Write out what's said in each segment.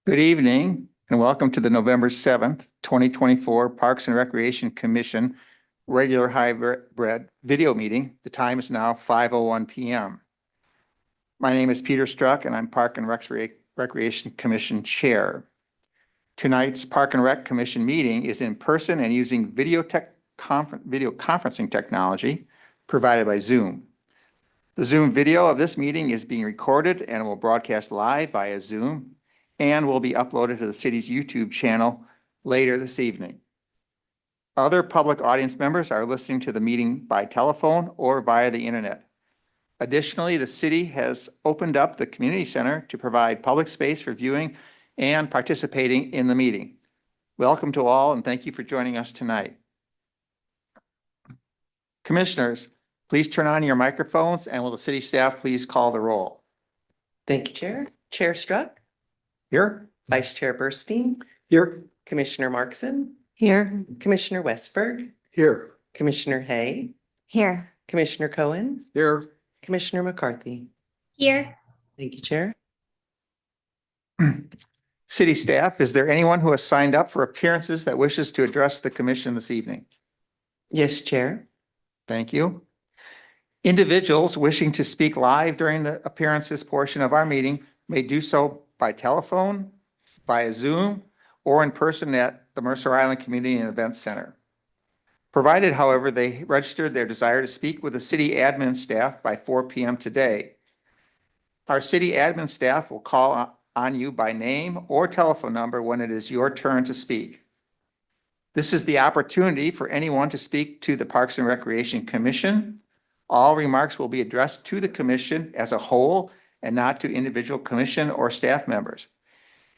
Good evening and welcome to the November 7th, 2024 Parks and Recreation Commission regular hybrid video meeting. The time is now 5:01 p.m. My name is Peter Struck and I'm Park and Recreation Commission Chair. Tonight's Park and Rec Commission meeting is in person and using video conferencing technology provided by Zoom. The Zoom video of this meeting is being recorded and will broadcast live via Zoom and will be uploaded to the city's YouTube channel later this evening. Other public audience members are listening to the meeting by telephone or via the internet. Additionally, the city has opened up the community center to provide public space for viewing and participating in the meeting. Welcome to all and thank you for joining us tonight. Commissioners, please turn on your microphones and will the city staff please call the roll? Thank you, Chair. Chair Struck, Here. Vice Chair Burstein, Here. Commissioner Markson, Here. Commissioner Westberg, Here. Commissioner Hay, Here. Commissioner Cohen, Here. Commissioner McCarthy. Here. Thank you, Chair. City staff, is there anyone who has signed up for appearances that wishes to address the commission this evening? Yes, Chair. Thank you. Individuals wishing to speak live during the appearances portion of our meeting may do so by telephone, via Zoom, or in person at the Mercer Island Community and Events Center. Provided, however, they registered their desire to speak with the city admin staff by 4 p.m. today. Our city admin staff will call on you by name or telephone number when it is your turn to speak. This is the opportunity for anyone to speak to the Parks and Recreation Commission. All remarks will be addressed to the commission as a whole and not to individual commission or staff members.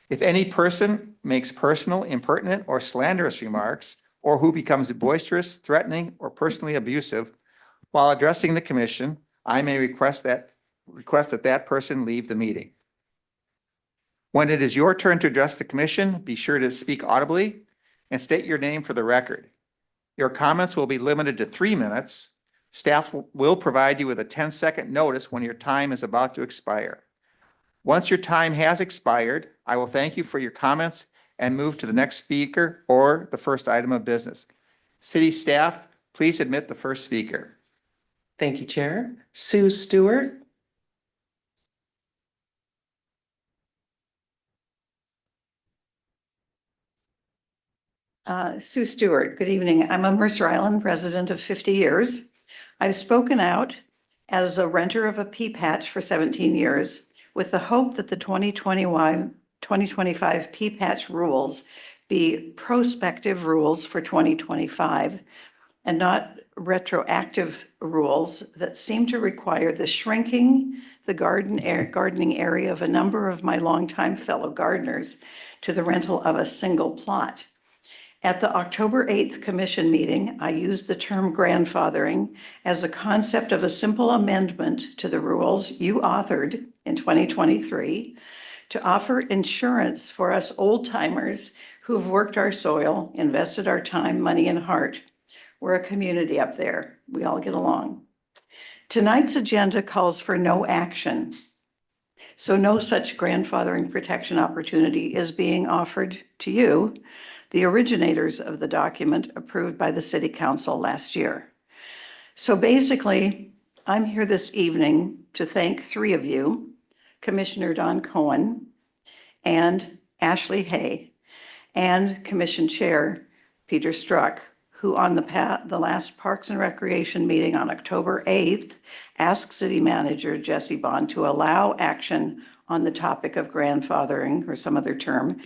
If any person makes personal, impertinent, or slanderous remarks, or who becomes boisterous, threatening, or personally abusive while addressing the commission, I may request that that person leave the meeting. When it is your turn to address the commission, be sure to speak audibly and state your name for the record. Your comments will be limited to 3 minutes. Staff will provide you with a 10-second notice when your time is about to expire. Once your time has expired, I will thank you for your comments and move to the next speaker or the first item of business. City staff, please admit the first speaker. Thank you, Chair. Sue Stewart. Sue Stewart, good evening. I'm a Mercer Island resident of 50 years. I've spoken out as a renter of a pea patch for 17 years with the hope that the 2025 pea patch rules be prospective rules for 2025 and not retroactive rules that seem to require the shrinking the gardening area of a number of my longtime fellow gardeners to the rental of a single plot. At the October 8th commission meeting, I used the term grandfathering as a concept of a simple amendment to the rules you authored in 2023 to offer insurance for us old timers who have worked our soil, invested our time, money, and heart. We're a community up there. We all get along. Tonight's agenda calls for no action. So no such grandfathering protection opportunity is being offered to you, the originators of the document approved by the City Council last year. So basically, I'm here this evening to thank 3 of you, Commissioner Don Cohen and Ashley Hay, and Commission Chair Peter Struck, who on the last Parks and Recreation meeting on October 8th asked City Manager Jesse Bond to allow action on the topic of grandfathering, or some other term,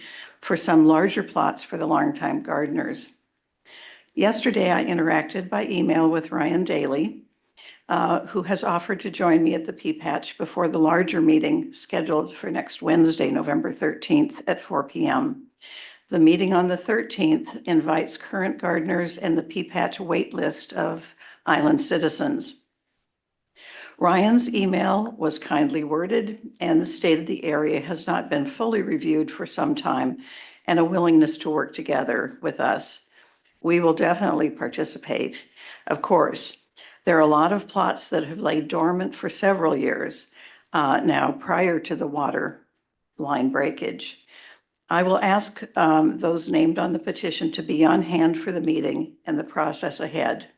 for some larger plots for the longtime gardeners. Yesterday, I interacted by email with Ryan Daly, who has offered to join me at the Pea Patch before the larger meeting scheduled for next Wednesday, November 13th at 4 p.m. The meeting on the 13th invites current gardeners and the Pea Patch wait list of island citizens. Ryan's email was kindly worded, and the state of the area has not been fully reviewed for some time, and a willingness to work together with us. We will definitely participate. Of course, there are a lot of plots that have laid dormant for several years now prior to the water line breakage. I will ask those named on the petition to be on hand for the meeting and the process ahead.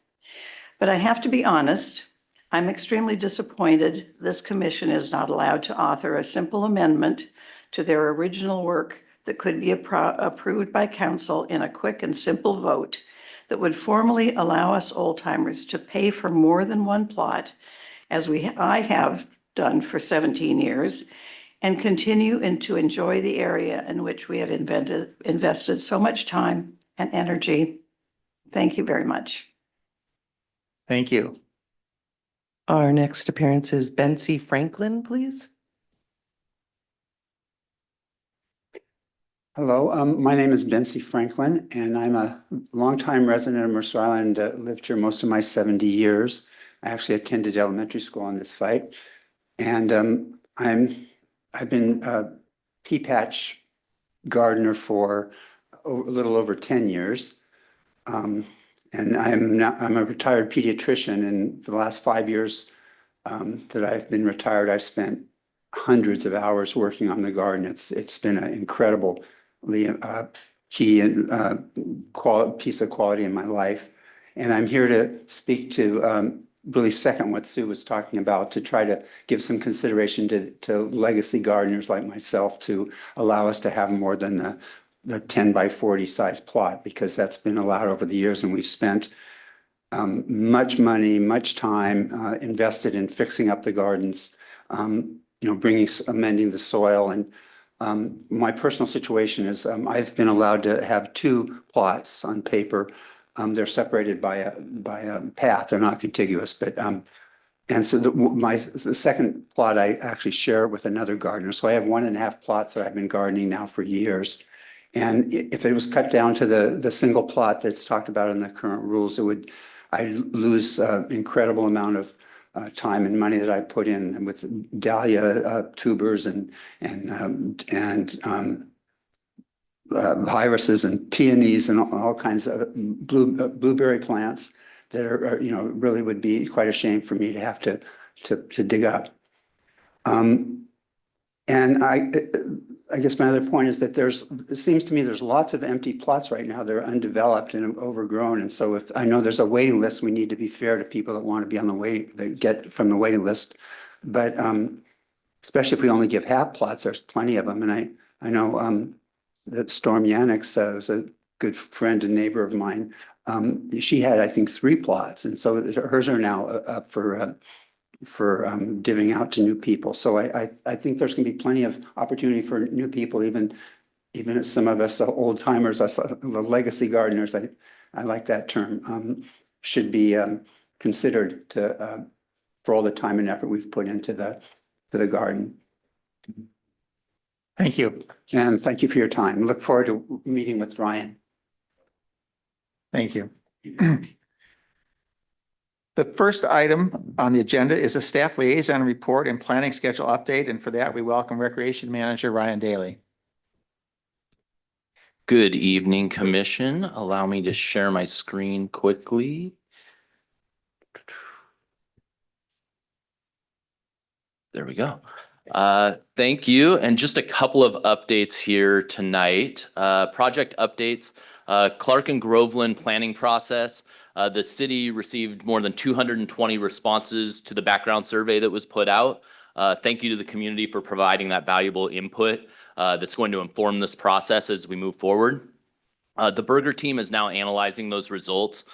But I have to be honest, I'm extremely disappointed this commission is not allowed to author a simple amendment to their original work that could be approved by council in a quick and simple vote that would formally allow us old-timers to pay for more than one plot, as I have done for 17 years, and continue and to enjoy the area in which we have invested so much time and energy. Thank you very much. Thank you. Our next appearance is Betsy Franklin, please. Hello, my name is Betsy Franklin, and I'm a longtime resident of Mercer Island, lived here most of my 70 years. I actually attended elementary school on this site. And I've been a pea patch gardener for a little over 10 years. And I'm a retired pediatrician, and for the last 5 years that I've been retired, I've spent hundreds of hours working on the garden. It's been an incredible key and piece of quality in my life. And I'm here to speak to really second what Sue was talking about, to try to give some consideration to legacy gardeners like myself, to allow us to have more than the 10 by 40 size plot, because that's been allowed over the years, and we've spent much money, much time invested in fixing up the gardens, amending the soil. And my personal situation is I've been allowed to have 2 plots on paper. They're separated by a path. They're not contiguous, but and so the second plot I actually share with another gardener. So I have 1.5 plots that I've been gardening now for years. And if it was cut down to the single plot that's talked about in the current rules, I'd lose an incredible amount of time and money that I put in with dahlia tubers and irises and peonies and all kinds of blueberry plants that are really would be quite a shame for me to have to dig up. And I guess my other point is that it seems to me there's lots of empty plots right now that are undeveloped and overgrown. And so if I know there's a waiting list, we need to be fair to people that want to be on the wait, that get from the waiting list. But especially if we only give half plots, there's plenty of them. And I know that Storm Yannick's was a good friend and neighbor of mine. She had, I think, 3 plots. And so hers are now up for divvying out to new people. So I think there's going to be plenty of opportunity for new people, even if some of us old timers, us the legacy gardeners, I like that term, should be considered for all the time and effort we've put into the garden. Thank you. And thank you for your time. Look forward to meeting with Ryan. Thank you. The first item on the agenda is a staff liaison report and planning schedule update. And for that, we welcome Recreation Manager Ryan Daly. Good evening, Commission. Allow me to share my screen quickly. There we go. Thank you. And just a couple of updates here tonight. Project updates. Clark and Groveland planning process. The city received more than 220 responses to the background survey that was put out. Thank you to the community for providing that valuable input that's going to inform this process as we move forward. The Berger team is now analyzing those results,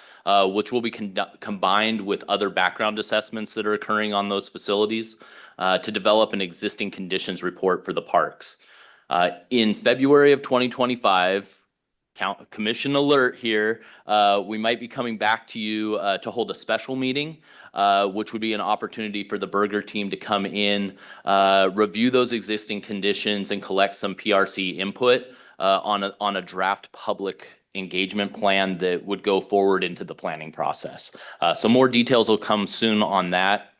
which will be combined with other background assessments that are occurring on those facilities to develop an existing conditions report for the parks. In February of 2025, commission alert here, we might be coming back to you to hold a special meeting, which would be an opportunity for the Berger team to come in, review those existing conditions and collect some PRC input on a draft public engagement plan that would go forward into the planning process. So more details will come soon on that.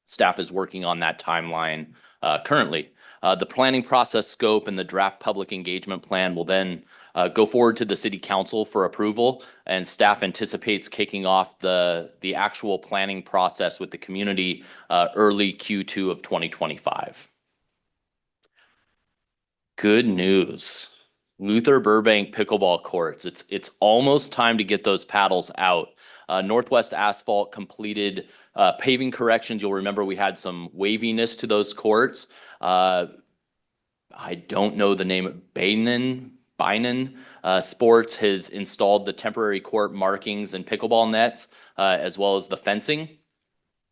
Staff is working on that timeline currently. The planning process scope and the draft public engagement plan will then go forward to the city council for approval, and staff anticipates kicking off the actual planning process with the community early Q2 of 2025. Good news. Luther Burbank pickleball courts. It's almost time to get those paddles out. Northwest Asphalt completed paving corrections. You'll remember we had some waviness to those courts. I don't know the name. Binen Sports has installed the temporary court markings and pickleball nets, as well as the fencing.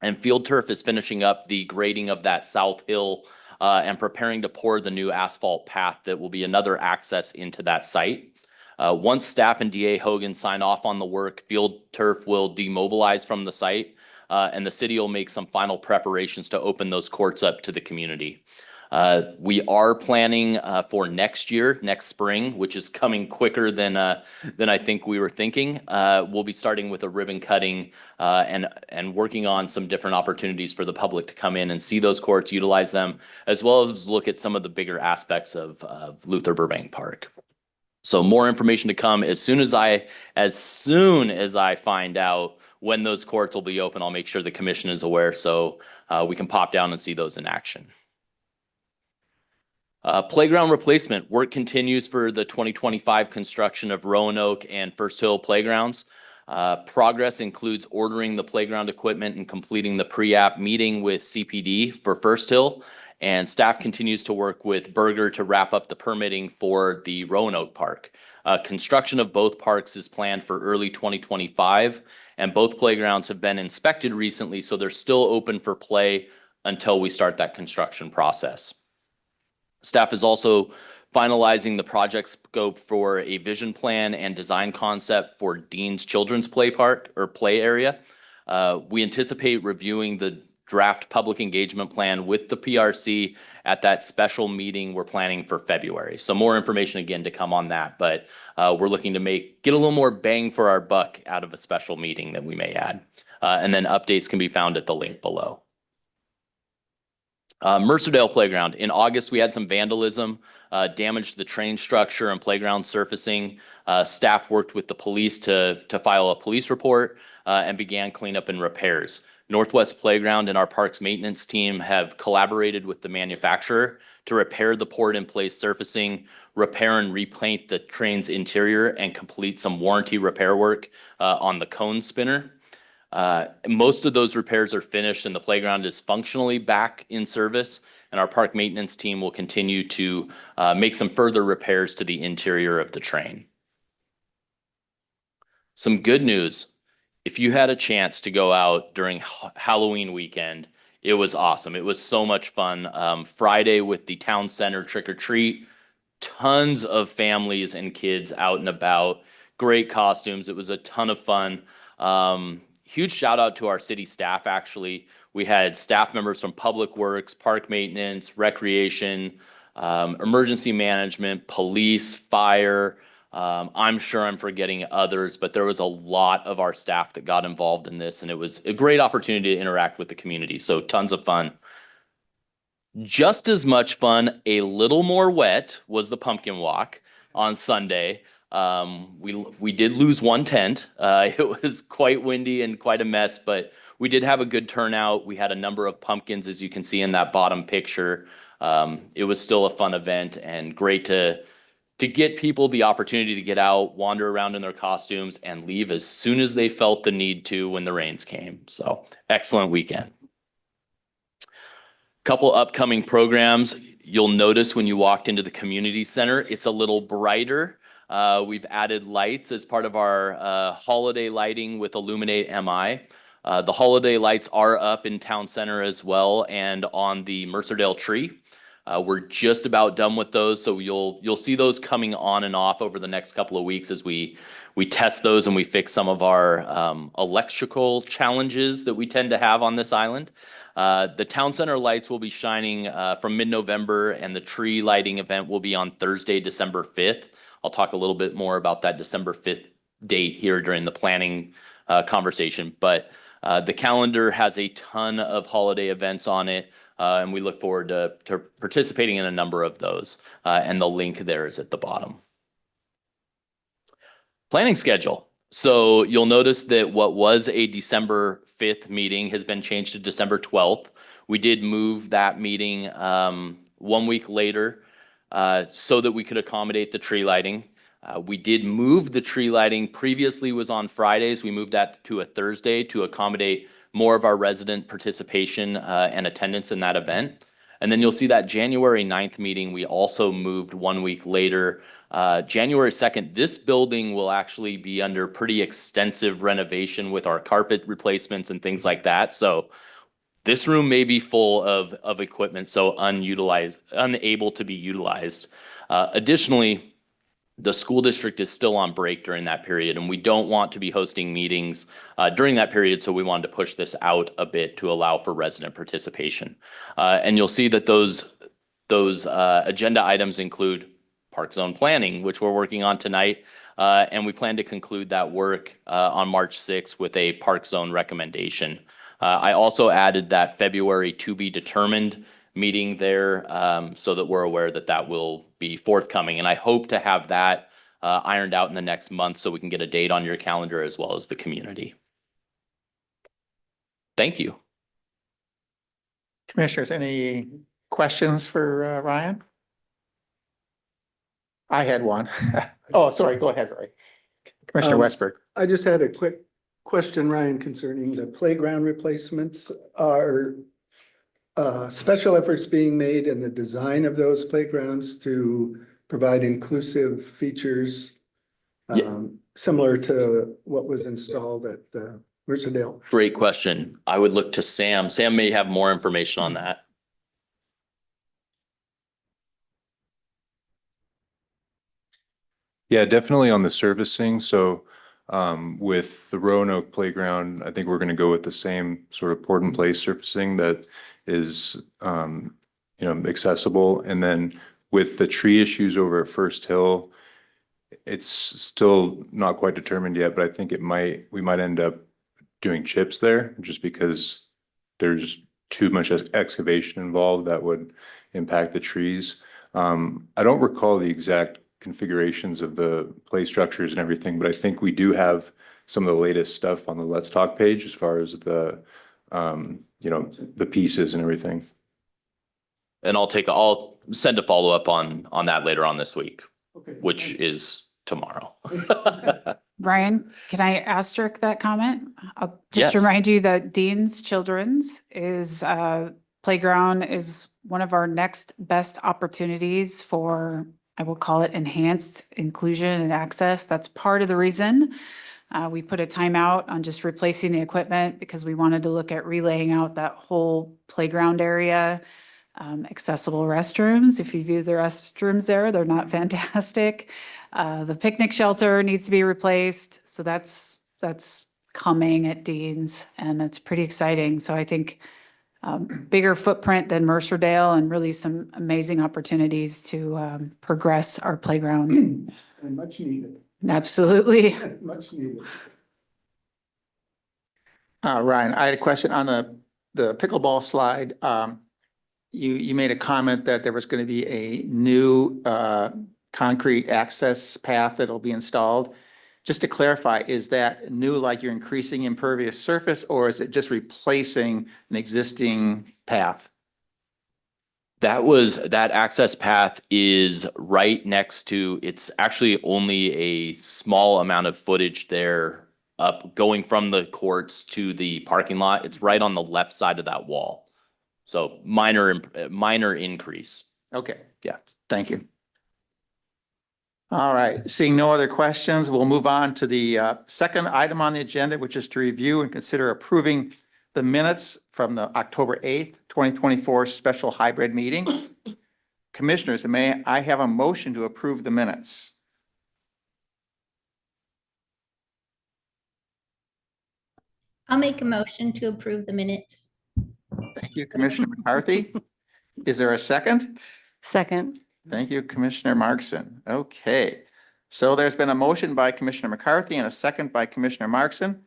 And Field Turf is finishing up the grading of that south hill and preparing to pour the new asphalt path that will be another access into that site. Once staff and DA Hogan sign off on the work, Field Turf will demobilize from the site, and the city will make some final preparations to open those courts up to the community. We are planning for next year, next spring, which is coming quicker than I think we were thinking. We'll be starting with a ribbon cutting and working on some different opportunities for the public to come in and see those courts, utilize them, as well as look at some of the bigger aspects of Luther Burbank Park. So more information to come as soon as I find out when those courts will be open. I'll make sure the commission is aware so we can pop down and see those in action. Playground replacement work continues for the 2025 construction of Roanoke and First Hill playgrounds. Progress includes ordering the playground equipment and completing the pre-app meeting with CPD for First Hill. And staff continues to work with Berger to wrap up the permitting for the Roanoke Park. Construction of both parks is planned for early 2025, and both playgrounds have been inspected recently, so they're still open for play until we start that construction process. Staff is also finalizing the project scope for a vision plan and design concept for Dean's Children's Play Park or play area. We anticipate reviewing the draft public engagement plan with the PRC at that special meeting we're planning for February. So more information again to come on that, but we're looking to get a little more bang for our buck out of a special meeting that we may add. And then updates can be found at the link below. Mercerdale Playground. In August, we had some vandalism, damaged the train structure and playground surfacing. Staff worked with the police to file a police report and began cleanup and repairs. Northwest Playground and our parks maintenance team have collaborated with the manufacturer to repair the poured-in-place surfacing, repair and repaint the train's interior, and complete some warranty repair work on the cone spinner. Most of those repairs are finished and the playground is functionally back in service, and our park maintenance team will continue to make some further repairs to the interior of the train. Some good news. If you had a chance to go out during Halloween weekend, it was awesome. It was so much fun. Friday with the town center trick or treat, tons of families and kids out and about, great costumes. It was a ton of fun. Huge shout out to our city staff, actually. We had staff members from Public Works, Park Maintenance, Recreation, Emergency Management, Police, Fire. I'm sure I'm forgetting others, but there was a lot of our staff that got involved in this, and it was a great opportunity to interact with the community. So tons of fun. Just as much fun, a little more wet, was the pumpkin walk on Sunday. We did lose one tent. It was quite windy and quite a mess, but we did have a good turnout. We had a number of pumpkins, as you can see in that bottom picture. It was still a fun event and great to get people the opportunity to get out, wander around in their costumes, and leave as soon as they felt the need to when the rains came. So excellent weekend. Couple upcoming programs. You'll notice when you walked into the community center, it's a little brighter. We've added lights as part of our holiday lighting with Illuminate MI. The holiday lights are up in town center as well and on the Mercerdale tree. We're just about done with those, so you'll see those coming on and off over the next couple of weeks as we test those and we fix some of our electrical challenges that we tend to have on this island. The town center lights will be shining from mid-November, and the tree lighting event will be on Thursday, December 5th. I'll talk a little bit more about that December 5th date here during the planning conversation, but the calendar has a ton of holiday events on it. And we look forward to participating in a number of those. And the link there is at the bottom. Planning schedule. So you'll notice that what was a December 5th meeting has been changed to December 12th. We did move that meeting 1 week later. so that we could accommodate the tree lighting. We did move the tree lighting. Previously was on Fridays. We moved that to a Thursday to accommodate more of our resident participation and attendance in that event. And then you'll see that January 9th meeting, we also moved 1 week later. January 2nd, this building will actually be under pretty extensive renovation with our carpet replacements and things like that. So this room may be full of equipment, so unable to be utilized. Additionally, the school district is still on break during that period, and we don't want to be hosting meetings during that period, so we wanted to push this out a bit to allow for resident participation. And you'll see that those agenda items include park zone planning, which we're working on tonight, and we plan to conclude that work on March 6th with a park zone recommendation. I also added that February to be determined meeting there, so that we're aware that that will be forthcoming. And I hope to have that ironed out in the next month so we can get a date on your calendar as well as the community. Thank you. Commissioners, any questions for Ryan? I had one. Oh, sorry, go ahead, Roy. Commissioner Westberg. I just had a quick question, Ryan, concerning the playground replacements. Are special efforts being made in the design of those playgrounds to provide inclusive features similar to what was installed at Mercer? Great question. I would look to Sam. Sam may have more information on that. Yeah, definitely on the surfacing. So with the Roanoke playground, I think we're going to go with the same sort of port in place surfacing that is accessible. And then with the tree issues over at First Hill, it's still not quite determined yet, but I think we might end up doing chips there just because there's too much excavation involved that would impact the trees. I don't recall the exact configurations of the play structures and everything, but I think we do have some of the latest stuff on the Let's Talk page as far as the pieces and everything. And I'll send a follow-up on that later on this week, Okay, which is tomorrow. Ryan, can I asterisk that comment? I'll just Yes. remind you that Dean's Children's is playground is one of our next best opportunities for, I will call it, enhanced inclusion and access. That's part of the reason we put a timeout on just replacing the equipment because we wanted to look at relaying out that whole playground area. Accessible restrooms. If you view the restrooms there, they're not fantastic. The picnic shelter needs to be replaced. So that's coming at Dean's, and it's pretty exciting. So I think bigger footprint than Mercerdale and really some amazing opportunities to progress our playground. and much needed, Absolutely. much needed. Ryan, I had a question on the pickleball slide. You made a comment that there was going to be a new concrete access path that'll be installed. Just to clarify, is that new, like you're increasing impervious surface, or is it just replacing an existing path? That access path is right next to, it's actually only a small amount of footage there up going from the courts to the parking lot. It's right on the left side of that wall. So minor increase. Okay. Yeah. Thank you. All right, seeing no other questions, we'll move on to the second item on the agenda, which is to review and consider approving the minutes from the October 8th, 2024 special hybrid meeting. Commissioners, may I have a motion to approve the minutes? I'll make a motion to approve the minutes. Thank you, Commissioner McCarthy. Is there a second? Second. Thank you, Commissioner Markson. Okay, so there's been a motion by Commissioner McCarthy and a second by Commissioner Markson.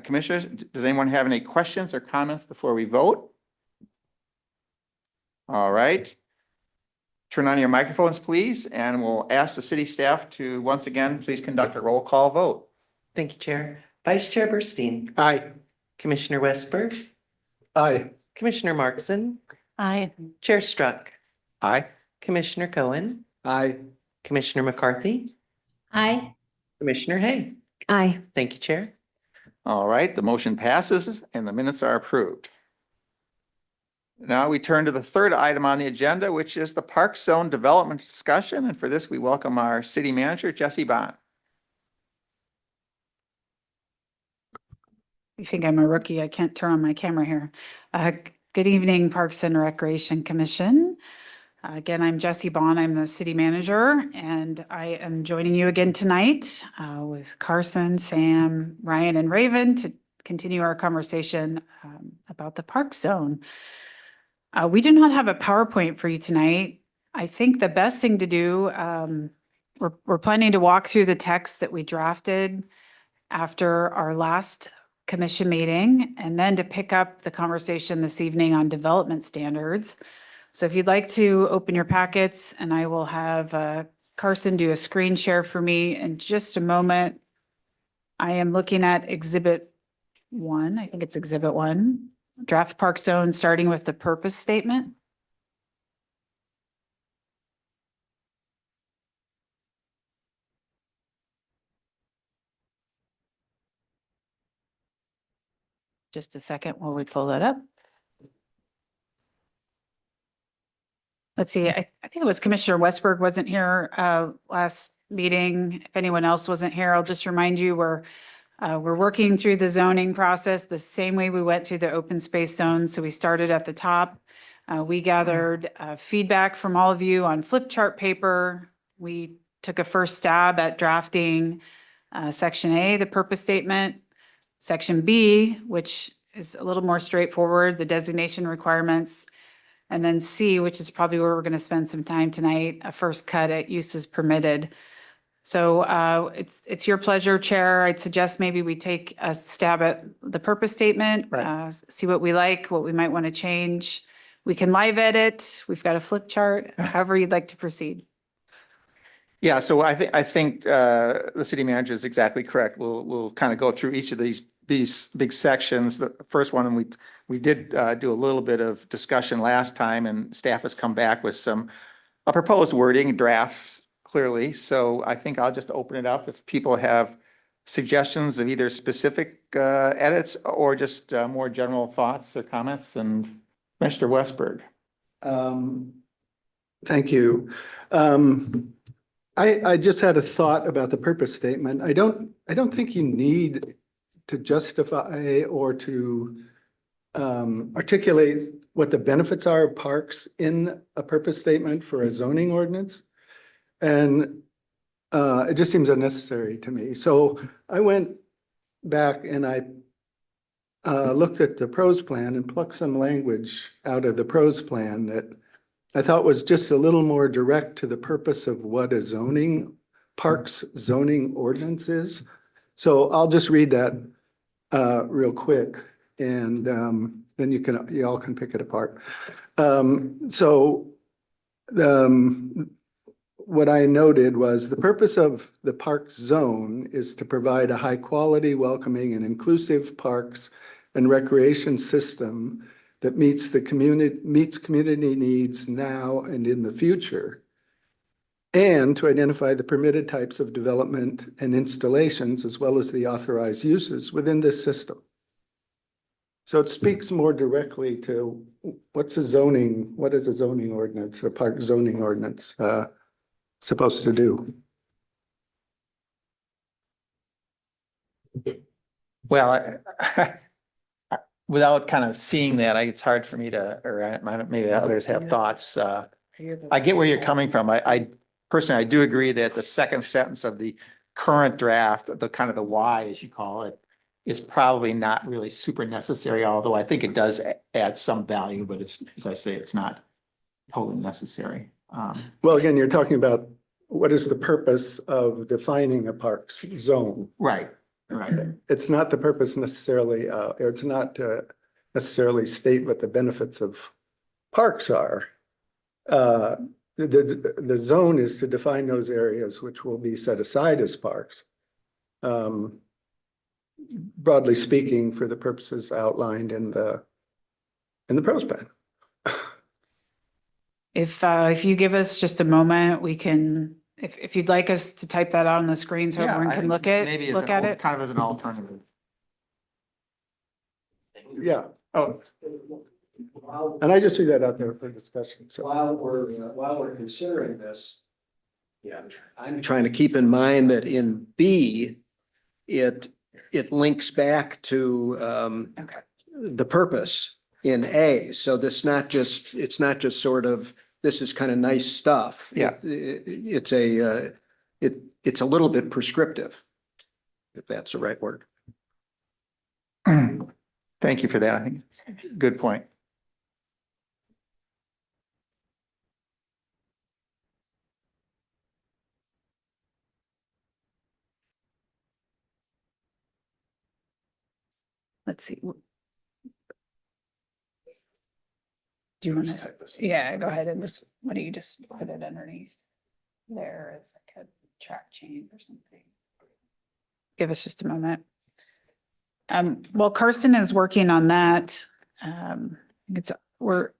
Commissioners, does anyone have any questions or comments before we vote? All right. Turn on your microphones, please, and we'll ask the city staff to once again, please conduct a roll call vote. Thank you, Chair. Vice Chair Burstein. Aye. Commissioner Westberg. Aye. Commissioner Markson. Aye. Chair Struck. Aye. Commissioner Cohen, Aye. Commissioner McCarthy, Aye. Commissioner Hay. Aye. Thank you, Chair. All right, the motion passes and the minutes are approved. Now we turn to the third item on the agenda, which is the Park Zone Development discussion. And for this, we welcome our city manager, Jesse Bond. You think I'm a rookie? I can't turn on my camera here. Good evening, Parks and Recreation Commission. Again, I'm Jessie Bond. I'm the city manager, and I am joining you again tonight with Carson, Sam, Ryan, and Raven to continue our conversation about the park zone. We do not have a PowerPoint for you tonight. I think the best thing to do, we're planning to walk through the text that we drafted after our last commission meeting, and then to pick up the conversation this evening on development standards. So if you'd like to open your packets, and I will have Carson do a screen share for me in just a moment. I am looking at Exhibit 1. I think it's Exhibit 1, draft park zone, starting with the purpose statement. Just a second while we pull that up. Let's see, I think it was Commissioner Westberg wasn't here last meeting. If anyone else wasn't here, I'll just remind you we're working through the zoning process the same way we went through the open space zone. So we started at the top. We gathered feedback from all of you on flip chart paper. We took a first stab at drafting Section A, the purpose statement, Section B, which is a little more straightforward, the designation requirements, and then C, which is probably where we're going to spend some time tonight, a first cut at uses permitted. So it's your pleasure, Chair. I'd suggest maybe we take a stab at the purpose statement, Right. See what we like, what we might want to change. We can live edit. We've got a flip chart, however you'd like to proceed. Yeah, so I think the city manager is exactly correct. We'll kind of go through each of these big sections. The first one, and we did do a little bit of discussion last time, and staff has come back with some proposed wording drafts clearly. So I think I'll just open it up if people have suggestions of either specific edits or just more general thoughts or comments. And Mr. Westberg. Thank you. I just had a thought about the purpose statement. I don't think you need to justify or to articulate what the benefits are of parks in a purpose statement for a zoning ordinance. And it just seems unnecessary to me. So I went back and I looked at the pros plan and plucked some language out of the pros plan that I thought was just a little more direct to the purpose of what a parks zoning ordinance is. So I'll just read that real quick, and then you all can pick it apart. What I noted was the purpose of the park zone is to provide a high quality, welcoming, and inclusive parks and recreation system that meets community needs now and in the future, and to identify the permitted types of development and installations, as well as the authorized uses within this system. So it speaks more directly to what is a zoning ordinance or park zoning ordinance supposed to do? Well, without kind of seeing that, it's hard for me to, or maybe others have thoughts. I get where you're coming from. I personally, I do agree that the second sentence of the current draft, the kind of the why, as you call it, is probably not really super necessary, although I think it does add some value, but it's, as I say, it's not totally necessary. Well, again, you're talking about what is the purpose of defining a park's zone? Right, right. It's not the purpose necessarily, or it's not to necessarily state what the benefits of parks are. The zone is to define those areas which will be set aside as parks. Broadly speaking, for the purposes outlined in the pros plan. If you give us just a moment, we can, if you'd like us to type that out on the screen so Yeah, everyone I can think look at, maybe as look an at al- it. kind of as an alternative. Yeah, Oh, and I just threw that out there for discussion, so. While we're considering this, yeah, I'm trying to keep in mind that in B, it links back to Okay. the purpose in A. So it's not just sort of, this is kind of nice stuff. Yeah. It's a little bit prescriptive, if that's the right word. thank you for that. I think it's a good point. Let's see. Do you want to, yeah, go ahead and just, why don't you just put it underneath there as like a track change or something? Give us just a moment. While Carson is working on that,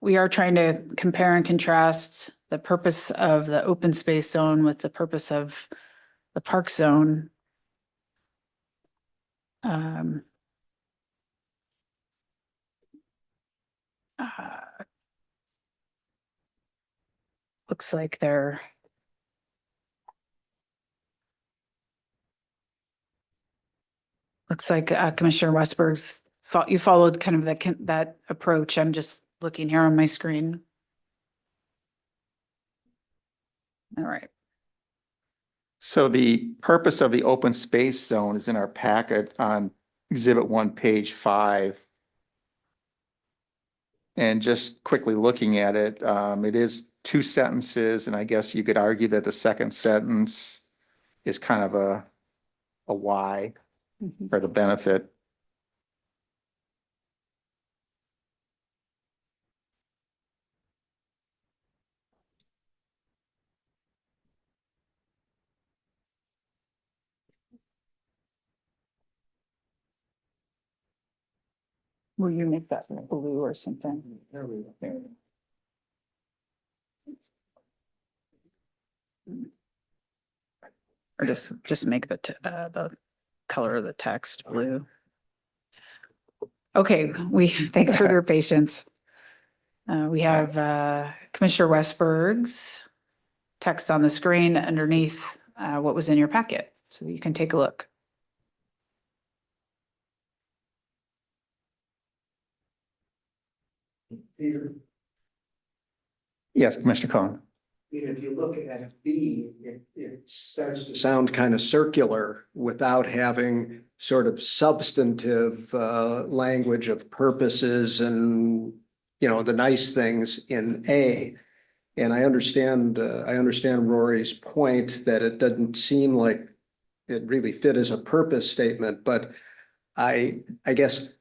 we are trying to compare and contrast the purpose of the open space zone with the purpose of the park zone. Looks like they're Commissioner Westberg's, you followed kind of that approach. I'm just looking here on my screen. All right. So the purpose of the open space zone is in our packet on Exhibit 1, page 5. And just quickly looking at it, it is 2 sentences, and I guess you could argue that the second sentence is kind of a why or the benefit. Will you make that blue or something? Or just make the color of the text blue. Okay, thanks for your patience. We have Commissioner Westberg's text on the screen underneath what was in your packet, so you can take a look. Peter, Yes, Commissioner Cohen. if you look at B, it starts to sound kind of circular without having sort of substantive language of purposes and, the nice things in A. And I understand Rory's point that it doesn't seem like it really fit as a purpose statement, but I guess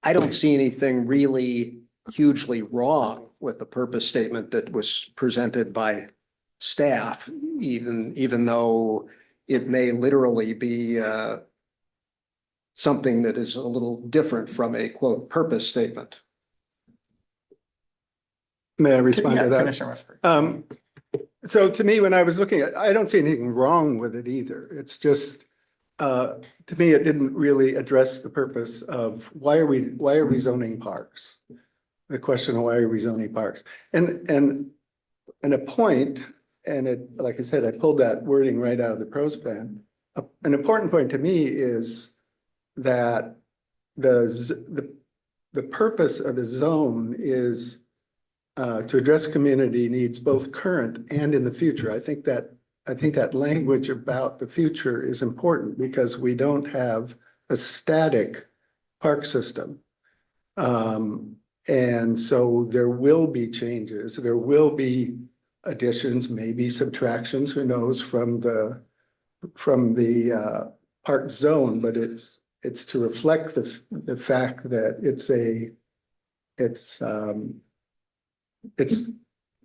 I don't see anything really hugely wrong with the purpose statement that was presented by staff, even though it may literally be something that is a little different from a quote purpose statement. May I respond Yeah, to that? Commissioner Westberg. So to me, when I was looking at, I don't see anything wrong with it either. It's just, to me, it didn't really address the purpose of why are we zoning parks? The question of why are we zoning parks? And a point, and it, like I said, I pulled that wording right out of the pros plan. An important point to me is that the purpose of the zone is to address community needs both current and in the future. I think that language about the future is important because we don't have a static park system. And so there will be changes, there will be additions, maybe subtractions, who knows, from the park zone, but it's to reflect the fact that it's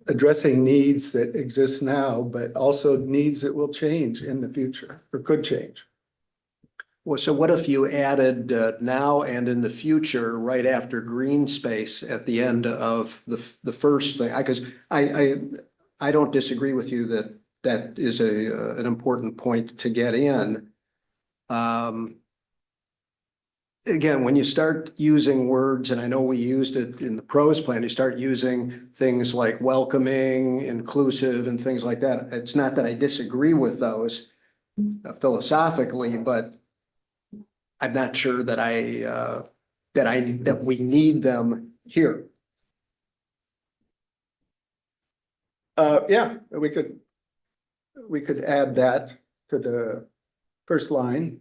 addressing needs that exist now, but also needs that will change in the future or could change. Well, so what if you added now and in the future, right after green space at the end of the first thing? Because I don't disagree with you that that is an important point to get in. Again, when you start using words, and I know we used it in the pros plan, you start using things like welcoming, inclusive, and things like that. It's not that I disagree with those philosophically, but I'm not sure that that we need them here. Yeah, we could add that to the first line.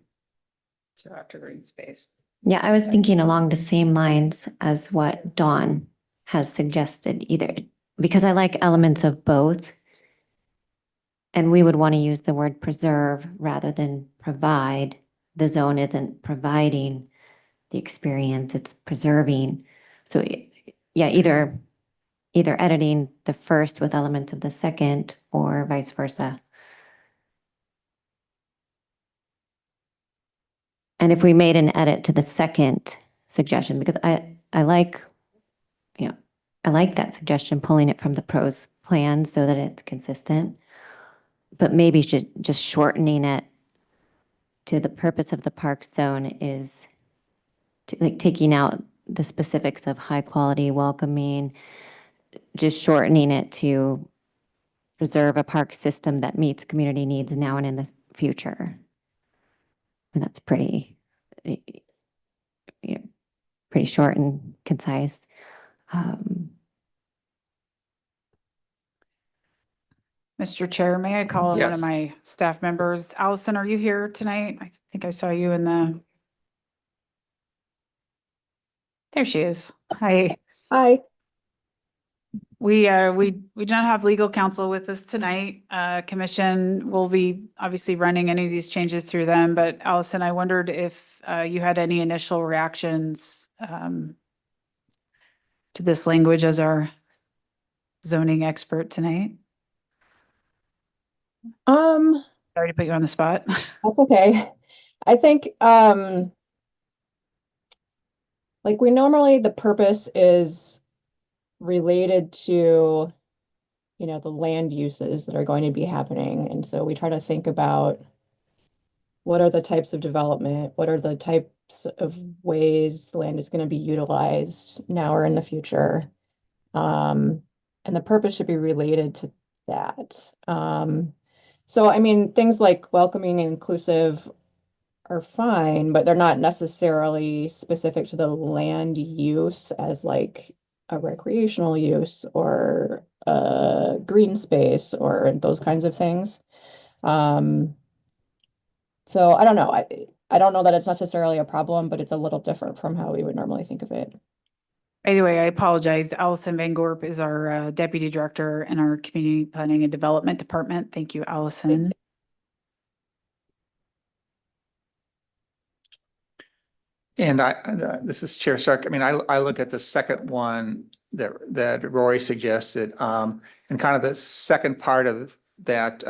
So after green space. Yeah, I was thinking along the same lines as what Dawn has suggested, either because I like elements of both. And we would want to use the word preserve rather than provide. The zone isn't providing the experience, it's preserving. So yeah, either editing the first with elements of the second or vice versa. And if we made an edit to the second suggestion, because I like, I like that suggestion, pulling it from the pros plan so that it's consistent. But maybe just shortening it to the purpose of the park zone is like taking out the specifics of high quality, welcoming, just shortening it to preserve a park system that meets community needs now and in the future. And that's pretty, pretty short and concise. Mr. Chair, may I call on one of Yes. my staff members? Allison, are you here tonight? I think I saw you in the. There she is. Hi. Hi. We do not have legal counsel with us tonight. Commission will be obviously running any of these changes through them, but Allison, I wondered if you had any initial reactions to this language as our zoning expert tonight. Sorry to put you on the spot. That's okay. I think like we normally the purpose is related to the land uses that are going to be happening, and so we try to think about what are the types of development, what are the types of ways land is going to be utilized now or in the future, and the purpose should be related to that. So I mean, things like welcoming and inclusive are fine, but they're not necessarily specific to the land use as like a recreational use or a green space or those kinds of things. So I don't know. I don't know that it's necessarily a problem, but it's a little different from how we would normally think of it. Either way, I apologize. Allison Van Gorp is our Deputy Director in our Community Planning and Development Department. Thank you, Allison. And this is Chair Stark. I mean, I look at the second one that Rory suggested, and kind of the second part of that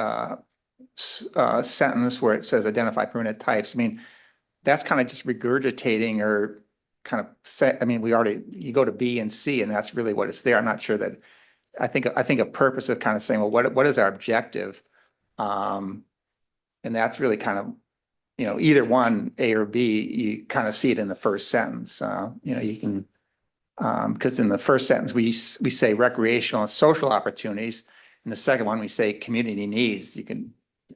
sentence where it says identify permanent types. I mean, that's kind of just regurgitating or kind of set. I mean, you go to B and C, and that's really what it's there. I'm not sure that. I think a purpose of kind of saying, well, what is our objective? And that's really kind of, either one, A or B, you kind of see it in the first sentence. You can, because in the first sentence, we say recreational and social opportunities. In the second one, we say community needs.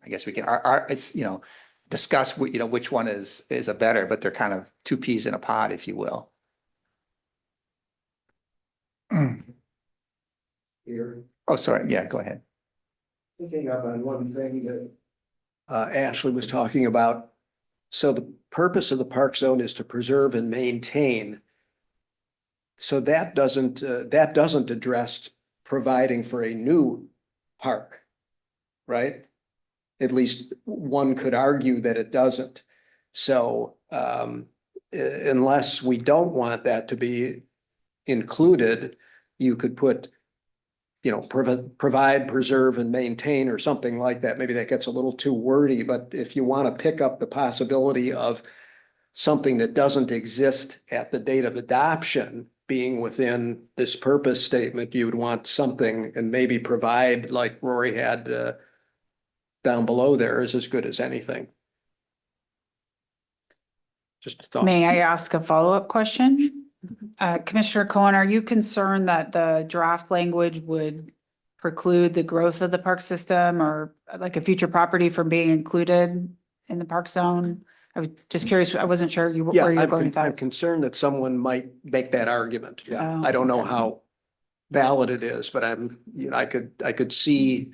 I guess we can, it's, discuss, which one is a better, but they're kind of two peas in a pod, if you will. Here, Oh, sorry. Yeah, go ahead. picking up on one thing that Ashley was talking about. So the purpose of the park zone is to preserve and maintain. So that doesn't address providing for a new park, right? At least one could argue that it doesn't. So unless we don't want that to be included, you could put provide, preserve, and maintain, or something like that. Maybe that gets a little too wordy, but if you want to pick up the possibility of something that doesn't exist at the date of adoption being within this purpose statement, you would want something, and maybe provide, like Rory had down below there, is as good as anything. Just a thought. May I ask a follow-up question? Commissioner Cohen, are you concerned that the draft language would preclude the growth of the park system or like a future property from being included in the park zone? I was just curious. I wasn't sure Yeah, where you were going with I'm that. concerned that someone might make that argument. Yeah, Oh, I don't know okay. how valid it is, but I could see,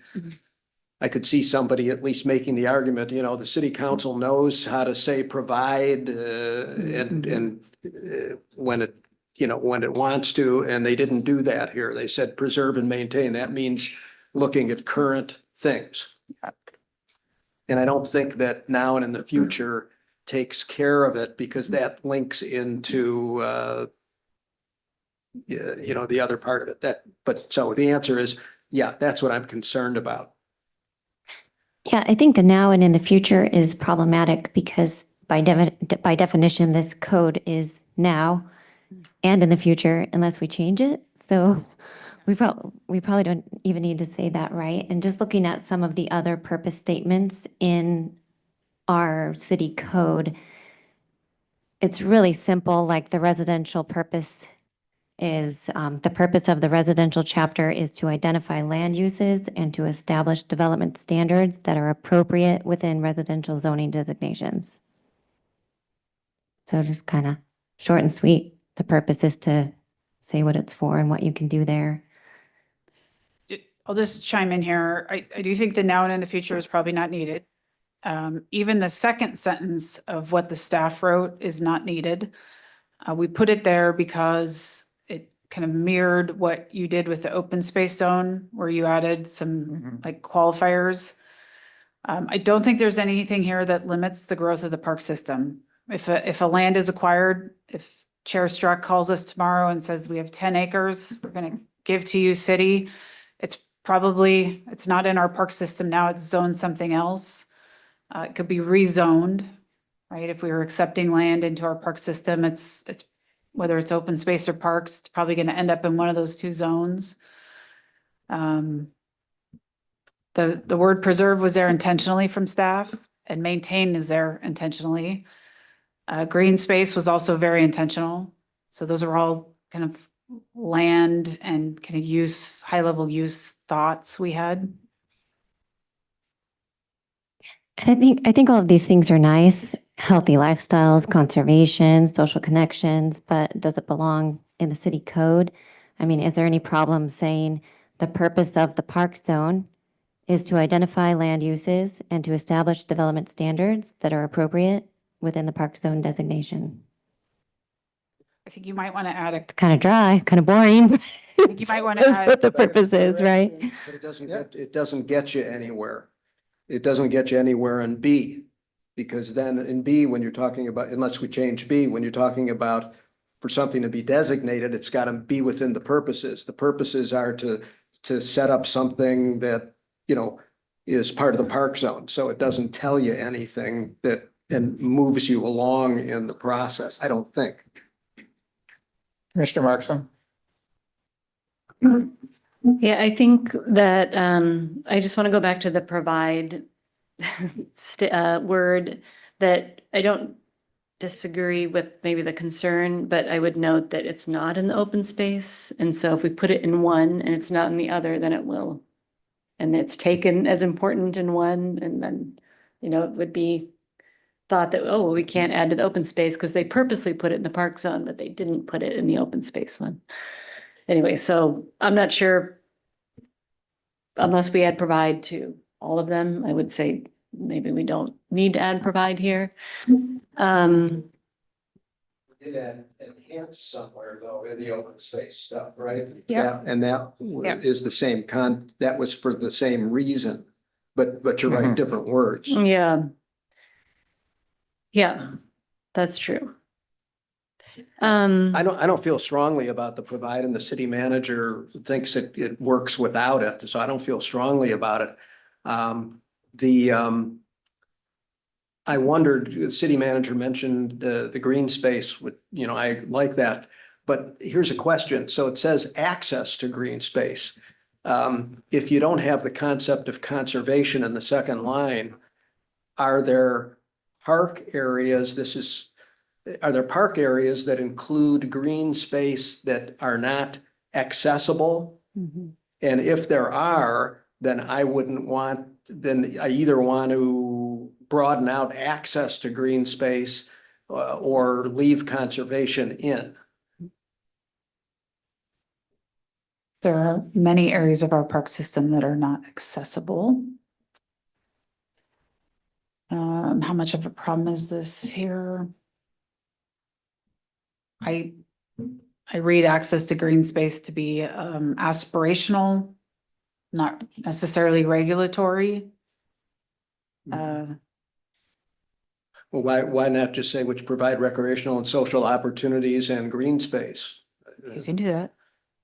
I could see somebody at least making the argument, the city council knows how to say provide, and when it, when it wants to, and they didn't do that here. They said preserve and maintain. That means looking at current things. And I don't think that now and in the future takes care of it, because that links into, the other part of it. But so the answer is, yeah, that's what I'm concerned about. Yeah, I think the now and in the future is problematic because by definition, this code is now and in the future unless we change it. So we probably don't even need to say that, right? And just looking at some of the other purpose statements in our city code, it's really simple, like the residential purpose is, the purpose of the residential chapter is to identify land uses and to establish development standards that are appropriate within residential zoning designations. So just kind of short and sweet. The purpose is to say what it's for and what you can do there. I'll just chime in here. I do think the now and in the future is probably not needed. Even the second sentence of what the staff wrote is not needed. We put it there because it kind of mirrored what you did with the open space zone, where you added some like qualifiers. I don't think there's anything here that limits the growth of the park system. If a land is acquired, if Chair Struck calls us tomorrow and says we have 10 acres, we're going to give to you, city, it's not in our park system now, it's zoned something else. It could be rezoned, right? If we were accepting land into our park system, it's whether it's open space or parks, it's probably going to end up in one of those two zones. The word preserve was there intentionally from staff, and maintain is there intentionally. Green space was also very intentional. So those are all kind of land and kind of use, high level use thoughts we had. And I think all of these things are nice, healthy lifestyles, conservation, social connections, but does it belong in the city code? I mean, is there any problem saying the purpose of the park zone is to identify land uses and to establish development standards that are appropriate within the park zone designation? I think you might want to add a, It's kind of dry, kind of boring. But I think you might want to that's add, what the purpose is, right? But it doesn't get you anywhere. It doesn't get you anywhere in B, because then in B, when you're talking about, unless we change B, when you're talking about for something to be designated, it's got to be within the purposes. The purposes are to set up something that, is part of the park zone. So it doesn't tell you anything that, and moves you along in the process, I don't think. Commissioner Markson? Yeah, I think that I just want to go back to the provide word, that I don't disagree with maybe the concern, but I would note that it's not in the open space. And so if we put it in one and it's not in the other, then it will. And it's taken as important in one, and then, it would be thought that, oh, well, we can't add to the open space because they purposely put it in the park zone, but they didn't put it in the open space one. Anyway, so I'm not sure, unless we add provide to all of them, I would say maybe we don't need to add provide here. Did add enhance somewhere though in the open space stuff, right? Yeah. And that is the same that was for the same reason, but you're right, different words. Yeah. Yeah, that's true. I don't feel strongly about the provide, and the city manager thinks it works without it, so I don't feel strongly about it. I wondered, the city manager mentioned the green space, I like that. But here's a question. So it says access to green space. If you don't have the concept of conservation in the second line, are there park areas, are there park areas that include green space that are not accessible? Mhm. And if there are, then I either want to broaden out access to green space or leave conservation in. There are many areas of our park system that are not accessible. How much of a problem is this here? I read access to green space to be aspirational, not necessarily regulatory. Well, why not just say which provide recreational and social opportunities and green space? You can do that.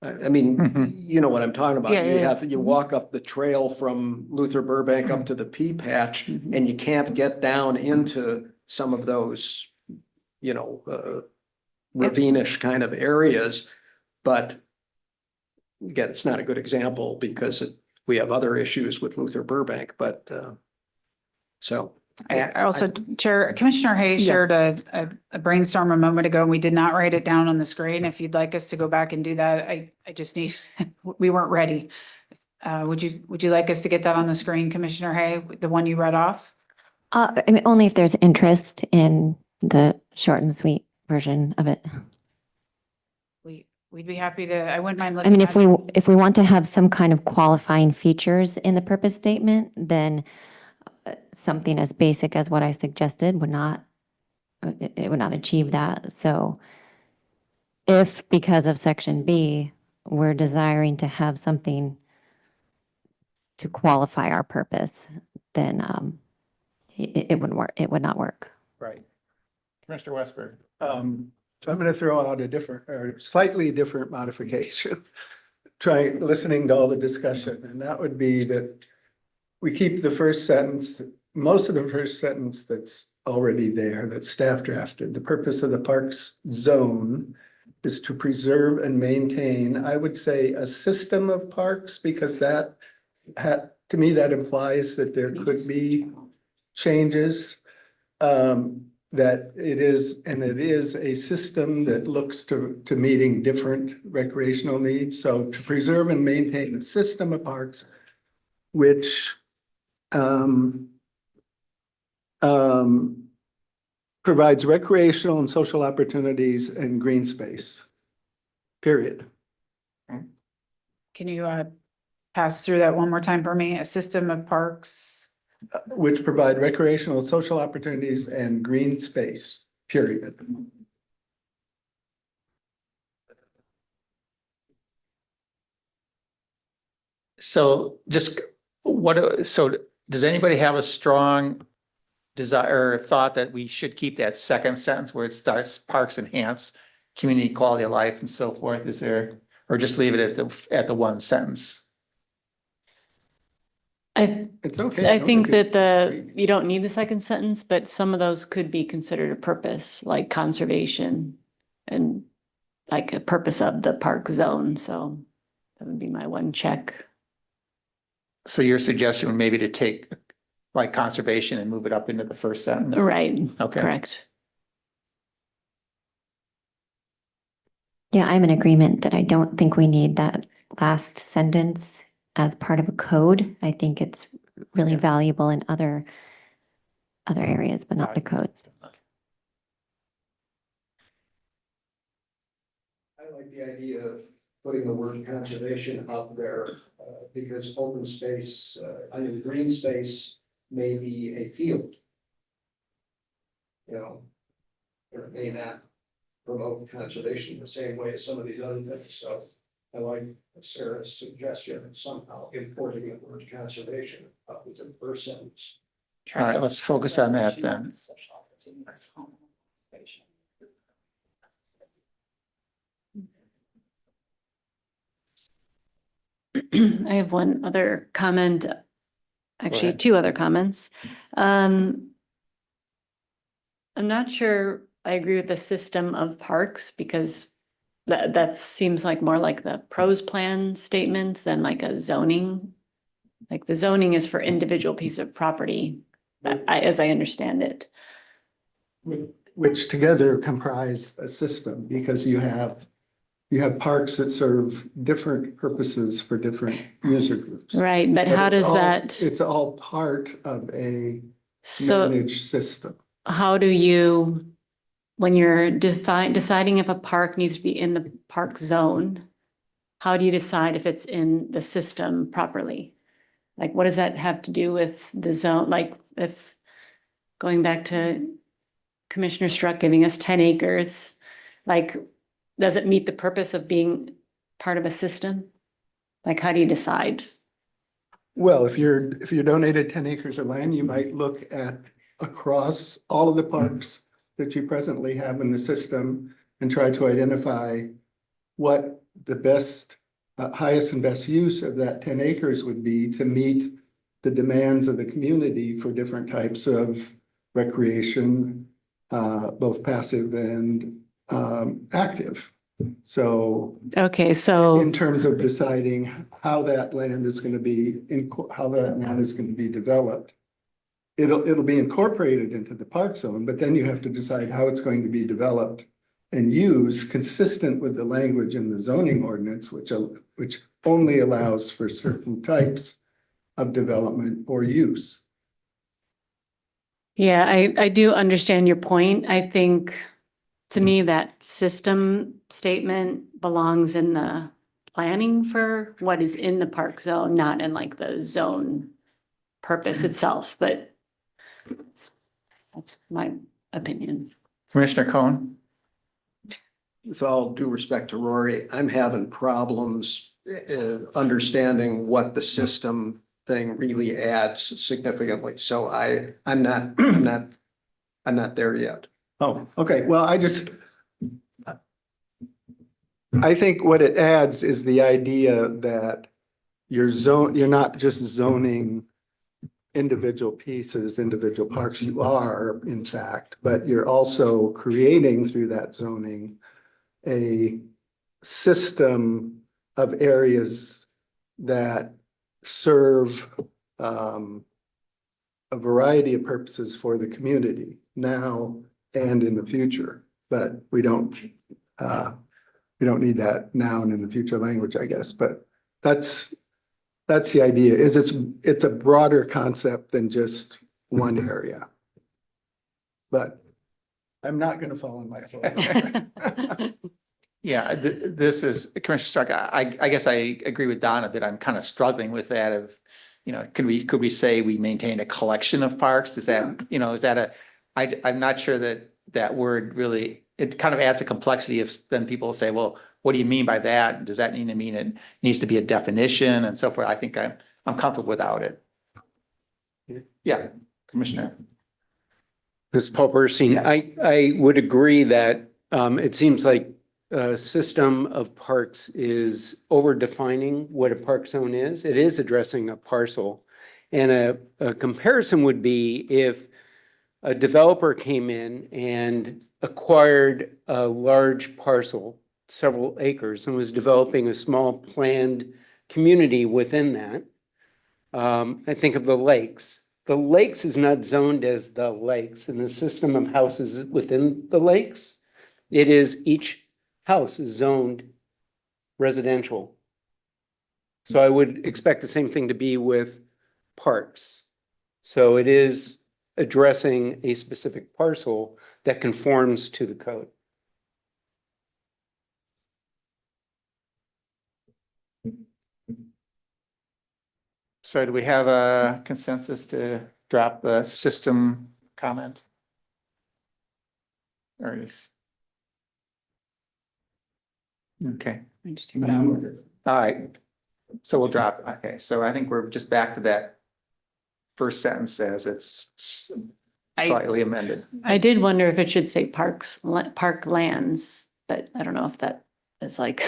I mean, Mhm. you know what I'm talking about. Yeah, yeah, You walk up the trail from Luther Burbank up to the Pea Patch, Mhm. and you can't get down into some of those, ravine-ish kind of areas. But again, it's not a good example because we have other issues with Luther Burbank, but so. I also, Chair, Commissioner Hayes Yeah. shared a brainstorm a moment ago, and we did not write it down on the screen. If you'd like us to go back and do that, I just need, we weren't ready. Would you like us to get that on the screen, Commissioner Hay, the one you read off? I mean, only if there's interest in the short and sweet version of it. We'd be happy to, I wouldn't mind I looking mean, at. if we want to have some kind of qualifying features in the purpose statement, then something as basic as what I suggested would not, it would not achieve that. So if, because of section B, we're desiring to have something to qualify our purpose, then it wouldn't work, it would not work. Right. Commissioner Westberg. So I'm going to throw out a different or slightly different modification. Listening to all the discussion, and that would be that we keep the first sentence, most of the first sentence that's already there, that staff drafted. The purpose of the parks zone is to preserve and maintain, I would say, a system of parks, because that to me, that implies that there could be changes. That it is a system that looks to meeting different recreational needs. So to preserve and maintain a system of parks which provides recreational and social opportunities and green space. Period. Can you pass through that one more time for me? A system of parks. Which provide recreational, social opportunities and green space, period. So so does anybody have a strong desire or thought that we should keep that second sentence where it starts parks enhance community quality of life and so forth? Is there, or just leave it at the one sentence? It's okay. I think it's that you don't need the second sentence, but some of those could be considered a purpose, like conservation and like a purpose of the park zone. So that would be my one check. So your suggestion would maybe to take like conservation and move it up into the first sentence? Right. Okay. Correct. Yeah, I'm in agreement that I don't think we need that last sentence as part of a code. I think it's really valuable in other areas, but not the code. I like the idea of putting the word conservation up there because open space, green space may be a field. Or it may not promote conservation the same way as some of these other things. So I like Sarah's suggestion of somehow importing the word conservation up with the first sentence. All right, let's focus on that then. I have one other comment, actually ahead. two other comments. I'm not sure I agree with the system of parks because that seems like more like the pros plan statement than like a zoning. Like the zoning is for individual piece of property, as I understand it. Which together comprise a system because you have parks that serve different purposes for different user groups. Right, but how it's does all- that, It's all part of a so managed system. how do you, when you're deciding if a park needs to be in the park zone, how do you decide if it's in the system properly? Like, what does that have to do with the zone? Like, if going back to Commissioner Struck giving us 10 acres, like, does it meet the purpose of being part of a system? Like, how do you decide? Well, if you're donated 10 acres of land, you might look at across all of the parks that you presently have in the system and try to identify what the best, highest and best use of that 10 acres would be to meet the demands of the community for different types of recreation, both passive and active. So Okay, so, in terms of deciding how that land is going to be, how that land is going to be developed, it'll be incorporated into the park zone, but then you have to decide how it's going to be developed and used consistent with the language in the zoning ordinance, which only allows for certain types of development or use. yeah, I do understand your point. I think to me, that system statement belongs in the planning for what is in the park zone, not in like the zone purpose itself, but that's my opinion. Commissioner Cohen? With all due respect to Rory, I'm having problems understanding what the system thing really adds significantly. So I'm not there yet. Oh, okay. Well, I think what it adds is the idea that you're not just zoning individual pieces, individual parks. You are, in fact, but you're also creating through that zoning a system of areas that serve a variety of purposes for the community now and in the future. But we don't need that now and in the future language, I guess. But that's the idea. It's a broader concept than just one area. But I'm not going to fall in my sword. Yeah, this is Commissioner Stark. I guess I agree with Donna that I'm kind of struggling with that of, could we say we maintain a collection of parks? Is that, is that I'm not sure that word really, it kind of adds a complexity of then people say, well, what do you mean by that? Does that mean it needs to be a definition and so forth? I think I'm comfortable without it. Yeah, Commissioner. This is Paul Bernstein. Yeah. I would agree that it seems like a system of parks is over-defining what a park zone is. It is addressing a parcel. And a comparison would be if a developer came in and acquired a large parcel, several acres, and was developing a small planned community within that. I think of the lakes. The lakes is not zoned as the lakes in the system of houses within the lakes. It is each house is zoned residential. So I would expect the same thing to be with parks. So it is addressing a specific parcel that conforms to the code. So do we have a consensus to drop the system comment? Or is? Okay. All right. So we'll drop. Okay. So I think we're just back to that first sentence as it's slightly amended. I did wonder if it should say park lands, but I don't know if that is like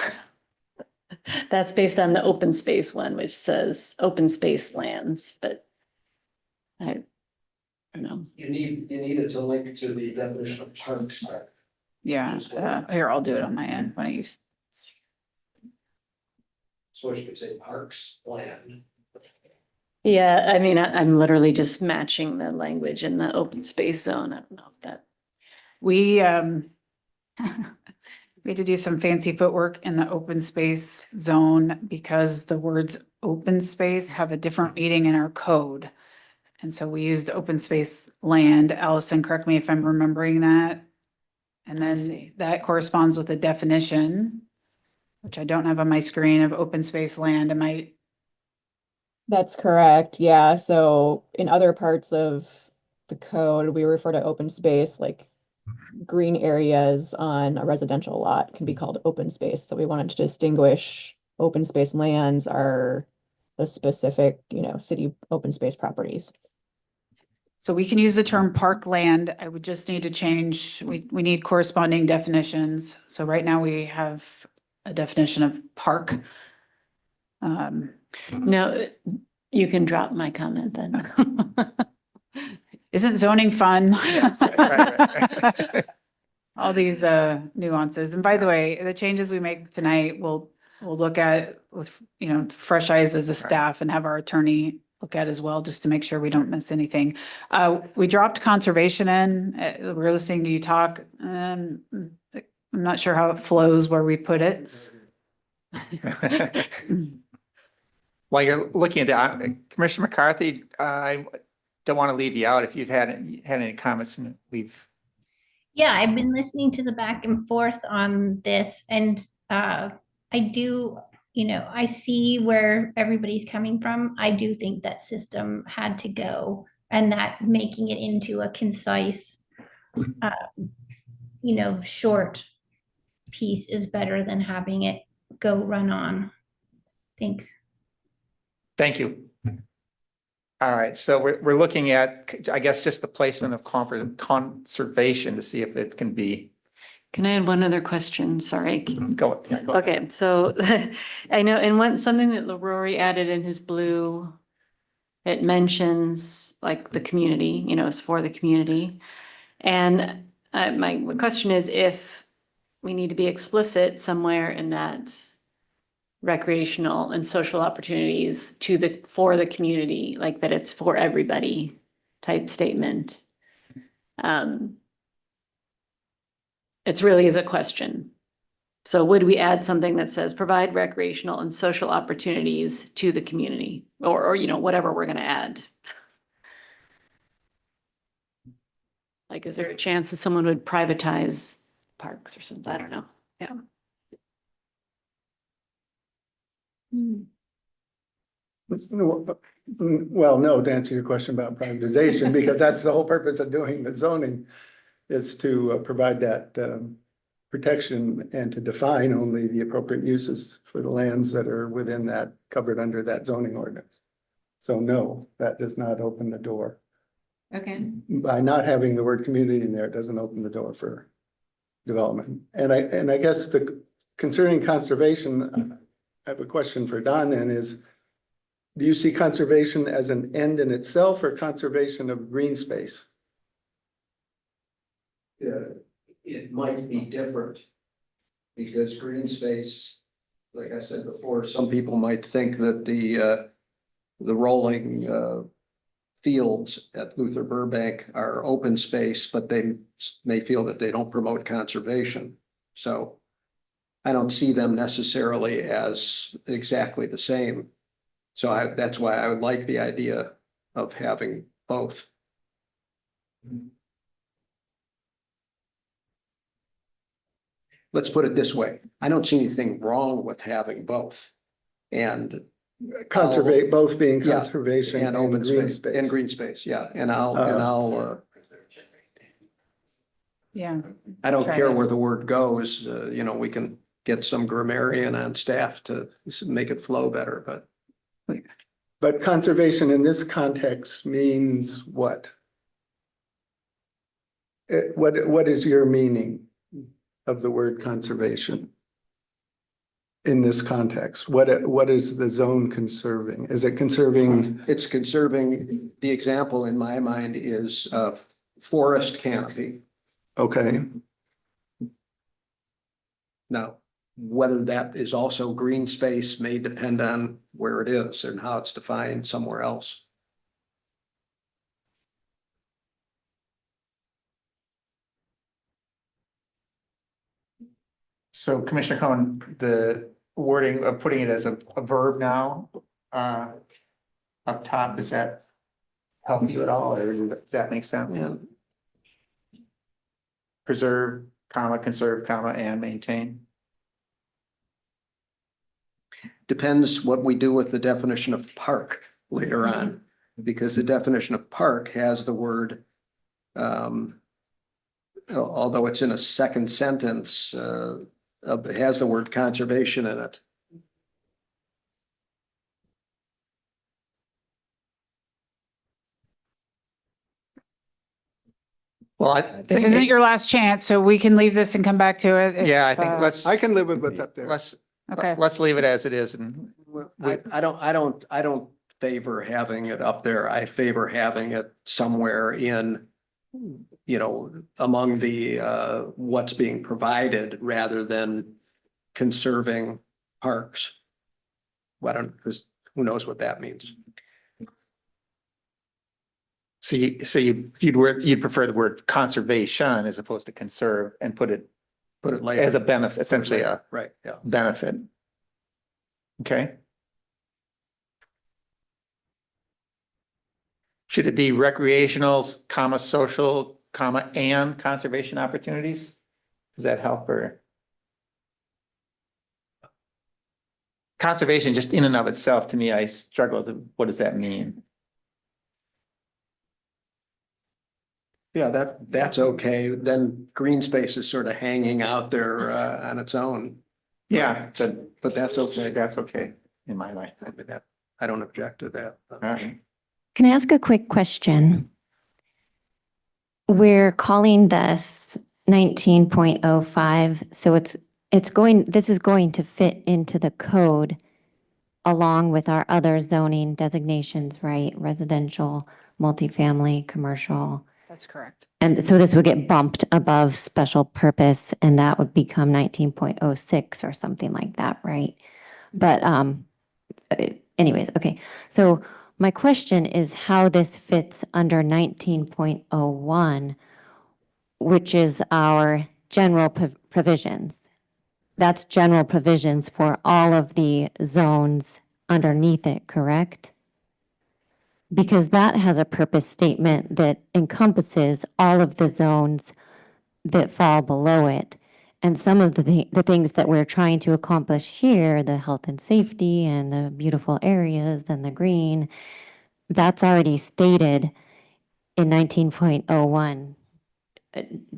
That's based on the open space one, which says open space lands, but I don't know. You need it to link to the definition of parks. Yeah, here, I'll do it on my end when I use. So you could say parks land. Yeah, I mean, I'm literally just matching the language in the open space zone. I don't know if that. We, we had to do some fancy footwork in the open space zone because the words open space have a different meaning in our code. And so we used open space land. Allison, correct me if I'm remembering that. And then that corresponds with a definition, which I don't have on my screen, of open space land. Am I? That's correct. Yeah. So in other parts of the code, we refer to open space like green areas on a residential lot can be called open space. So we wanted to distinguish open space lands are the specific, city open space properties. So we can use the term parkland. I would just need to change, we need corresponding definitions. So right now we have a definition of park. No, you can drop my comment then. Isn't zoning fun? Right. All these nuances. And by the way, the changes we make tonight, we'll look at with, fresh eyes as a staff and have our attorney look at as well, just to make sure we don't miss anything. We dropped conservation in. We're listening to you talk. I'm not sure how it flows where we put it. While you're looking at that, Commissioner McCarthy, I don't want to leave you out if you've had any comments, and Yeah, I've been listening to the back and forth on this, and I do, I see where everybody's coming from. I do think that system had to go, and that making it into a concise, short piece is better than having it go run on. Thanks. thank you. All right, so we're looking at, I guess, just the placement of conservation to see if it can be. Can I add one other question? Sorry. Go. Okay, so I know, and something that Rory added in his blue, it mentions like the community, it's for the community. And my question is if we need to be explicit somewhere in that recreational and social opportunities for the community, like that it's for everybody type statement. It's really is a question. So would we add something that says provide recreational and social opportunities to the community or whatever we're going to add? Like, is there a chance that someone would privatize parks or something? I don't know. Yeah. Well, no, to answer your question about privatization, because that's the whole purpose of doing the zoning is to provide that protection and to define only the appropriate uses for the lands that are within that, covered under that zoning ordinance. So no, that does not open the door. Okay. By not having the word community in there, it doesn't open the door for development. And I guess concerning conservation, I have a question for Don then is, do you see conservation as an end in itself or conservation of green space? It might be different. Because green space, like I said before, some people might think that the rolling fields at Luther Burbank are open space, but they may feel that they don't promote conservation. So I don't see them necessarily as exactly the same. So that's why I would like the idea of having both. Let's put it this way. I don't see anything wrong with having both. And Both being Yeah, conservation and open green space, and green space, yeah. And I'll Yeah. I don't Try care to- where the word goes, we can get some grammarian on staff to make it flow better, But conservation in this context means what? What is your meaning of the word conservation? in this context? What is the zone conserving? Is it conserving? It's conserving, the example in my mind is forest canopy. Okay, Now, whether that is also green space may depend on where it is and how it's defined somewhere else. So Commissioner Cohen, the wording of putting it as a verb now, up top, does that help you at all, or does that make sense? Yeah. Preserve, comma, conserve, comma, and maintain. Depends what we do with the definition of park later on, because the definition of park has the word, although it's in a second sentence, it has the word conservation in it. Well, I This think, isn't your last chance, so we can leave this and come back to it. if, yeah, I think let's. I can live with what's up there. Okay. Let's leave it as it is, and I don't favor having it up there. I favor having it somewhere in, among the, what's being provided rather than conserving parks. Because who knows what that means? so you'd prefer the word conservation as opposed to conserve, and put it later. as a benefit, essentially a Right, yeah. benefit. Okay. Should it be recreational, comma, social, comma, and conservation opportunities? Does that help, or? Conservation just in and of itself, to me, I struggle with, what does that mean? Yeah, that's okay. Then green space is sort of hanging out there on its own. Yeah, But that's okay. that's okay in my mind. I don't object to that. All right. Can I ask a quick question? We're calling this 19.05, so this is going to fit into the code along with our other zoning designations, right? Residential, multifamily, commercial. That's correct. And so this would get bumped above special purpose, and that would become 19.06 or something like that, right? But anyways, okay. So my question is how this fits under 19.01, which is our general provisions. That's general provisions for all of the zones underneath it, correct? Because that has a purpose statement that encompasses all of the zones that fall below it. And some of the things that we're trying to accomplish here, the health and safety and the beautiful areas and the green, that's already stated in 19.01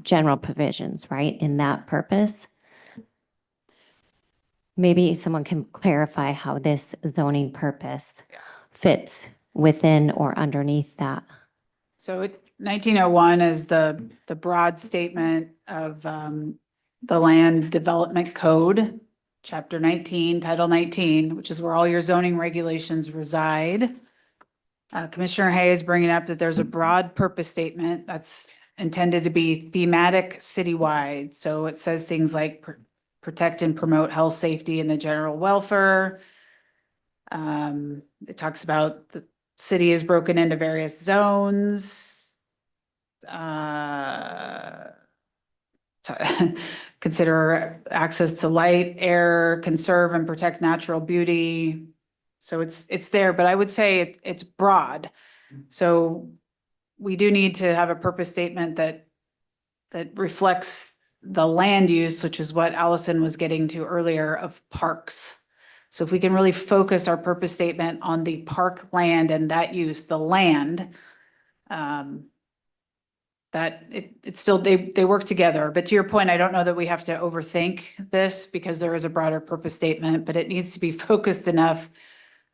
general provisions, right? In that purpose. Maybe someone can clarify how this zoning purpose fits within or underneath that. So 1901 is the broad statement of the Land Development Code, Chapter 19, Title 19, which is where all your zoning regulations reside. Commissioner Hay is bringing up that there's a broad purpose statement that's intended to be thematic citywide. So it says things like protect and promote health, safety, and the general welfare. It talks about the city is broken into various zones. Consider access to light, air, conserve and protect natural beauty. So it's there, but I would say it's broad. So we do need to have a purpose statement that reflects the land use, which is what Allison was getting to earlier, of parks. So if we can really focus our purpose statement on the park land and that use, the land, that it's still, they work together. But to your point, I don't know that we have to overthink this because there is a broader purpose statement, but it needs to be focused enough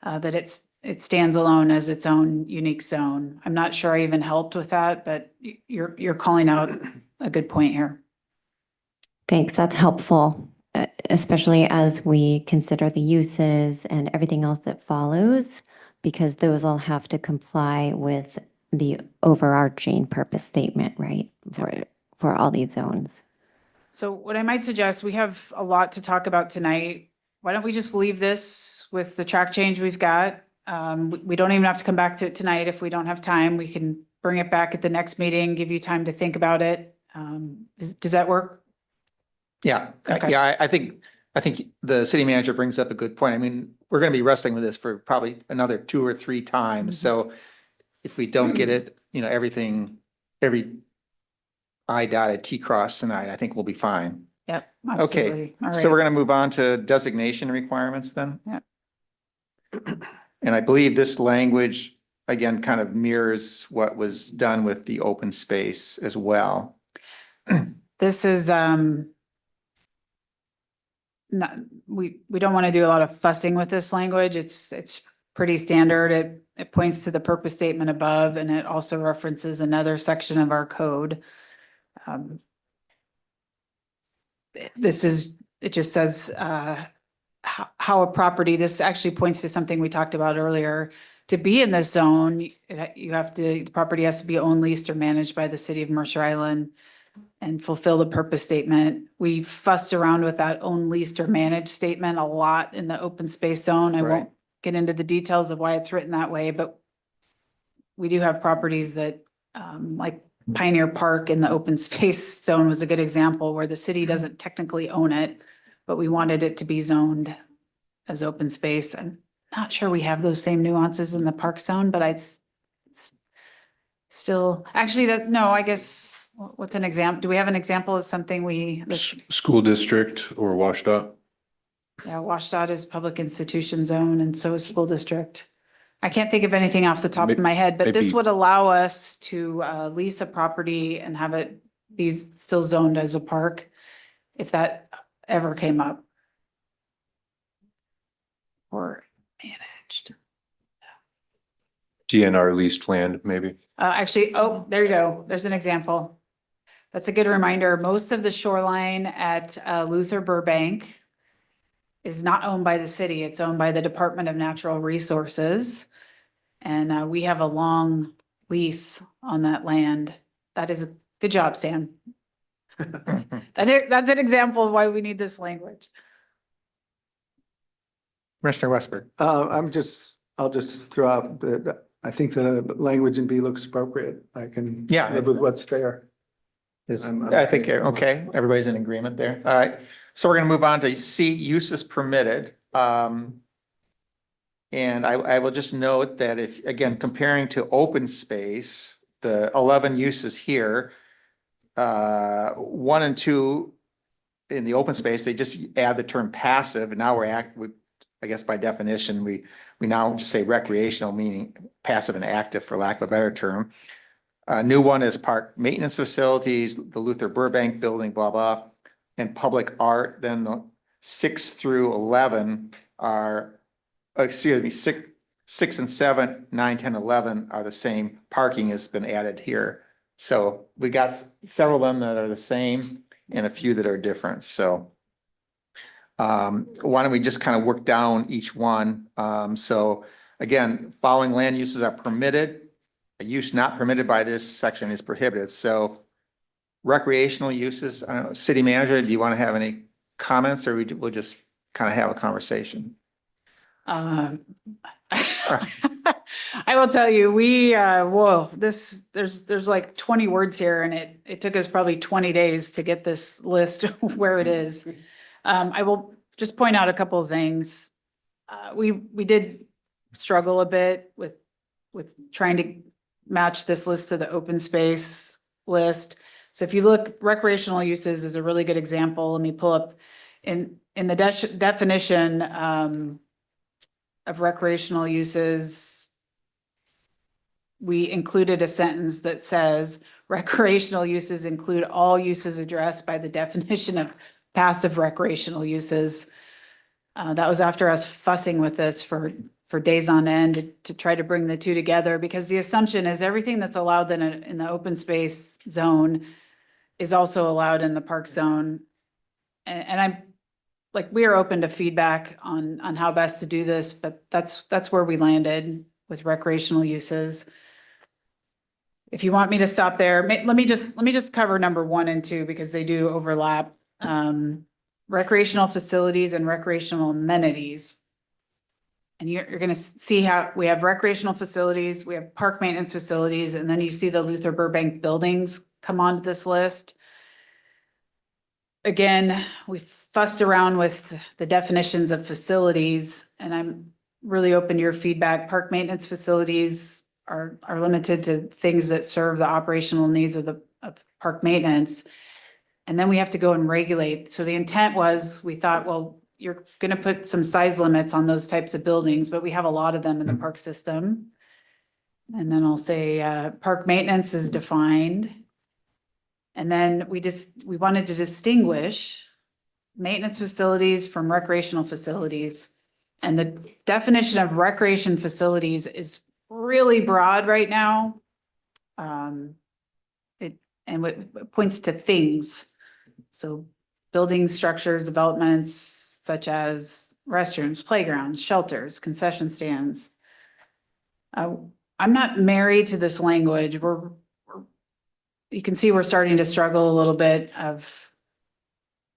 that it stands alone as its own unique zone. I'm not sure I even helped with that, but you're calling out a good point here. Thanks, that's helpful. especially as we consider the uses and everything else that follows, because those all have to comply with the overarching purpose statement, right? For all these zones. So what I might suggest, we have a lot to talk about tonight. Why don't we just leave this with the track change we've got? We don't even have to come back to it tonight if we don't have time. We can bring it back at the next meeting, give you time to think about it. Does that work? Yeah, Okay. yeah, I think the city manager brings up a good point. I mean, we're gonna be wrestling with this for probably another 2 or 3 times. So if we don't get it, every I dotted, T crossed tonight, I think we'll be fine. Yep, Okay, absolutely. All so we're right. gonna move on to designation requirements then. Yep. And I believe this language, again, kind of mirrors what was done with the open space as well. This is, not, we don't want to do a lot of fussing with this language. It's pretty standard. It points to the purpose statement above, and it also references another section of our code. It just says, how a property, this actually points to something we talked about earlier. To be in this zone, the property has to be owned, leased, or managed by the city of Mercer Island and fulfill the purpose statement. We fussed around with that own, leased, or managed statement a lot in the open space zone. I won't get into the details of why it's written that way, but we do have properties that, like Pioneer Park in the open space zone was a good example where the city doesn't technically own it, but we wanted it to be zoned as open space. I'm not sure we have those same nuances in the park zone, but still, actually I guess, what's an example? Do we have an example of something School district or WashDOT? Yeah, WashDOT is public institution zone and so is school district. I can't think of anything off the top of my head, but this Maybe- would allow us to lease a property and have it be still zoned as a park if that ever came up. Or managed. DNR leased land, maybe. Actually, oh, there you go. There's an example. That's a good reminder. Most of the shoreline at Luther Burbank is not owned by the city. It's owned by the Department of Natural Resources. And we have a long lease on that land. That is a good job, Sam. That's an example of why we need this language. Commissioner Westberg. I'll just throw out that I think the language in B looks appropriate. I can Yeah. live with what's there. I think, okay, everybody's in agreement there. All right. So we're gonna move on to C, uses permitted. And I will just note that if, again, comparing to open space, the 11 uses here, 1 and 2 in the open space, they just add the term passive, and now I guess by definition, we now just say recreational, meaning passive and active, for lack of a better term. New one is park maintenance facilities, the Luther Burbank building, blah, blah, and public art. Then the 6 through 11 are, excuse me, 6 and 7, 9, 10, 11 are the same. Parking has been added here. So we got several of them that are the same and a few that are different. So why don't we just kind of work down each one? So again, following land uses are permitted. A use not permitted by this section is prohibited. So recreational uses, I don't know, city manager, do you want to have any comments, or we'll just kind of have a conversation? I will tell you, there's like 20 words here, and it took us probably 20 days to get this list where it is. I will just point out a couple of things. We did struggle a bit with trying to match this list to the open space list. So if you look, recreational uses is a really good example. Let me pull up in the definition of recreational uses. We included a sentence that says recreational uses include all uses addressed by the definition of passive recreational uses. That was after us fussing with this for days on end to try to bring the two together, because the assumption is everything that's allowed in the open space zone is also allowed in the park zone. And like, we are open to feedback on how best to do this, but that's where we landed with recreational uses. If you want me to stop there, let me just cover number 1 and 2 because they do overlap. Recreational facilities and recreational amenities. And you're gonna see how we have recreational facilities, we have park maintenance facilities, and then you see the Luther Burbank buildings come onto this list. Again, we fussed around with the definitions of facilities, and I'm really open to your feedback. Park maintenance facilities are limited to things that serve the operational needs of park maintenance. And then we have to go and regulate. So the intent was, we thought, well, you're gonna put some size limits on those types of buildings, but we have a lot of them in the park system. And then I'll say, park maintenance is defined. And then we wanted to distinguish maintenance facilities from recreational facilities. And the definition of recreation facilities is really broad right now. It points to things. So buildings, structures, developments such as restrooms, playgrounds, shelters, concession stands. I'm not married to this language. You can see we're starting to struggle a little bit of,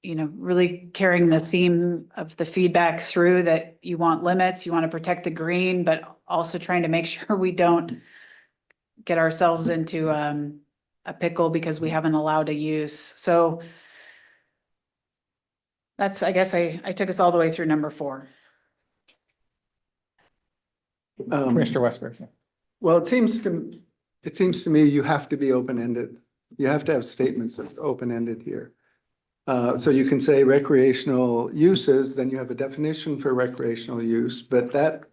really carrying the theme of the feedback through, that you want limits, you want to protect the green, but also trying to make sure we don't get ourselves into a pickle because we haven't allowed a use. So that's, I guess I took us all the way through number 4. Commissioner Westberg. Well, it seems to me you have to be open-ended. You have to have statements that are open-ended here. So you can say recreational uses, then you have a definition for recreational use, but that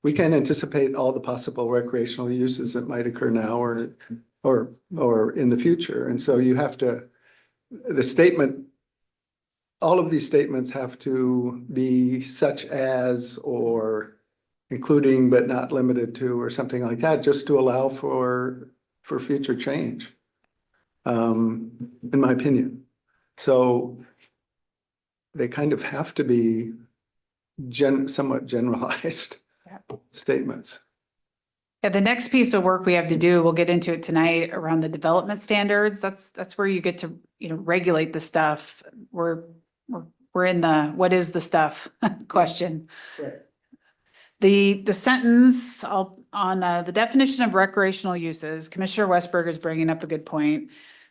we can't anticipate all the possible recreational uses that might occur now or in the future. And so you have to, all of these statements have to be such as, or including but not limited to, or something like that, just to allow for future change, in my opinion. So they kind of have to be somewhat generalized statements. Yeah, the next piece of work we have to do, we'll get into it tonight, around the development standards. That's where you get to, regulate the stuff. We're in the what is the stuff question. Right. The sentence on the definition of recreational uses, Commissioner Westberg is bringing up a good point.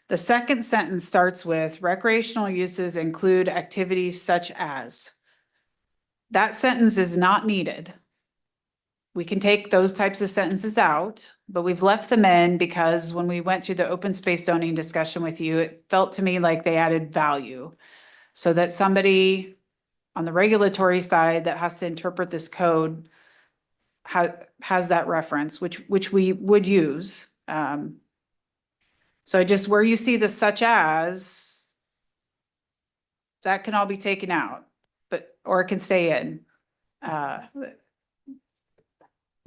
The second sentence starts with recreational uses include activities such as. That sentence is not needed. We can take those types of sentences out, but we've left them in because when we went through the open space zoning discussion with you, it felt to me like they added value. So that somebody on the regulatory side that has to interpret this code has that reference, which we would use. So where you see the such as, that can all be taken out, or it can stay in. But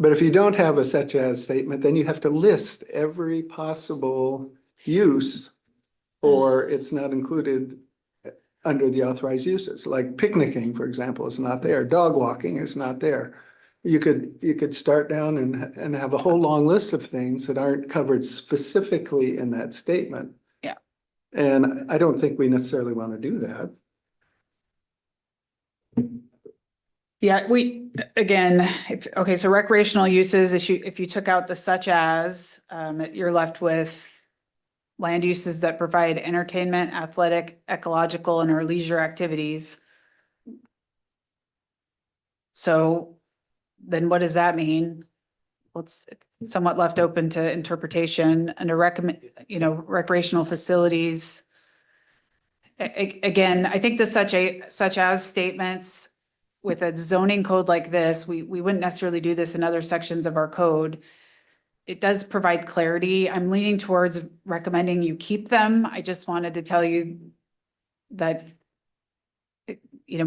if you don't have a such as statement, then you have to list every possible use, or it's not included under the authorized uses. Like picnicking, for example, is not there. Dog walking is not there. You could start down and have a whole long list of things that aren't covered specifically in that statement. Yeah. And I don't think we necessarily want to do that. Yeah, so recreational uses, if you took out the such as, you're left with land uses that provide entertainment, athletic, ecological, and or leisure activities. So then what does that mean? Well, it's somewhat left open to interpretation. Under recreational facilities. Again, I think the such as statements with a zoning code like this, we wouldn't necessarily do this in other sections of our code. It does provide clarity. I'm leaning towards recommending you keep them. I just wanted to tell you that,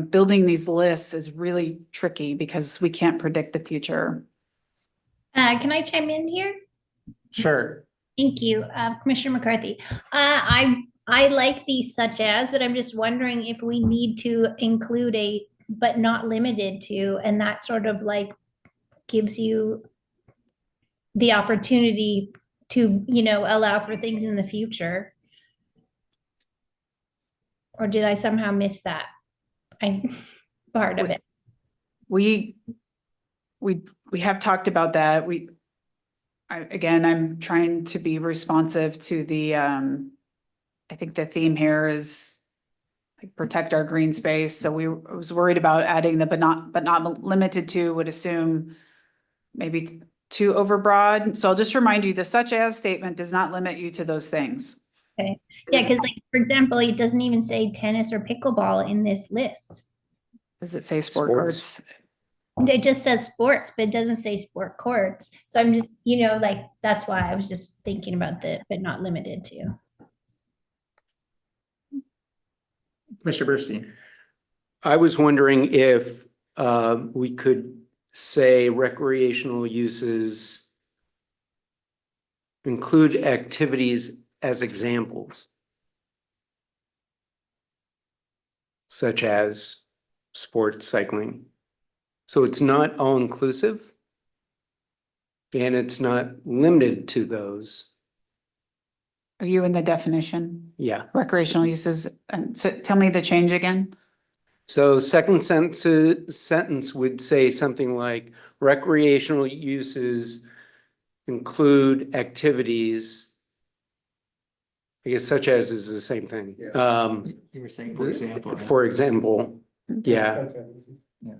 building these lists is really tricky because we can't predict the future. Can I chime in here? Sure. Thank you, Commissioner McCarthy. I I like these such as, but I'm just wondering if we need to include a, but not limited to, and that sort of like gives you the opportunity to, allow for things in the future. Or did I somehow miss that? Part of it. We have talked about that. Again, I'm trying to be responsive to the, I think the theme here is like protect our green space. So I was worried about adding the, but not limited to, would assume maybe too overbroad. So I'll just remind you, the such as statement does not limit you to those things. Okay. Yeah, because like, for example, it doesn't even say tennis or pickleball in this list. Does it say sport courts? It just says sports, but it doesn't say sport courts. So I'm just, like, that's why I was just thinking about the, but not limited to. Commissioner Bernstein. I was wondering if we could say recreational uses include activities as examples, such as sports, cycling. So it's not all inclusive and it's not limited to those. Are you in the definition? Yeah. Recreational uses, so tell me the change again. So second sentence would say something like recreational uses include activities, I guess such as is the same thing. You were saying, for example. Right? For example, yeah. Yeah.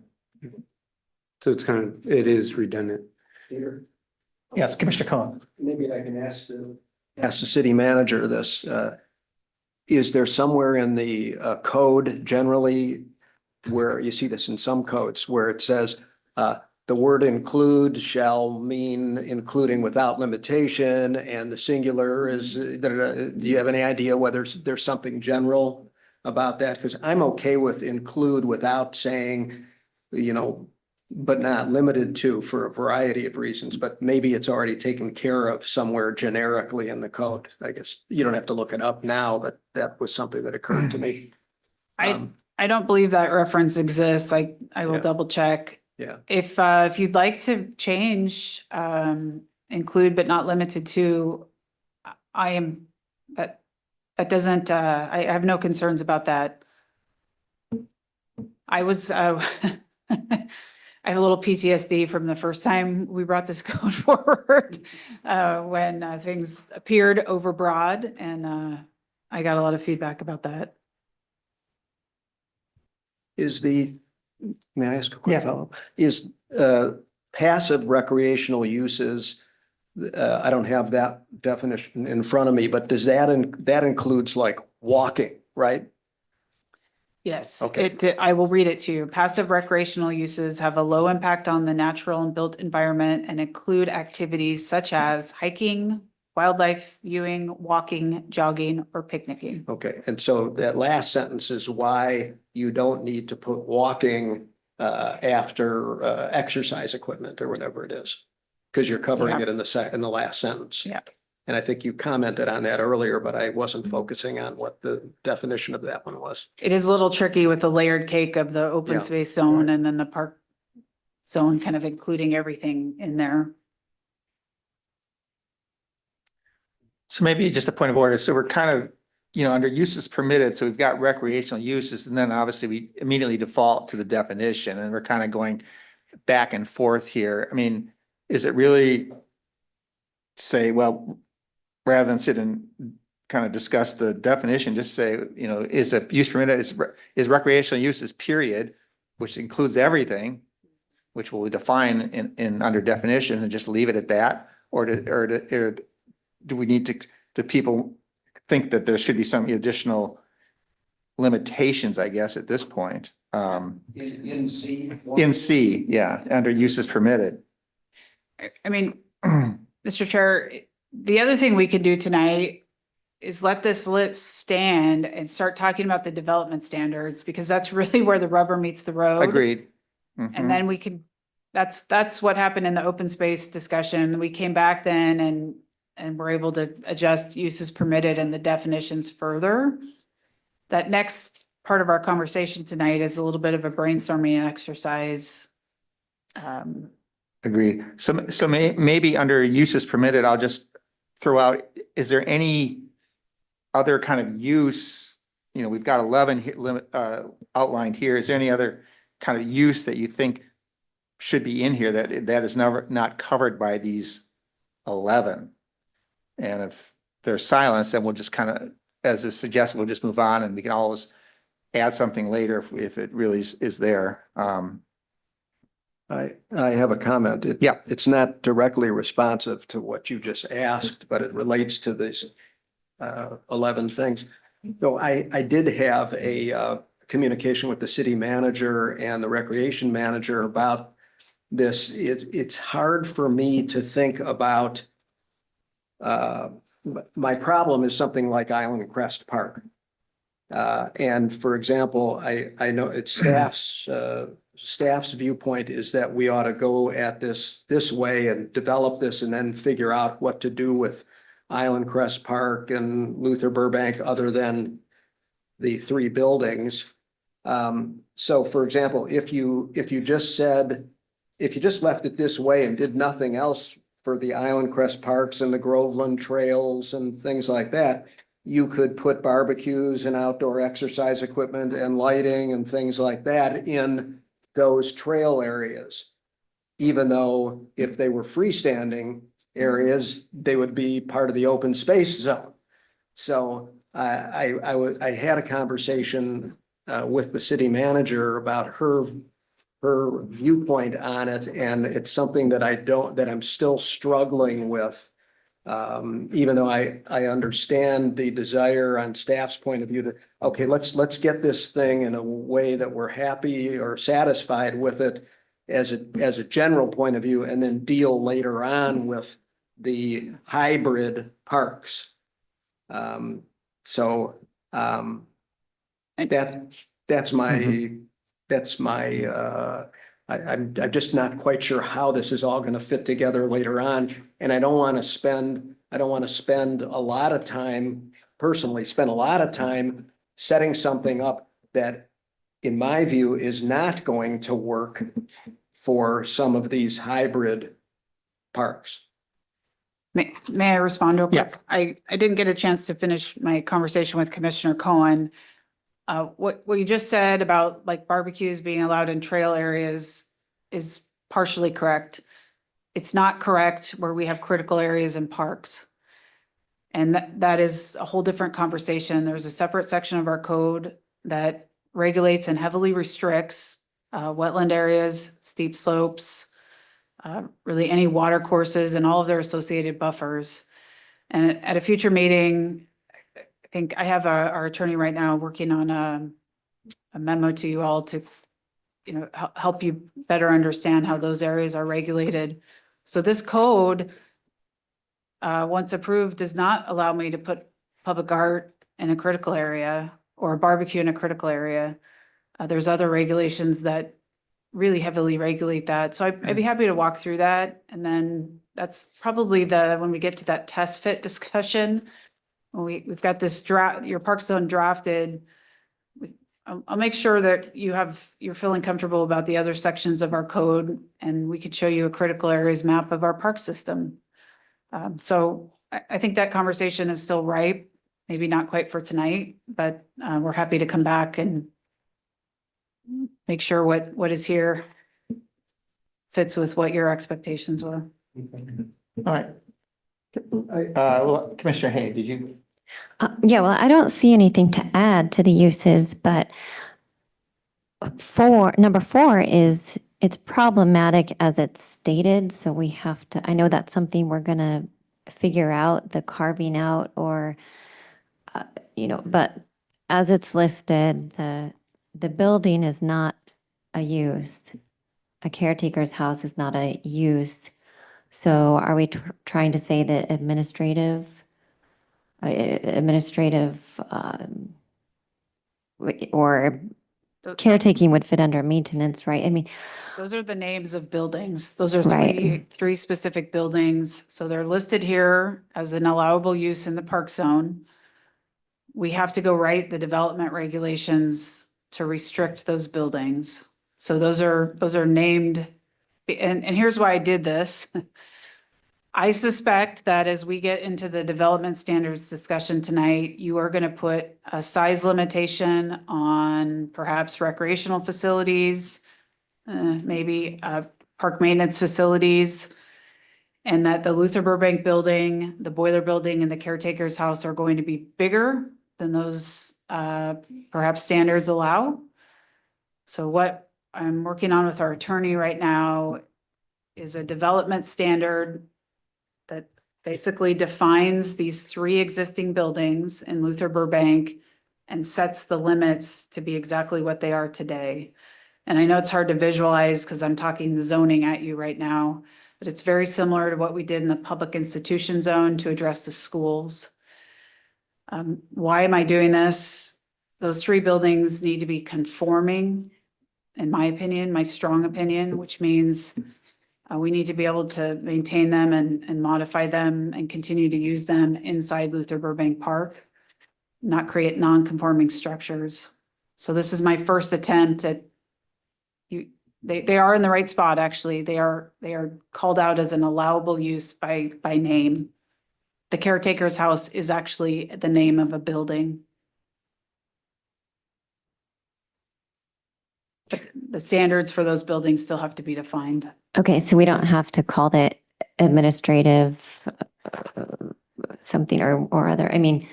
So it is redundant. Yes, Commissioner Cohen. Maybe I can ask the city manager this. Is there somewhere in the code generally where you see this in some codes where it says the word include shall mean including without limitation and the singular is, do you have any idea whether there's something general about that? Because I'm okay with include without saying, but not limited to for a variety of reasons, but maybe it's already taken care of somewhere generically in the code. I guess you don't have to look it up now, but that was something that occurred to me. I don't believe that reference exists. I will Yeah. Double check. Yeah. If you'd like to change, include but not limited to, that doesn't, I have no concerns about that. I was, I have a little PTSD from the first time we brought this code forward, when things appeared overbroad, and I got a lot of feedback about that. May I ask a quick follow-up? Is passive recreational uses, I don't have that definition in front of me, but does that includes like walking, right? Yes, Okay. I will read it to you. Passive recreational uses have a low impact on the natural and built environment and include activities such as hiking, wildlife viewing, walking, jogging, or picnicking. Okay, and so that last sentence is why you don't need to put walking after exercise equipment or whatever it is. Because you're covering it in the last sentence. Yeah. And I think you commented on that earlier, but I wasn't focusing on what the definition of that one was. It is a little tricky with the layered cake of the open Yeah. space zone and then the park zone, kind of including everything in there. So maybe just a point of order. So we're kind of, under uses permitted. So we've got recreational uses, and then obviously we immediately default to the definition, and we're kind of going back and forth here. I mean, is it really say, well, rather than sit and kind of discuss the definition, just say, is a use permitted, is recreational uses period, which includes everything, which will define in under definitions, and just leave it at that? Or do we need to, do people think that there should be some additional limitations, I guess, at this point? In C? In C, yeah, under uses permitted. I mean, Mr. Chair, the other thing we could do tonight is let this list stand and start talking about the development standards, because that's really where the rubber meets the road. Agreed. And then we could, that's what happened in the open space discussion. We came back then and we're able to adjust uses permitted and the definitions further. That next part of our conversation tonight is a little bit of a brainstorming exercise. Agreed. So maybe under uses permitted, I'll just throw out, is there any other kind of use? You know, we've got 11 outlined here. Is there any other kind of use that you think should be in here that is not covered by these 11? And if there's silence, then we'll just kind of, as a suggestion, we'll just move on, and we can always add something later if it really is there. I have a comment. Yeah. It's not directly responsive to what you just asked, but it relates to these 11 things. So I did have a communication with the city manager and the recreation manager about this. It's hard for me to think about, my problem is something like Island Crest Park. And for example, I know it's staff's viewpoint is that we ought to go at this way and develop this and then figure out what to do with Island Crest Park and Luther Burbank, other than the 3 buildings. So for example, if you just left it this way and did nothing else for the Island Crest Parks and the Groveland trails and things like that, you could put barbecues and outdoor exercise equipment and lighting and things like that in those trail areas. Even though if they were freestanding areas, they would be part of the open space zone. So I had a conversation with the city manager about her viewpoint on it, and it's something that I'm still struggling with. Even though I understand the desire on staff's point of view to, okay, let's get this thing in a way that we're happy or satisfied with it as a general point of view, and then deal later on with the hybrid parks. That's my I'm just not quite sure how this is all going to fit together later on. And I don't want to spend a lot of time, personally spend a lot of time setting something up that, in my view, is not going to work for some of these hybrid parks. May I respond real quick? I didn't get a chance to finish my conversation with Commissioner Cohen. What you just said about like barbecues being allowed in trail areas is partially correct. It's not correct where we have critical areas in parks. And that is a whole different conversation. There's a separate section of our code that regulates and heavily restricts wetland areas, steep slopes, really any water courses and all of their associated buffers. And at a future meeting, I think I have our attorney right now working on a memo to you all to, help you better understand how those areas are regulated. So this code, once approved, does not allow me to put public art in a critical area or a barbecue in a critical area. There's other regulations that really heavily regulate that. So I'd be happy to walk through that. And then that's probably when we get to that test fit discussion, when we've got this draft, your park zone drafted. I'll make sure that you're feeling comfortable about the other sections of our code, and we could show you a critical areas map of our park system. So I think that conversation is still ripe, maybe not quite for tonight, but we're happy to come back and make sure what is here fits with what your expectations were. All right. Well, Commissioner Hay, did you? Yeah, well, I don't see anything to add to the uses, but number 4 is, it's problematic as it's stated. So we have to, I know that's something we're going to figure out, the carving out or, but as it's listed, the building is not a use. A caretaker's house is not a use. So are we trying to say that administrative or caretaking would fit under maintenance, right? I mean, Those are the names of buildings. Those are Right. three specific buildings. So they're listed here as an allowable use in the park zone. We have to go write the development regulations to restrict those buildings. So those are named, and here's why I did this. I suspect that as we get into the development standards discussion tonight, you are going to put a size limitation on perhaps recreational facilities, maybe park maintenance facilities, and that the Luther Burbank building, the boiler building, and the caretaker's house are going to be bigger than those perhaps standards allow. So what I'm working on with our attorney right now is a development standard that basically defines these three existing buildings in Luther Burbank and sets the limits to be exactly what they are today. And I know it's hard to visualize because I'm talking zoning at you right now, but it's very similar to what we did in the public institution zone to address the schools. Why am I doing this? Those three buildings need to be conforming, in my opinion, my strong opinion, which means we need to be able to maintain them and modify them and continue to use them inside Luther Burbank Park, not create non-conforming structures. So this is my first attempt at they are in the right spot, actually. They are called out as an allowable use by name. The caretaker's house is actually the name of a building. But the standards for those buildings still have to be defined. okay, so we don't have to call it administrative something or other. I mean,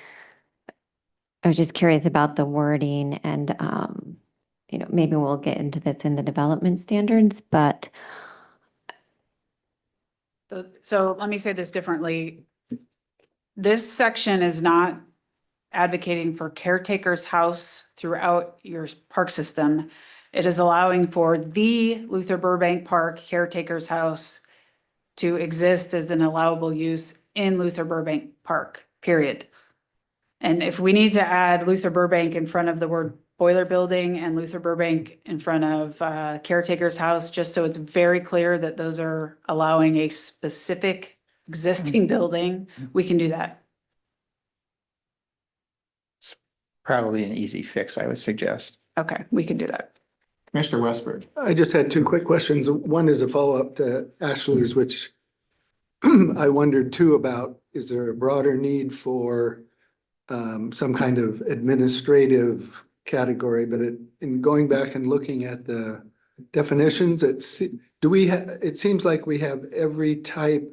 I was just curious about the wording and, maybe we'll get into this in the development standards, but So let me say this differently. This section is not advocating for caretaker's house throughout your park system. It is allowing for the Luther Burbank Park caretaker's house to exist as an allowable use in Luther Burbank Park, period. And if we need to add Luther Burbank in front of the word boiler building and Luther Burbank in front of caretaker's house, just so it's very clear that those are allowing a specific existing building, we can do that. Probably an easy fix, I would suggest. Okay, we can do that. Mr. Westford. I just had two quick questions. One is a follow-up to Ashley's, which I wondered too about, is there a broader need for some kind of administrative category? But in going back and looking at the definitions, it seems like we have every type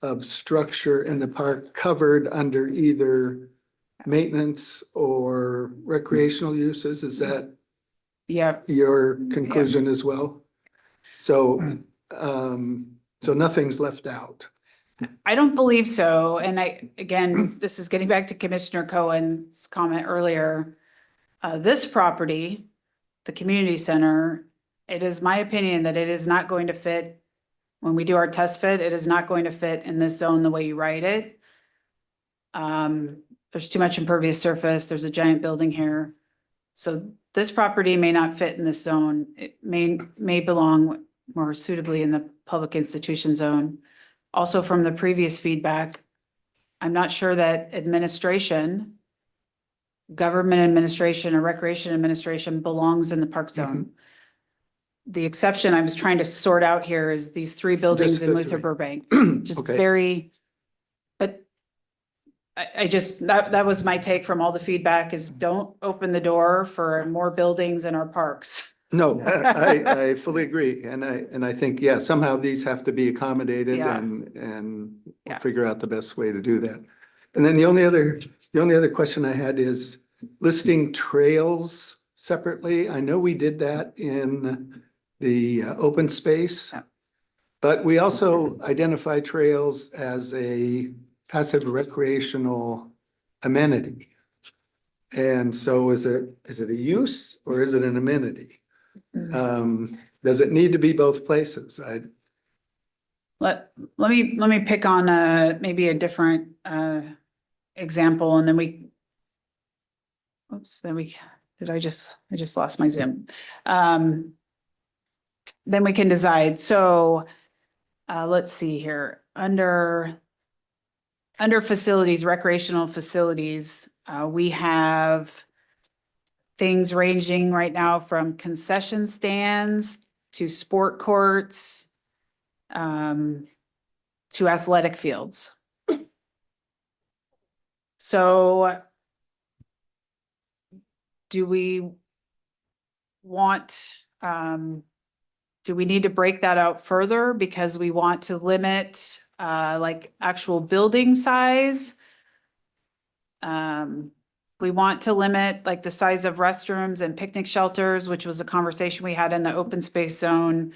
of structure in the park covered under either maintenance or recreational uses. Is that your conclusion as well? So, so nothing's left out. I don't believe so. And again, this is getting back to Commissioner Cohen's comment earlier. This property, the community center, it is my opinion that it is not going to fit, when we do our test fit, it is not going to fit in this zone the way you write it. There's too much impervious surface. There's a giant building here. So this property may not fit in this zone. It may belong more suitably in the public institution zone. Also, from the previous feedback, I'm not sure that government administration or recreation administration belongs in the park zone. The exception I was trying to sort out here is these three buildings in Luther Burbank. Just very, but I just, that was my take from all the feedback is don't open the door for more buildings in our parks. No, I fully agree. And I think, yeah, somehow these have to be accommodated Yeah. and we'll figure out the best way to do that. And then the only other question I had is listing trails separately. I know we did that in the open space, but we also identify trails as a passive recreational amenity. And so is it a use or is it an amenity? Does it need to be both places? Let me pick on maybe a different example and then we I just lost my Zoom. Then we can decide. So let's see here, under facilities, recreational facilities, we have things ranging right now from concession stands to sport courts, to athletic fields. So do we want, do we need to break that out further because we want to limit like actual building size? We want to limit like the size of restrooms and picnic shelters, which was a conversation we had in the open space zone.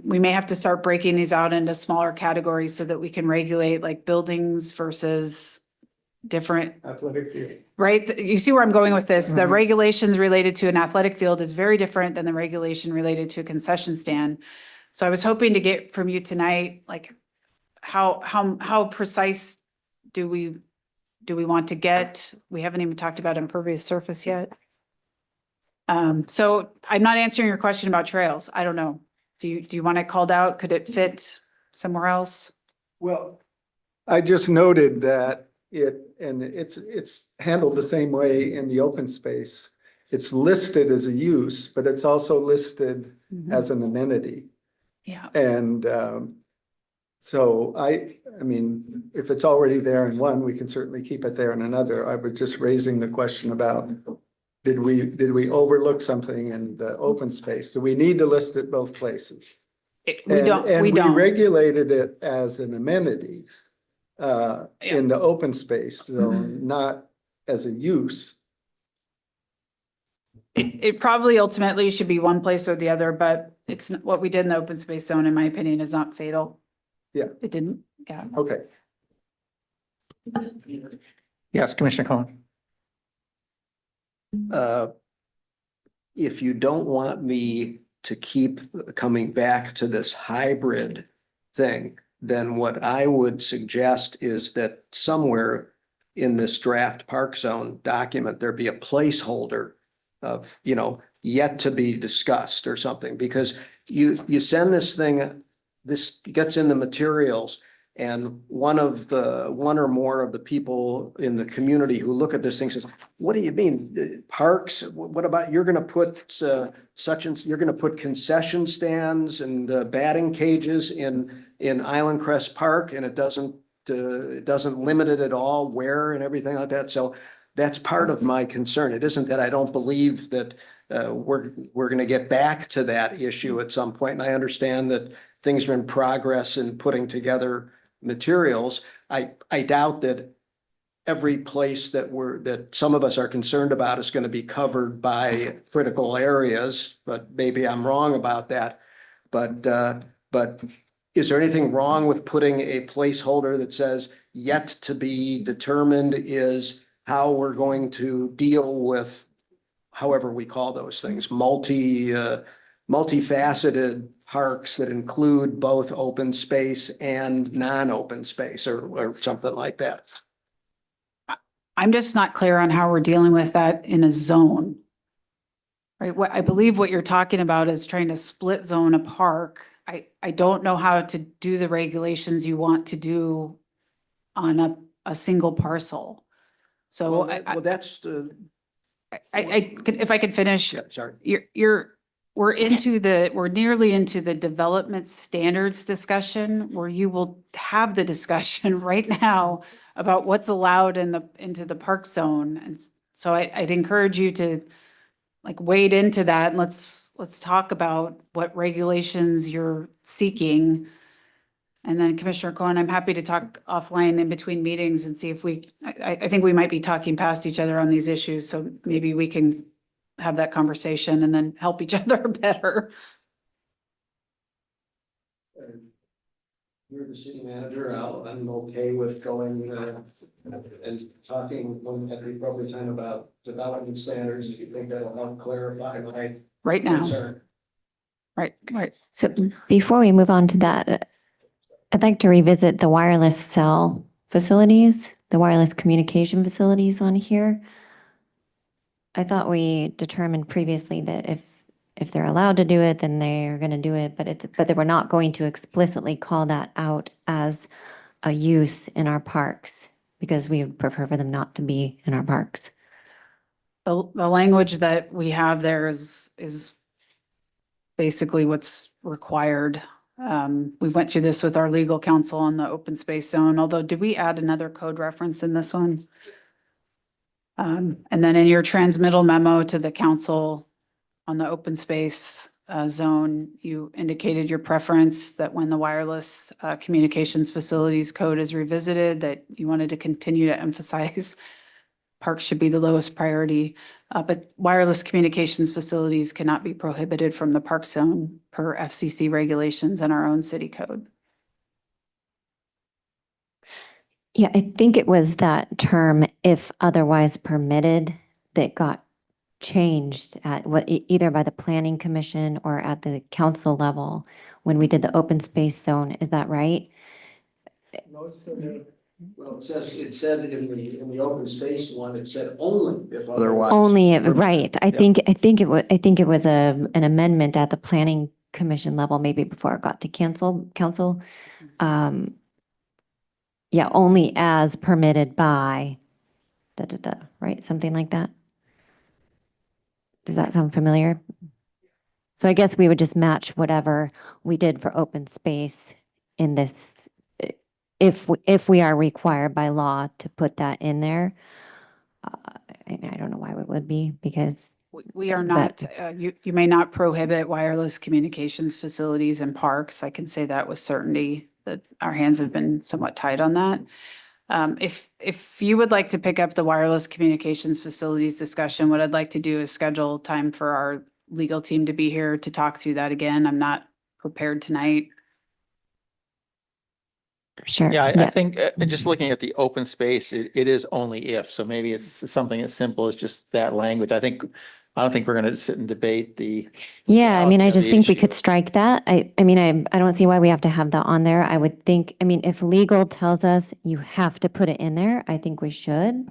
We may have to start breaking these out into smaller categories so that we can regulate like buildings versus different, Athletic field. right? You see where I'm going with this? The regulations related to an athletic field is very different than the regulation related to a concession stand. So I was hoping to get from you tonight, like how precise do we want to get? We haven't even talked about impervious surface yet. So I'm not answering your question about trails. I don't know. Do you want it called out? Could it fit somewhere else? Well, I just noted that it's handled the same way in the open space. It's listed as a use, but it's also listed as an amenity. Yeah. And so I mean, if it's already there in one, we can certainly keep it there in another. I was just raising the question about, did we overlook something in the open space? Do we need to list it both places? We don't. And we regulated it as an amenity in the open space zone, not as a use. It probably ultimately should be one place or the other, but it's what we did in the open space zone, in my opinion, is not fatal. Yeah. It didn't. Yeah. Okay. Yes, Commissioner Cohen. If you don't want me to keep coming back to this hybrid thing, then what I would suggest is that somewhere in this draft park zone document, there be a placeholder of, yet to be discussed or something, because you send this thing, this gets in the materials, and one or more of the people in the community who look at this thing says, what do you mean, parks? What about, you're gonna put you're gonna put concession stands and batting cages in Island Crest Park, and it doesn't limit it at all where and everything like that. So that's part of my concern. It isn't that I don't believe that we're gonna get back to that issue at some point, and I understand that things are in progress in putting together materials. I doubt that every place that some of us are concerned about is going to be covered by critical areas, but maybe I'm wrong about that. But is there anything wrong with putting a placeholder that says yet to be determined is how we're going to deal with, however we call those things, multifaceted parks that include both open space and non-open space or something like that? I'm just not clear on how we're dealing with that in a zone. Right, I believe what you're talking about is trying to split zone a park. I don't know how to do the regulations you want to do on a single parcel. So that's if I could finish. Yeah, sorry. We're nearly into the development standards discussion where you will have the discussion right now about what's allowed into the park zone. And so I'd encourage you to like wade into that and let's talk about what regulations you're seeking. And then Commissioner Cohen, I'm happy to talk offline in between meetings and see if I think we might be talking past each other on these issues. So maybe we can have that conversation and then help each other better. You're the city manager. I'm okay with going and talking at the appropriate time about development standards. If you think that'll help clarify my Right now. concern. Right. So before we move on to that, I'd like to revisit the wireless cell facilities, the wireless communication facilities on here. I thought we determined previously that if they're allowed to do it, then they're gonna do it, but they were not going to explicitly call that out as a use in our parks, because we would prefer for them not to be in our parks. The language that we have there is basically what's required. We went through this with our legal counsel on the open space zone, although did we add another code reference in this one? And then in your transmittal memo to the council on the open space zone, you indicated your preference that when the wireless communications facilities code is revisited, that you wanted to continue to emphasize parks should be the lowest priority, but wireless communications facilities cannot be prohibited from the park zone per FCC regulations and our own city code. Yeah, I think it was that term, if otherwise permitted, that got changed at either by the planning commission or at the council level when we did the open space zone. Is that right? Well, it said in the open space one, it said only if otherwise. Only, right. I think it was an amendment at the planning commission level, maybe before it got to council. Yeah, only as permitted by right? Something like that. Does that sound familiar? So I guess we would just match whatever we did for open space in this, if we are required by law to put that in there. I don't know why it would be, because We are not, you may not prohibit wireless communications facilities in parks. I can say that with certainty, that our hands have been somewhat tied on that. If you would like to pick up the wireless communications facilities discussion, what I'd like to do is schedule time for our legal team to be here to talk through that again. I'm not prepared tonight. sure. Yeah, I think just looking at the open space, it is only if, so maybe it's something as simple as just that language. I don't think we're gonna sit and debate the. Yeah, I mean, I reality of just the think we issue. could strike that. I mean, I don't see why we have to have that on there. I would think, I mean, if legal tells us you have to put it in there, I think we should.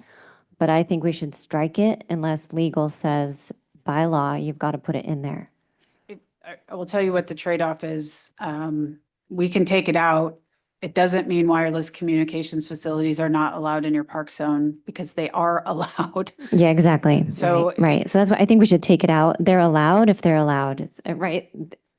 But I think we should strike it unless legal says by law, you've got to put it in there. I will tell you what the trade-off is. We can take it out. It doesn't mean wireless communications facilities are not allowed in your park zone, because they are allowed. Yeah, exactly. So- Right. So that's why I think we should take it out. They're allowed if they're allowed, right?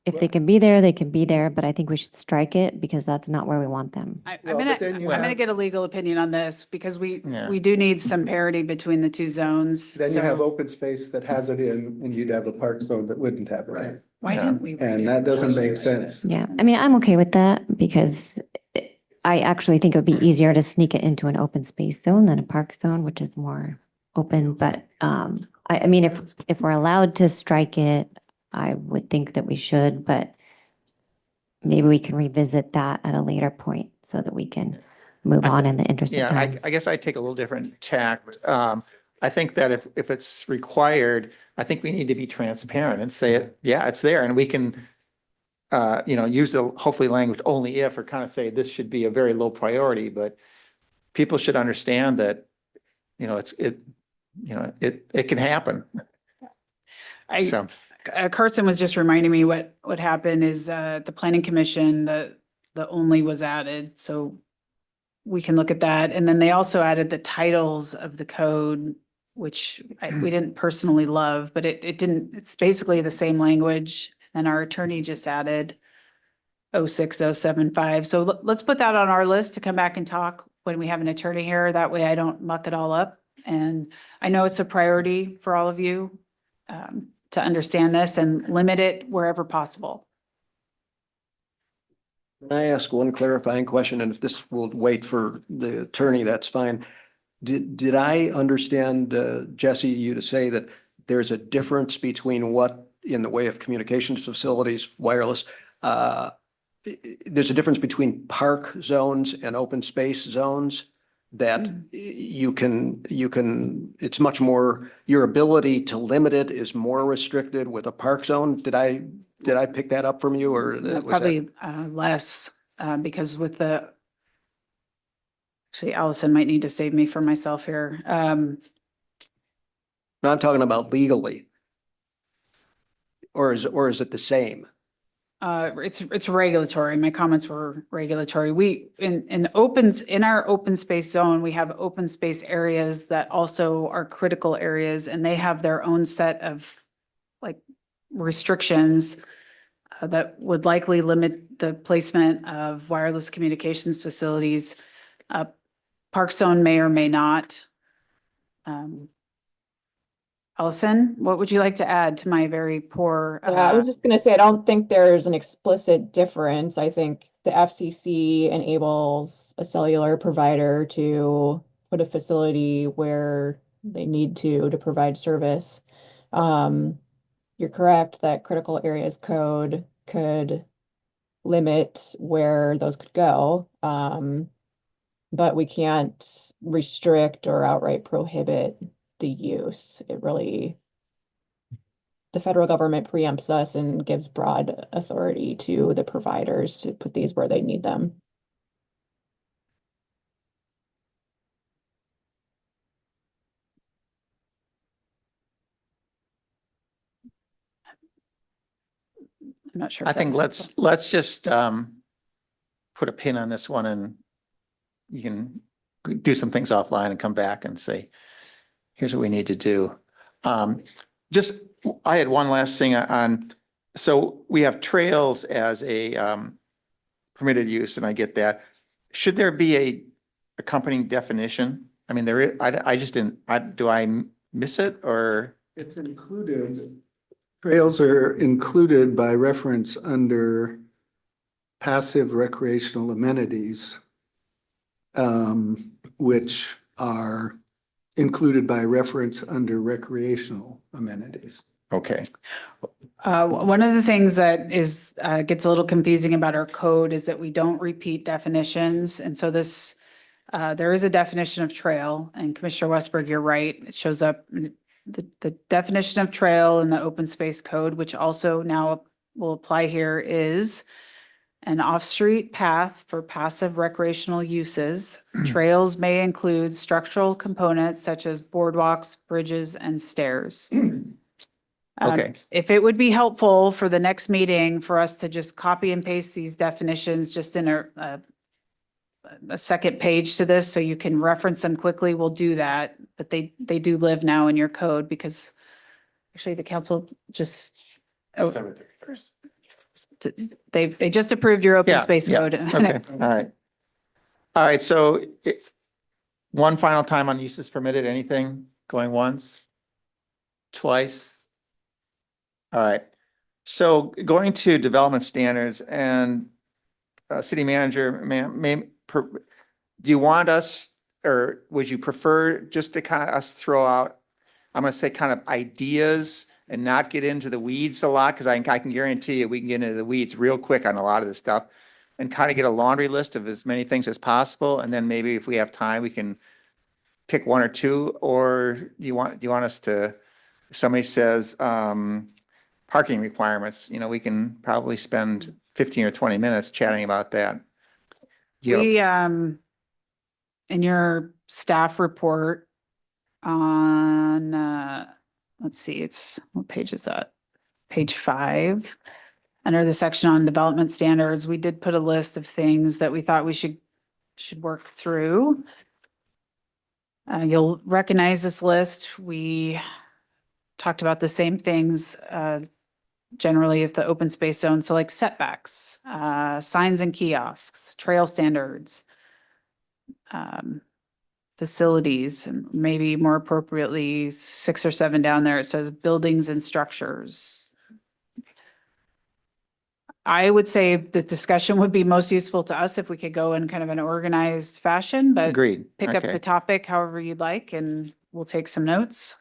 If they can be there, they can be there, but I think we should strike it because that's not where we want them. I'm Well, gonna, but then you I'm gonna have- get a legal opinion on this, because Yeah. we do need some parity between the two zones. Then you So have open space that has it in, and you'd have a park zone that wouldn't have it. Right. why Yeah. didn't we? And that doesn't make sense. Yeah. I mean, I'm okay with that because I actually think it would be easier to sneak it into an open space zone than a park zone, which is more open. But I mean, if we're allowed to strike it, I would think that we should, but maybe we can revisit that at a later point so that we can move on in the interest of Yeah, time. I guess I take a little different tack. I think that if it's required, I think we need to be transparent and say it, yeah, it's there, and we can use the hopefully language only if, or kind of say this should be a very low priority, but people should understand that, it can happen. So, Carson was just reminding me what happened is the planning commission, the only was added, so we can look at that. And then they also added the titles of the code, which we didn't personally love, but it didn't, it's basically the same language. And our attorney just added 06075. So let's put that on our list to come back and talk when we have an attorney here. That way I don't muck it all up. And I know it's a priority for all of you to understand this and limit it wherever possible. Can I ask one clarifying question? And if this will wait for the attorney, that's fine. Did I understand, Jesse, you to say that there's a difference between what in the way of communications facilities, wireless, there's a difference between park zones and open space zones that you can, it's much more, your ability to limit it is more restricted with a park zone? Did I pick that up from you, or was that? Probably less because with the, actually Allison might need to save me from myself here. No, I'm talking about legally. Or is it the same? It's regulatory. My comments were regulatory. We, in our open space zone, we have open space areas that also are critical areas, and they have their own set of like restrictions that would likely limit the placement of wireless communications facilities. Park zone may or may not. Allison, what would you like to add to my very poor? Yeah, I was just gonna say, I don't think there's an explicit difference. I think the FCC enables a cellular provider to put a facility where they need to provide service. You're correct that critical areas code could limit where those could go. But we can't restrict or outright prohibit the use. The federal government preempts us and gives broad authority to the providers to put these where they need them. I'm not sure. I if that think was let's just put a pin on this one, and you can do some things offline and come back and say, here's what we need to do. I had one last thing on, so we have trails as a permitted use, and I get that. Should there be a accompanying definition? I mean, there is, I just didn't, do I miss it, or? It's included, trails are included by reference under passive recreational amenities, which are included by reference under recreational amenities. Okay. One of the things that gets a little confusing about our code is that we don't repeat definitions. And so there is a definition of trail, and Commissioner Westberg, you're right. It shows up, the definition of trail in the open space code, which also now will apply here, is an off-street path for passive recreational uses. Trails may include structural components such as boardwalks, bridges, and stairs. Okay. If it would be helpful for the next meeting for us to just copy and paste these definitions just in a second page to this, so you can reference them quickly, we'll do that. But they do live now in your code, because actually the council just. December 31st. They just approved your open Yeah, space yeah. code. Okay, all right. All right, so one final time on uses permitted, anything going once? Twice? All right, so going to development standards, and city manager, do you want us, or would you prefer just to kind of us throw out, I'm gonna say kind of ideas and not get into the weeds a lot, because I can guarantee you we can get into the weeds real quick on a lot of this stuff, and kind of get a laundry list of as many things as possible, and then maybe if we have time, we can pick one or two, or do you want us to, if somebody says parking requirements, we can probably spend 15 or 20 minutes chatting about that. We, in your staff report on, let's see, what page is that? Page 5. Under the section on development standards, we did put a list of things that we thought we should work through. You'll recognize this list. We talked about the same things generally if the open space zone, so like setbacks, signs and kiosks, trail standards, facilities, and maybe more appropriately 6 or 7 down there, it says buildings and structures. I would say the discussion would be most useful to us if we could go in kind of an organized fashion, but Agreed. pick up Okay. the topic however you'd like, and we'll take some notes.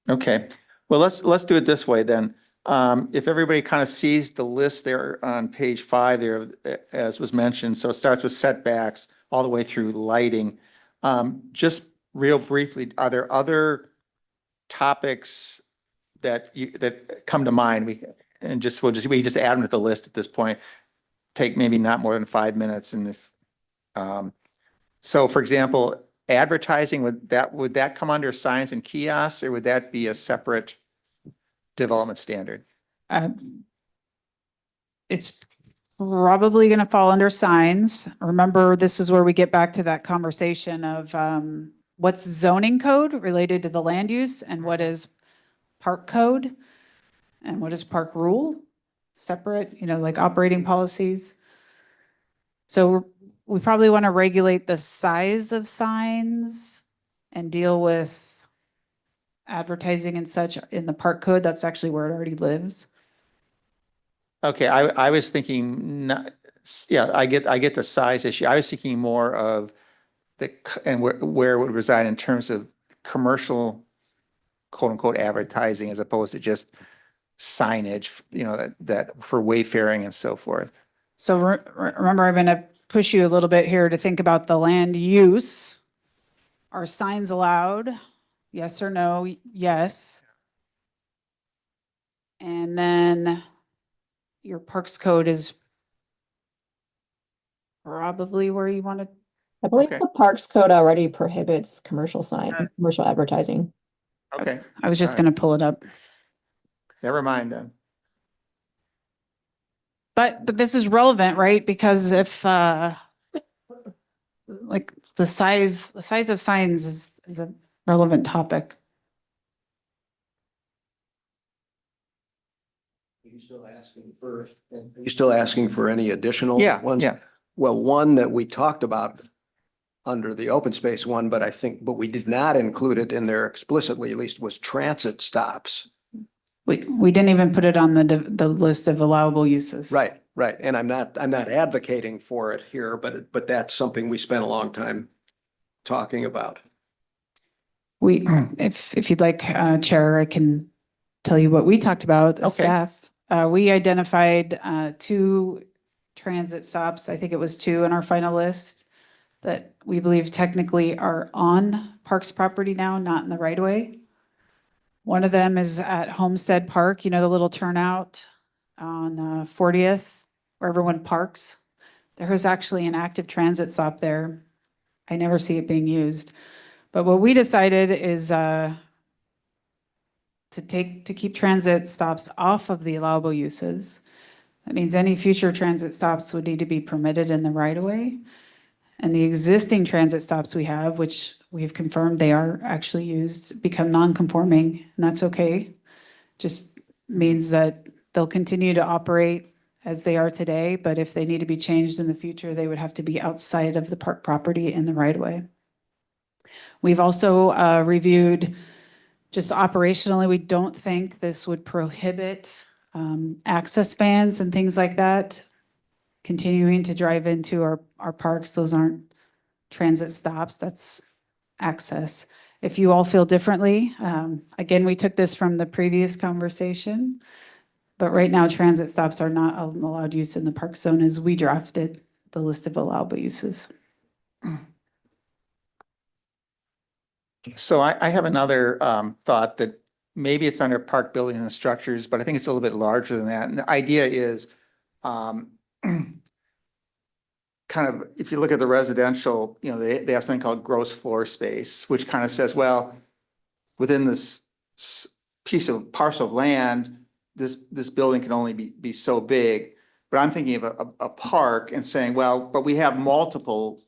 Okay, well, let's do it this way then. If everybody kind of sees the list there on page 5 there, as was mentioned, so it starts with setbacks all the way through lighting. Just real briefly, are there other topics that come to mind? We just add them to the list at this point. Take maybe not more than 5 minutes, and if so, for example, advertising, would that come under signs and kiosks, or would that be a separate development standard? It's probably going to fall under signs. Remember, this is where we get back to that conversation of what's zoning code related to the land use and what is park code and what is park rule, separate, like operating policies. So we probably want to regulate the size of signs and deal with advertising and such in the park code. That's actually where it already lives. Okay, I was thinking, yeah, I get the size issue. I was thinking more of and where it would reside in terms of commercial, quote unquote, advertising, as opposed to just signage, that for wayfaring and so forth. So remember, I'm going to push you a little bit here to think about the land use. Are signs allowed? Yes or no? Yes. And then your parks code is probably where you want to. I believe Okay. the Parks Code already prohibits commercial commercial advertising. Okay, I was just all going to pull it up. never mind then. But this is relevant, right? Because if like the size of signs is a relevant topic. Are you still asking for any additional Yeah, ones? yeah. Well, one that we talked about under the open space one, but we did not include it in there explicitly, at least, was transit stops. We didn't even put it on the list of allowable uses. Right, right. And I'm not advocating for it here, but that's something we spent a long time talking about. If you'd like, Chair, I can tell you what we talked about as Okay. staff. We identified 2 transit stops. I think it was 2 in our final list that we believe technically are on Parks property now, not in the right of way. One of them is at Homestead Park, the little turnout on 40th where everyone parks. There is actually an active transit stop there. I never see it being used. But what we decided is to keep transit stops off of the allowable uses. That means any future transit stops would need to be permitted in the right of way. And the existing transit stops we have, which we've confirmed they are actually used, become non-conforming, and that's okay. Just means that they'll continue to operate as they are today, but if they need to be changed in the future, they would have to be outside of the park property in the right of way. We've also reviewed just operationally, we don't think this would prohibit access vans and things like that continuing to drive into our parks. Those aren't transit stops, that's access. If you all feel differently, again, we took this from the previous conversation, but right now transit stops are not allowed use in the park zone as we drafted the list of allowable uses. So I have another thought that maybe it's under park buildings and structures, but I think it's a little bit larger than that. And the idea is kind of, if you look at the residential, they have something called gross floor space, which kind of says, well, within this piece of parcel of land, this building can only be so big. But I'm thinking of a park and saying, well, but we have multiple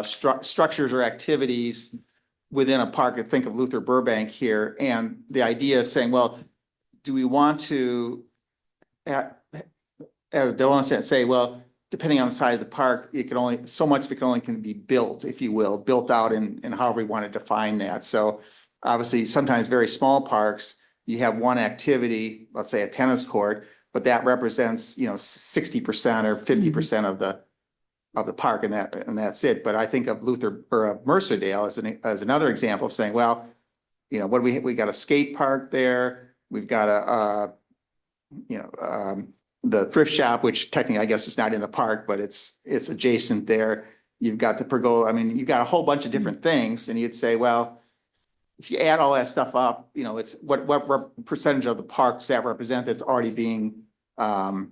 structures or activities within a park. I think of Luther Burbank here, and the idea is saying, well, do we want to, as Dylan said, say, well, depending on the size of the park, it can only, so much of it can be built, if you will, built out in however we want to define that. So obviously, sometimes very small parks, you have one activity, let's say a tennis court, but that represents, 60% or 50% of the park, and that's it. But I think of Luther or of Mercerdale as another example of saying, well, what do we got a skate park there, we've got the thrift shop, which technically I guess is not in the park, but it's adjacent there. You've got the pergola. I mean, you've got a whole bunch of different things, and you'd say, well, if you add all that stuff up, it's what percentage of the park does that represent that's already being focused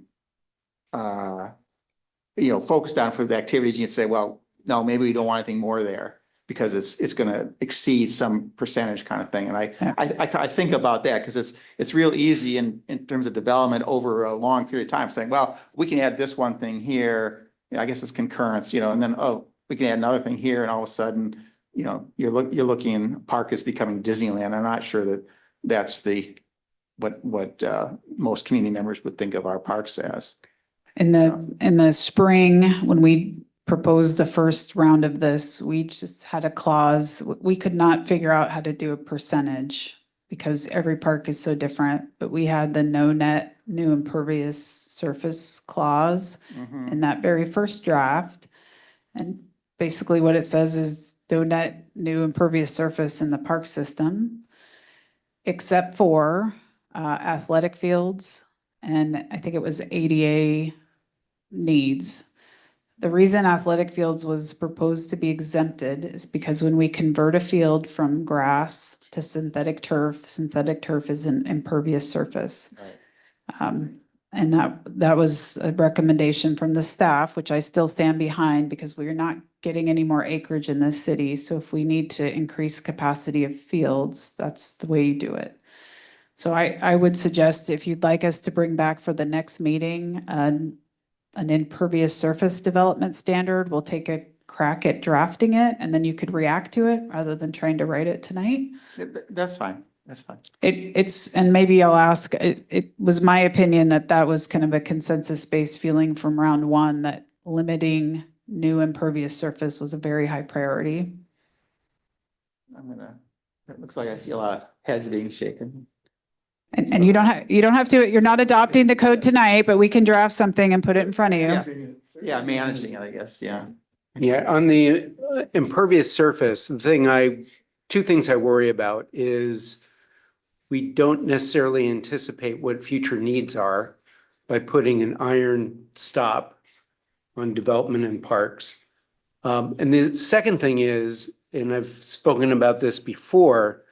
on for the activities. You'd say, well, no, maybe we don't want anything more there. because it's going to exceed some percentage kind of thing. And Yeah. I think about that because it's real easy in terms of development over a long period of time, saying, well, we can add this one thing here. I guess it's concurrence, and then, oh, we can add another thing here, and all of a sudden, you're looking, park is becoming Disneyland. I'm not sure that that's what most community members would think of our parks as. In the spring, when we proposed the first round of this, we just had a clause. We could not figure out how to do a percentage because every park is so different, but we had the no net new impervious surface clause in that very first draft. And basically what it says is no net new impervious surface in the park system, except for athletic fields, and I think it was ADA needs. The reason athletic fields was proposed to be exempted is because when we convert a field from grass to synthetic turf is an impervious surface. Right. And that was a recommendation from the staff, which I still stand behind because we're not getting any more acreage in this city. So if we need to increase capacity of fields, that's the way you do it. So I would suggest if you'd like us to bring back for the next meeting, an impervious surface development standard, we'll take a crack at drafting it and then you could react to it rather than trying to write it tonight. That's fine. That's fine. And maybe I'll ask, it was my opinion that was kind of a consensus-based feeling from round one that limiting new impervious surface was a very high priority. It looks like I see a lot of heads being shaken. And you don't have to, you're not adopting the code tonight, but we can draft something and put it in front of you. Yeah, managing it, I guess, yeah. Yeah, on the impervious surface, two things I worry about is we don't necessarily anticipate what future needs are by putting an iron stop on development in parks. And the second thing is, and I've spoken about this before,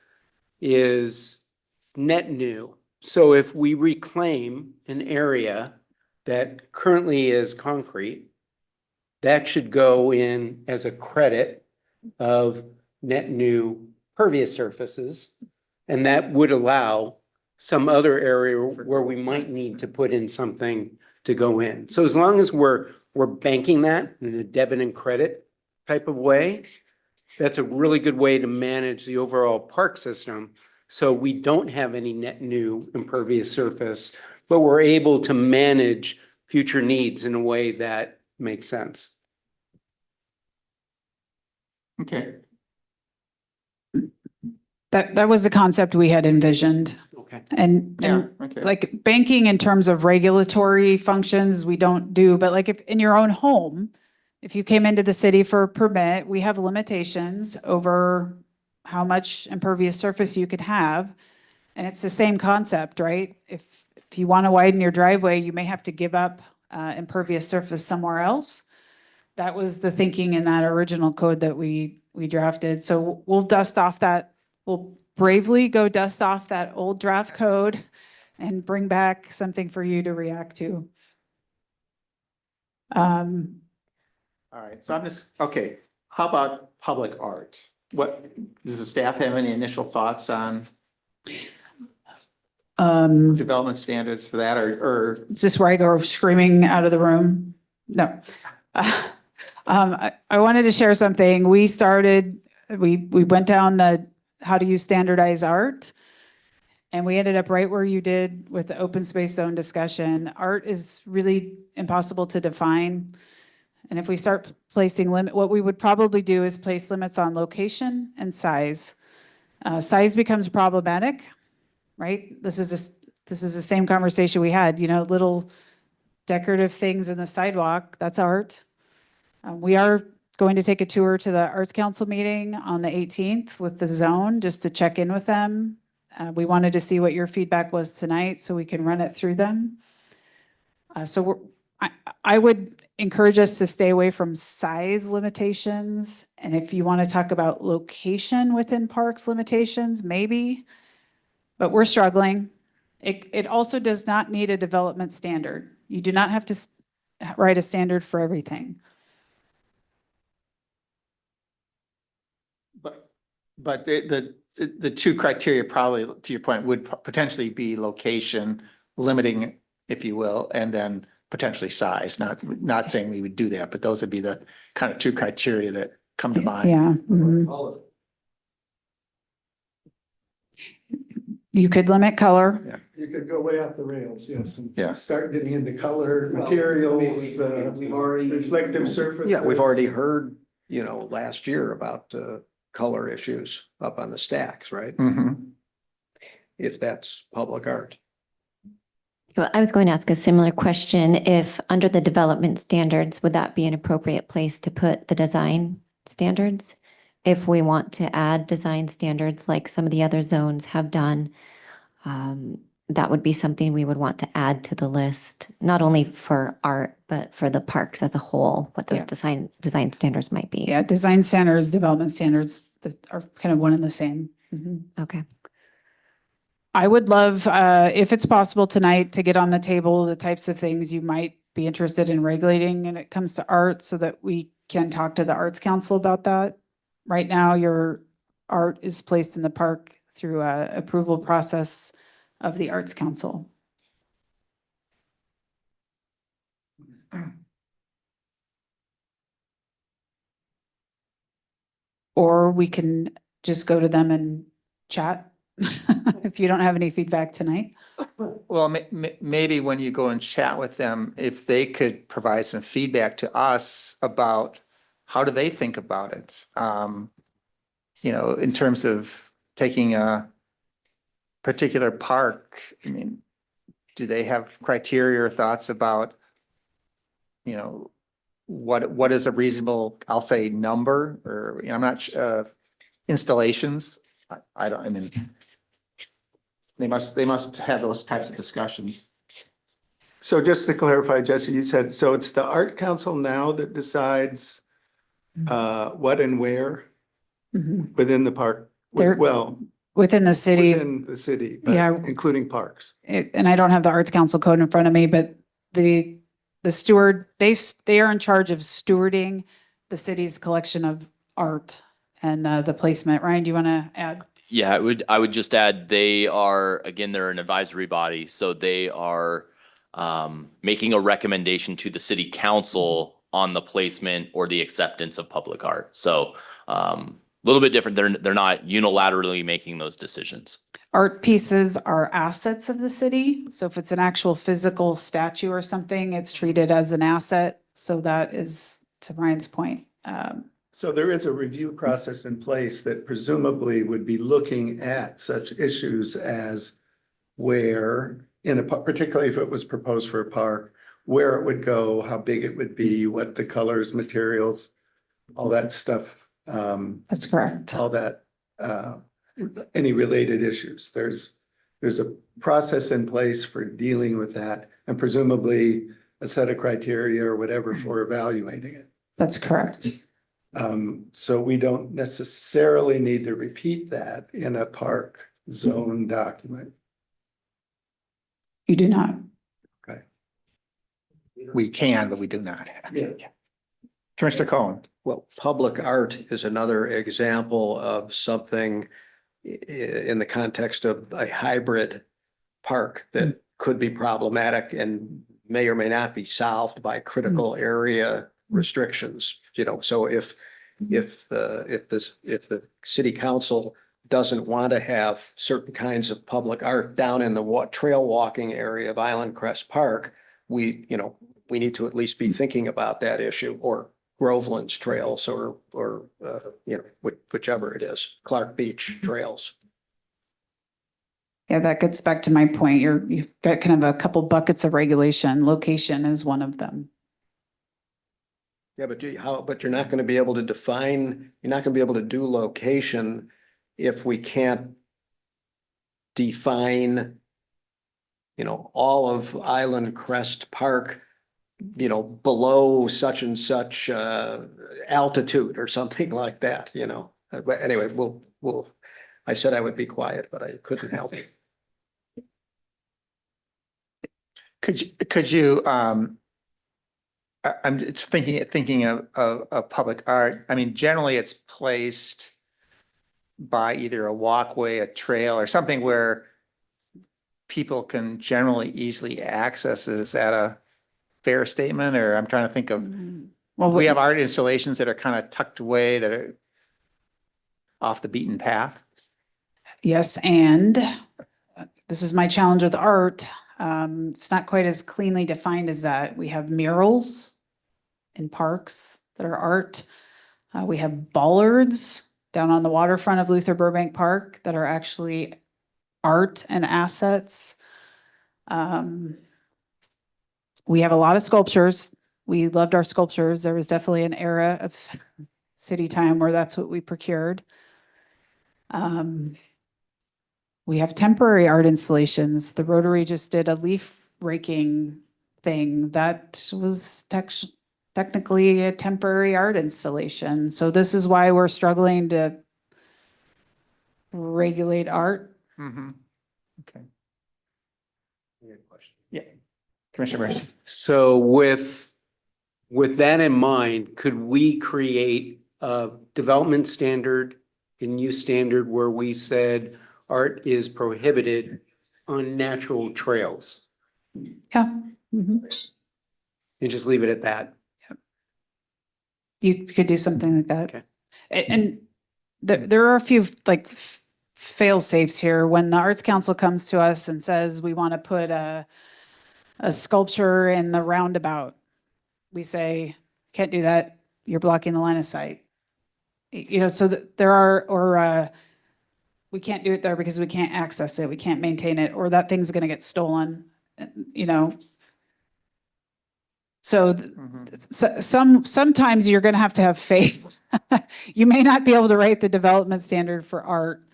is net new. So if we reclaim an area that currently is concrete, that should go in as a credit of net new pervious surfaces. And that would allow some other area where we might need to put in something to go in. So as long as we're banking that in a debit and credit type of way, that's a really good way to manage the overall park system. So we don't have any net new impervious surface, but we're able to manage future needs in a way that makes sense. Okay. That was the concept we had envisioned. Okay. And Okay. like banking in terms of regulatory functions, we don't do, but like if in your own home, if you came into the city for a permit, we have limitations over how much impervious surface you could have. And it's the same concept, right? If you want to widen your driveway, you may have to give up impervious surface somewhere else. That was the thinking in that original code that we drafted. So we'll dust off that. We'll bravely go dust off that old draft code and bring back something for you to react to. All right, so okay, how about public art? Does the staff have any initial thoughts on development standards for that or? Is this where I go screaming out of the room? No. I wanted to share something. We went down the how do you standardize art? And we ended up right where you did with the open space zone discussion. Art is really impossible to define. And if we start placing what we would probably do is place limits on location and size. Size becomes problematic, right? This is the same conversation we had, little decorative things in the sidewalk, that's art. We are going to take a tour to the Arts Council meeting on the 18th with the zone, just to check in with them. We wanted to see what your feedback was tonight so we can run it through them. I would encourage us to stay away from size limitations. And if you want to talk about location within parks limitations, maybe, but we're struggling. It also does not need a development standard. You do not have to write a standard for everything. But the two criteria probably, to your point, would potentially be location, limiting, if you will, and then potentially size. Not saying we would do that, but those would be the kind of two criteria that come to mind. Yeah. Mhm. You could limit color. You could go way off the rails, yes, and Yeah. start getting into color, materials, we've already. reflective surfaces. Yeah, we've already heard, last year about color issues up on the stacks, right? Mhm. If that's public art. So I was going to ask a similar question. If under the development standards, would that be an appropriate place to put the design standards? If we want to add design standards like some of the other zones have done, that would be something we would want to add to the list, not only for art, but for the parks as a whole, what those Yeah. design standards might be. Yeah, design standards, development standards that are kind of one and the same. Mhm. Okay. I would love, if it's possible tonight, to get on the table the types of things you might be interested in regulating when it comes to art so that we can talk to the Arts Council about that. Right now, your art is placed in the park through a approval process of the Arts Council. Or we can just go to them and chat if you don't have any feedback tonight. Well, maybe when you go and chat with them, if they could provide some feedback to us about how do they think about it? In terms of taking a particular park, I mean, do they have criteria or thoughts about, what is a reasonable, I'll say, number, or, I'm not, installations? I don't, I mean, they must have those types of discussions. So just to clarify, Jesse, you said, so it's the Art Council now that decides what and where Mhm. within the park? They're- Well, Within the city. within the city, but Yeah. including parks. And I don't have the Arts Council code in front of me, but the steward, they are in charge of stewarding the city's collection of art and the placement. Ryan, do you want to add? Yeah, I would just add, again, they're an advisory body, so they are making a recommendation to the city council on the placement or the acceptance of public art. So a little bit different. They're not unilaterally making those decisions. Art pieces are assets of the city. So if it's an actual physical statue or something, it's treated as an asset. So that is, to Ryan's point. So there is a review process in place that presumably would be looking at such issues as where, particularly if it was proposed for a park, where it would go, how big it would be, what the colors, materials, all that stuff. That's correct. All that, any related issues. There's a process in place for dealing with that, and presumably a set of criteria or whatever for evaluating it. That's correct. So we don't necessarily need to repeat that in a park zone document. You do not. Okay. We can, but we do not. Yeah. Commissioner Cohen. Well, public art is another example of something in the context of a hybrid park that could be problematic and may or may not be solved by critical area restrictions, so if the city council doesn't want to have certain kinds of public art down in the trail walking area of Island Crest Park, we need to at least be thinking about that issue, or Groveland's trails, or whichever it is, Clark Beach trails. Yeah, that gets back to my point. You've got kind of a couple buckets of regulation. Location is one of them. Yeah, but you're not going to be able to define, you're not going to be able to do location if we can't define, all of Island Crest Park, below such and such altitude or something like that, But anyway, I said I would be quiet, but I couldn't help it. Could you, I'm just thinking of public art. I mean, generally it's placed by either a walkway, a trail, or something where people can generally easily access. Is that a fair statement? Or I'm trying to think of, Well, we have art installations that are kind of tucked away, that are off the beaten path. yes, and this is my challenge with art. It's not quite as cleanly defined as that. We have murals in parks that are art. We have bollards down on the waterfront of Luther Burbank Park that are actually art and assets. We have a lot of sculptures. We loved our sculptures. There was definitely an era of city time where that's what we procured. We have temporary art installations. The Rotary just did a leaf raking thing. That was technically a temporary art installation. So this is why we're struggling to regulate art. Mm-hmm. Okay. Yeah. Commissioner Mercer. So with that in mind, could we create a development standard and use standard where we said art is prohibited on natural trails Yeah. Mhm. and just leave it at that? You could do something like that. Okay. And there are a few like fail safes here. When the Arts Council comes to us and says, we want to put a sculpture in the roundabout, we say, can't do that. You're blocking the line of sight. You know, so there are, or we can't do it there because we can't access it. We can't maintain it, or that thing's going to get stolen, you know. So sometimes you're going to have faith. You may not be able to write the development standard for art.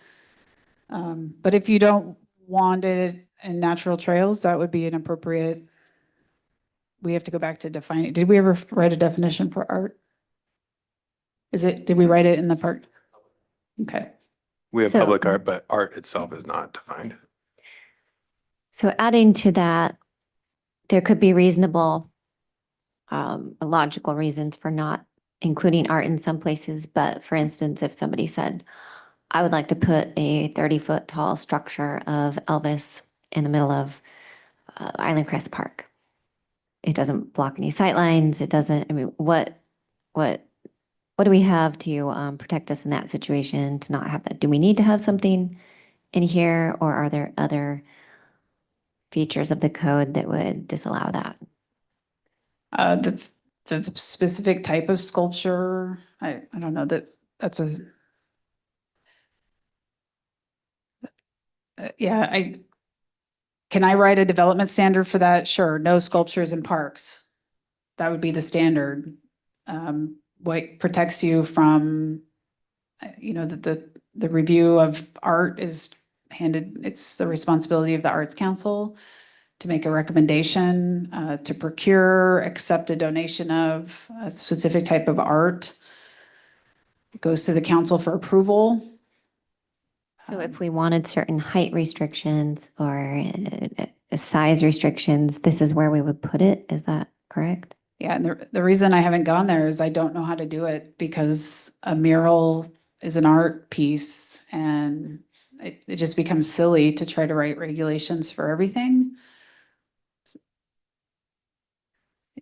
But if you don't want it in natural trails, that would be an appropriate, we have to go back to defining. Did we ever write a definition for art? Did we write it in the part? Okay. We have So- public art, but art itself is not defined. So adding to that, there could be reasonable, logical reasons for not including art in some places. But for instance, if somebody said, I would like to put a 30-foot tall structure of Elvis in the middle of Island Crest Park. It doesn't block any sightlines. It doesn't, I mean, what do we have to protect us in that situation to not have that? Do we need to have something in here, or are there other features of the code that would disallow that? The specific type of sculpture, I don't know, that's a, yeah, can I write a development standard for that? Sure. No sculptures in parks. That would be the standard. What protects you from, you know, the review of art is it's the responsibility of the Arts Council to make a recommendation, to procure, accept a donation of a specific type of art. It goes to the council for approval. So if we wanted certain height restrictions or size restrictions, this is where we would put it. Is that correct? Yeah, and the reason I haven't gone there is I don't know how to do it, because a mural is an art piece and it just becomes silly to try to write regulations for everything.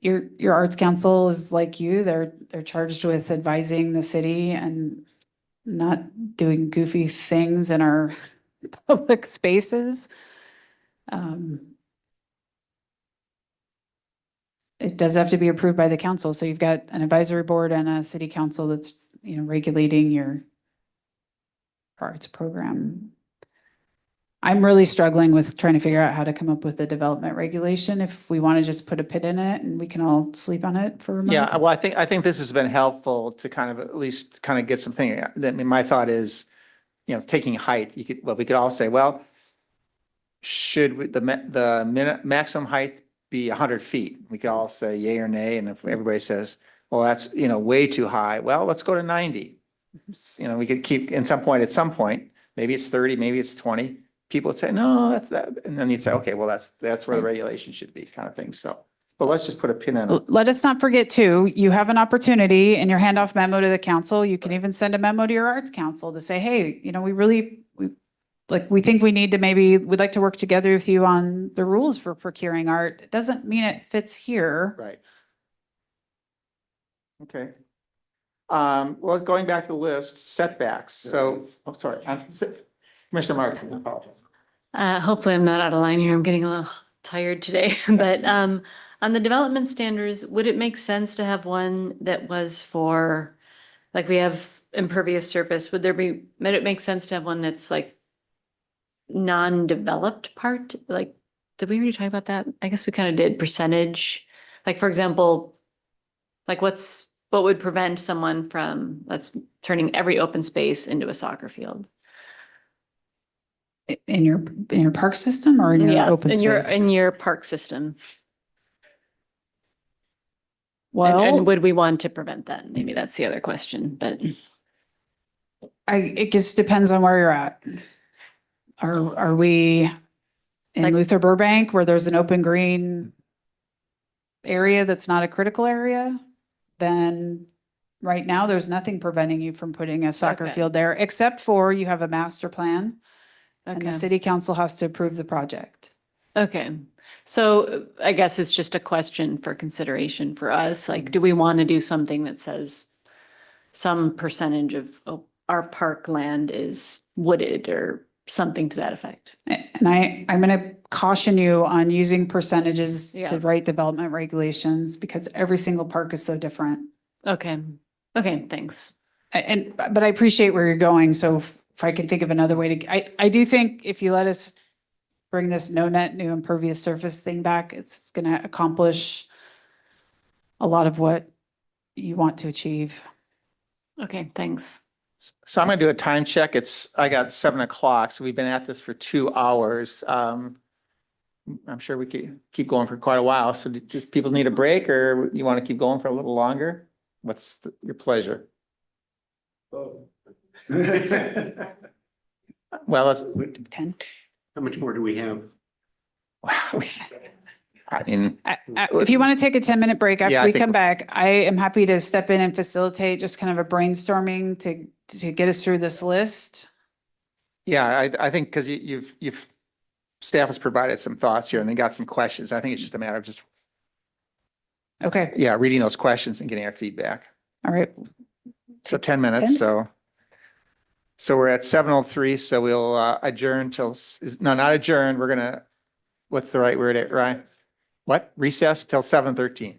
Your arts council is like you, they're charged with advising the city and not doing goofy things in our public spaces. It does have to be approved by the council. So you've got an advisory board and a city council that's, you know, regulating your arts program. I'm really struggling with trying to figure out how to come up with a development regulation if we want to just put a pin in it and we can all sleep on it for a month. Yeah, well, I think this has been helpful to kind of at least kind of get something. I mean, my thought is, you know, taking height, we could all say, well, should the maximum height be 100 feet? We could all say yay or nay. And if everybody says, well, that's, you know, way too high, well, let's go to 90. You know, we could keep at some point, maybe it's 30, maybe it's 20. People would say, no, that's that. And then you'd say, okay, well, that's where the regulation should be, kind of thing. So But let's just put a pin in it. Let us not forget too, you have an opportunity in your handoff memo to the council. You can even send a memo to your arts council to say, hey, we think we need to we'd like to work together with you on the rules for procuring art. It doesn't mean it fits here. Right. Okay. Well, going back to the list, setbacks. So, oh, sorry, Commissioner Martin, I apologize. Hopefully I'm not out of line here. I'm getting a little tired today, but on the development standards, would it make sense to have one that was for, like we have impervious surface, would it make sense to have one that's like non-developed part? Like, did we already talk about that? I guess we kind of did percentage. Like, for example, like what would prevent someone from, turning every open space into a soccer field? In your park system or in your open space? In your park system. Well, And would we want to prevent that? Maybe that's the other question, but. it just depends on where you're at. Are we in Like- Luther Burbank where there's an open green area that's not a critical area? Then right now, there's nothing preventing you from putting a soccer Okay. field there, except for you have a master plan and the Okay. city council has to approve the project. Okay, so I guess it's just a question for consideration for us. Like, do we want to do something that says some percentage of our park land is wooded or something to that effect? And I'm going to caution you on using percentages Yeah. to write development regulations because every single park is so different. Okay, okay, thanks. But I appreciate where you're going. So if I can think of another way I do think if you let us bring this no net new impervious surface thing back, it's going to accomplish a lot of what you want to achieve. Okay, thanks. So I'm gonna do a time check. I got 7 o'clock, so we've been at this for 2 hours. I'm sure we could keep going for quite a while. So just people need a break or you want to keep going for a little longer? What's your pleasure? Oh. Well, let's, 10. How much more do we have? I mean, If you want to take a 10-minute break Yeah, after I we think come back, I am happy to step in and facilitate just kind of a brainstorming to get us through this list. yeah, I think because you've staff has provided some thoughts here and they got some questions. I think it's just a matter of just, Okay, yeah, reading those questions and getting our feedback. all right. So 10 minutes, 10? so we're at 7:03, so we'll adjourn no, not adjourn, we're gonna, what's the right word, Ryan? What? Recess till 7:13.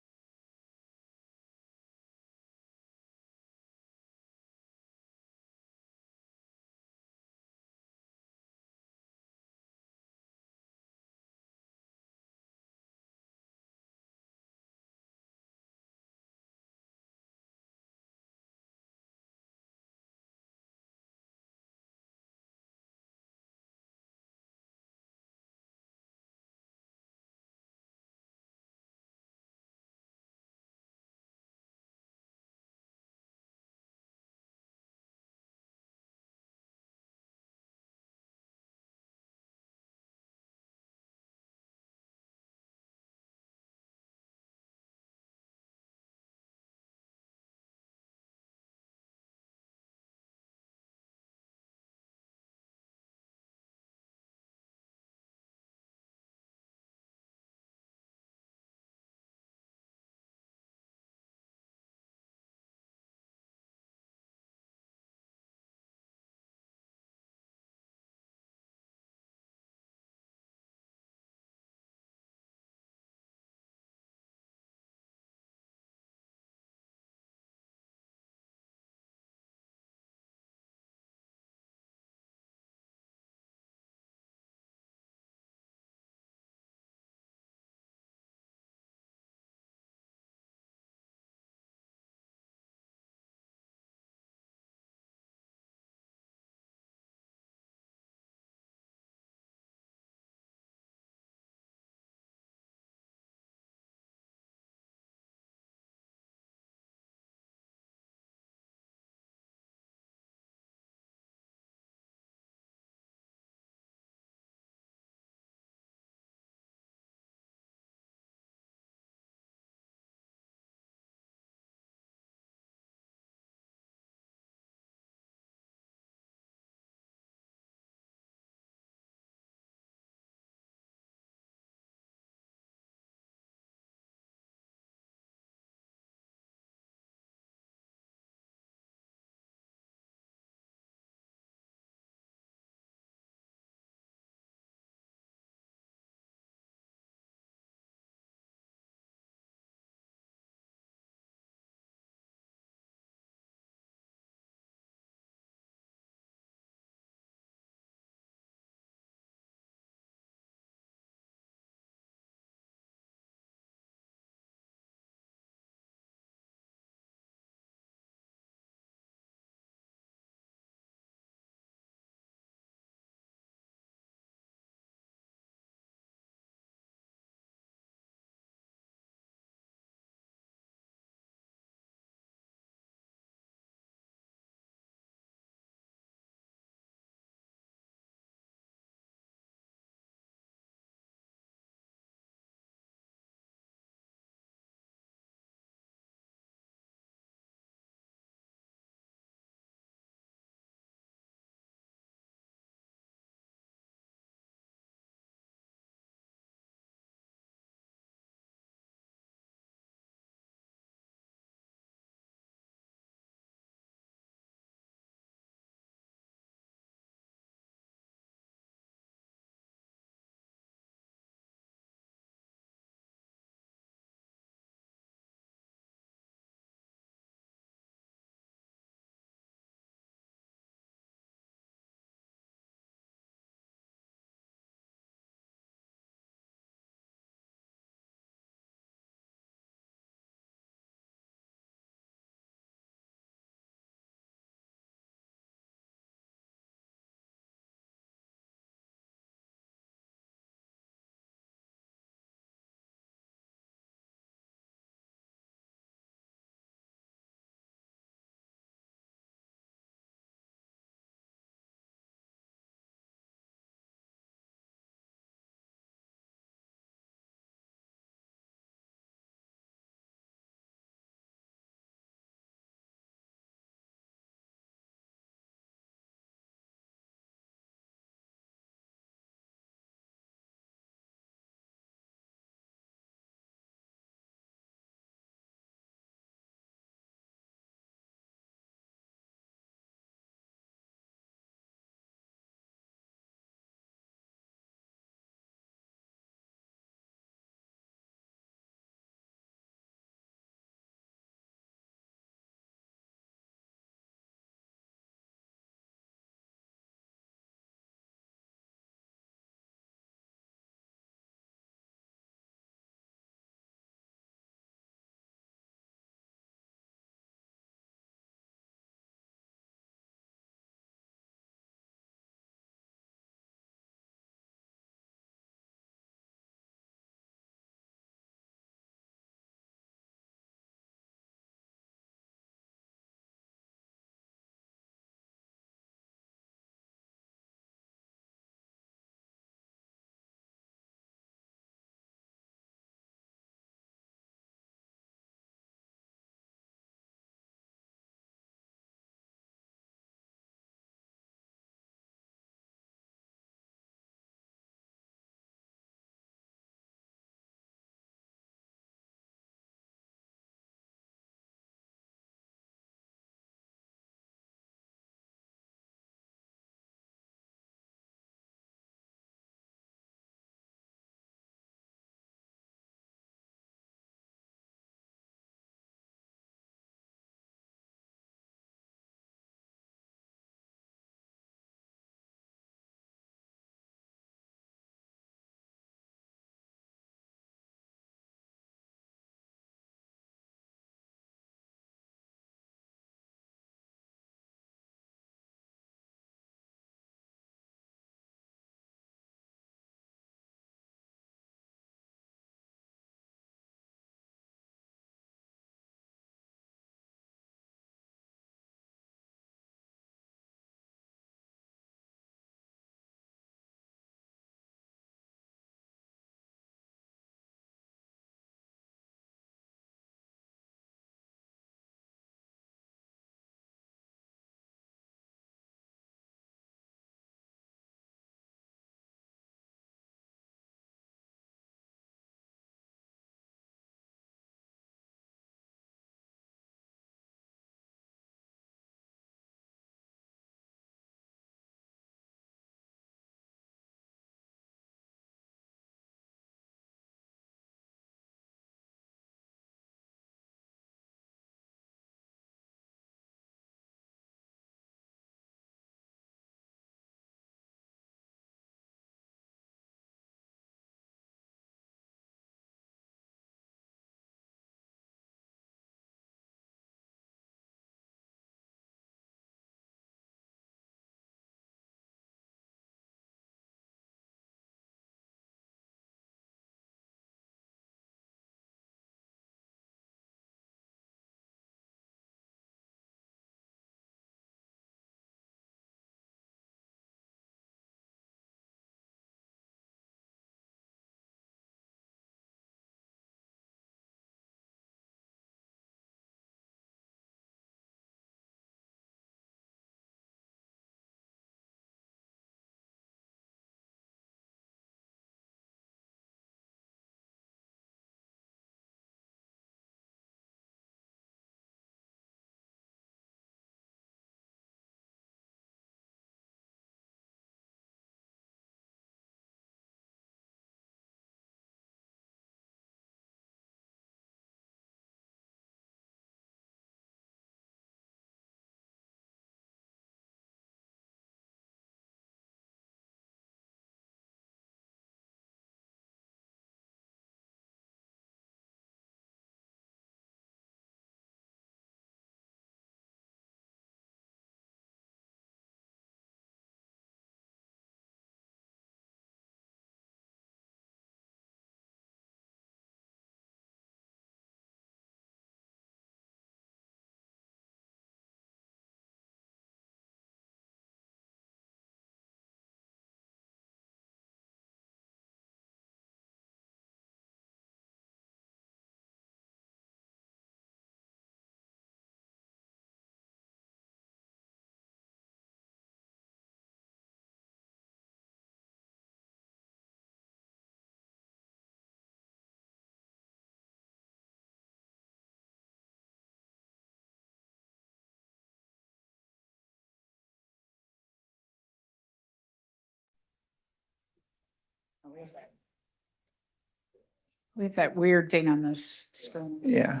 We have that weird thing on this screen. Yeah.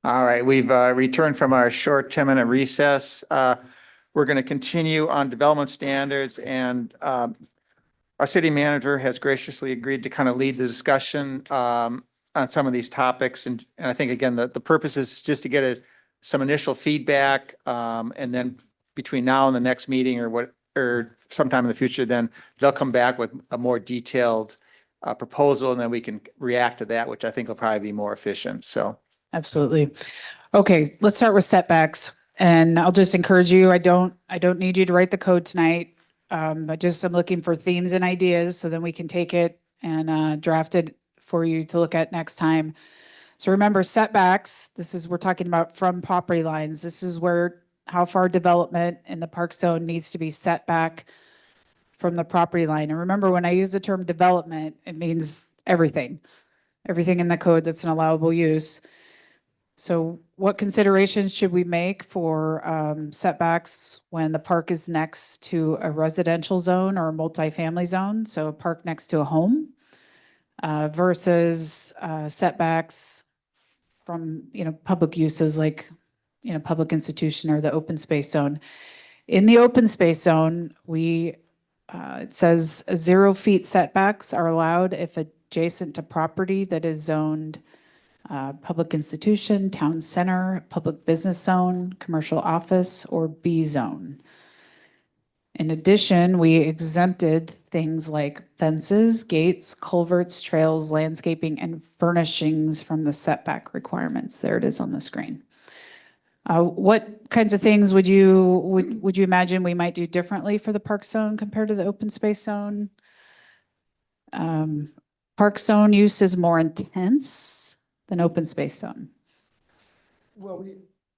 All right, we've returned from our short 10-minute recess. We're going to continue on development standards, and our city manager has graciously agreed to kind of lead the discussion on some of these topics. And I think, again, the purpose is just to get some initial feedback, and then between now and the next meeting or sometime in the future, then they'll come back with a more detailed proposal, and then we can react to that, which I think will probably be more efficient. So. Absolutely. Okay, let's start with setbacks. And I'll just encourage you, I don't need you to write the code tonight. But just I'm looking for themes and ideas so then we can take it and draft it for you to look at next time. So remember setbacks, we're talking about from property lines. This is how far development in the park zone needs to be set back from the property line. And remember, when I use the term development, it means everything in the code that's an allowable use. So what considerations should we make for setbacks when the park is next to a residential zone or a multifamily zone? So a park next to a home versus setbacks from, public uses like, public institution or the open space zone. In the open space zone, it says 0 feet setbacks are allowed if adjacent to property that is zoned public institution, town center, public business zone, commercial office, or B zone. In addition, we exempted things like fences, gates, culverts, trails, landscaping, and furnishings from the setback requirements. There it is on the screen. What kinds of things would you imagine we might do differently for the park zone compared to the open space zone? Park zone use is more intense than open space zone. Well,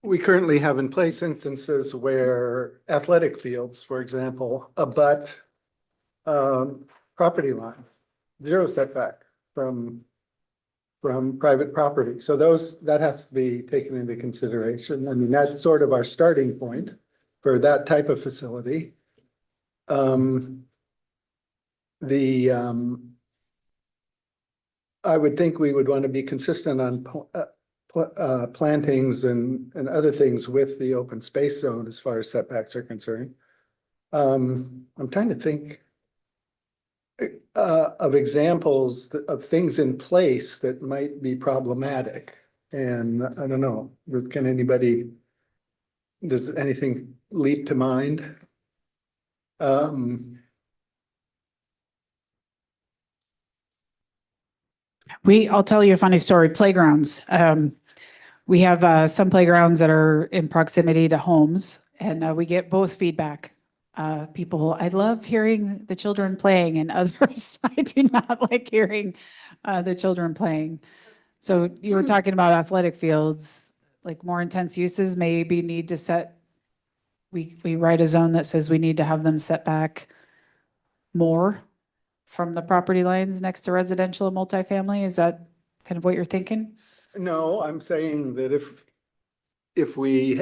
we currently have in place instances where athletic fields, for example, abut property line, 0 setback from private property. So that has to be taken into consideration. I mean, that's sort of our starting point for that type of facility. I would think we would want to be consistent on plantings and other things with the open space zone as far as setbacks are concerned. I'm trying to think of examples of things in place that might be problematic. And I don't know, does anything leap to mind? I'll tell you a funny story. Playgrounds. We have some playgrounds that are in proximity to homes, and we get both feedback. I love hearing the children playing, and others, I do not like hearing the children playing. So you were talking about athletic fields, like more intense uses maybe need to set, we write a zone that says we need to have them set back more from the property lines next to residential and multifamily? Is that kind of what you're thinking? No, I'm saying that we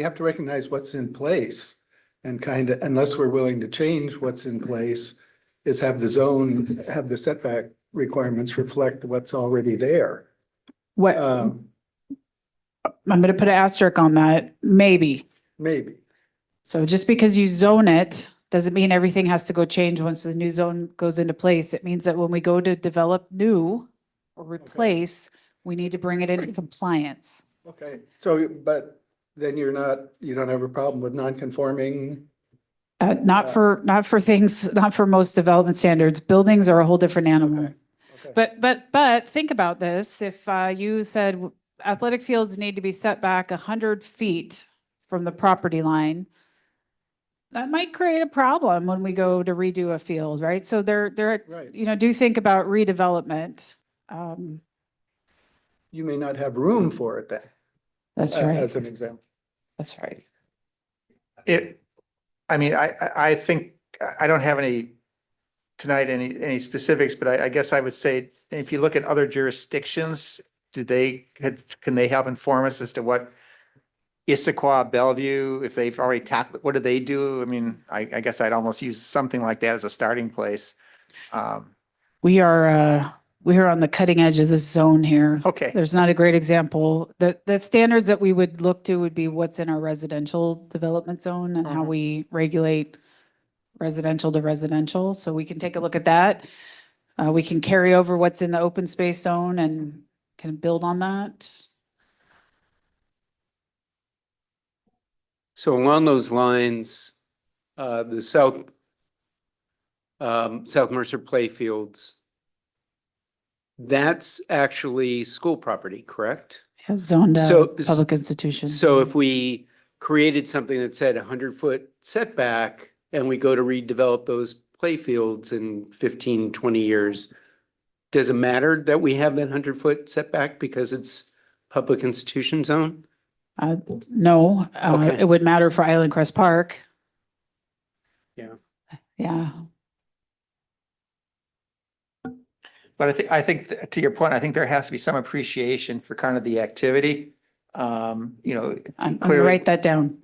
have to recognize what's in place and kind of, unless we're willing to change what's in place, is have the setback requirements reflect what's already there. I'm going to put an asterisk on that. Maybe. So just because you zone it doesn't mean everything has to go change once the new zone goes into place. It means that when we go to develop new or replace, we need to bring it into compliance. Okay, so, but then you don't have a problem with non-conforming? Not for most development standards. Buildings are a whole different animal. Okay. But think about this. If you said athletic fields need to be set back 100 feet from the property line, that might create a problem when we go to redo a field, right? So Right. do think about redevelopment. You may not have room for it then. That's right. As an example. That's right. I think, I don't have any specifics, but I guess I would say, if you look at other jurisdictions, can they help inform us as to what Issaquah, Bellevue, if they've already tackled, what do they do? I mean, I guess I'd almost use something like that as a starting place. We are on the cutting edge of this zone here. Okay. There's not a great example. The standards that we would look to would be what's in our residential development zone and how we regulate residential to residential. So we can take a look at that. We can carry over what's in the open space zone and kind of build on that. So along those lines, the South Mercer playfields, that's actually school property, correct? Zoned So- public institutions. So if we created something that said 100-foot setback and we go to redevelop those playfields in 15, 20 years, does it matter that we have that 100-foot setback because it's public institution zone? No, Okay. it would matter for Island Crest Park. Yeah. Yeah. But I think to your point, I think there has to be some appreciation for kind of the activity. You know, I'm gonna clearly, write that down.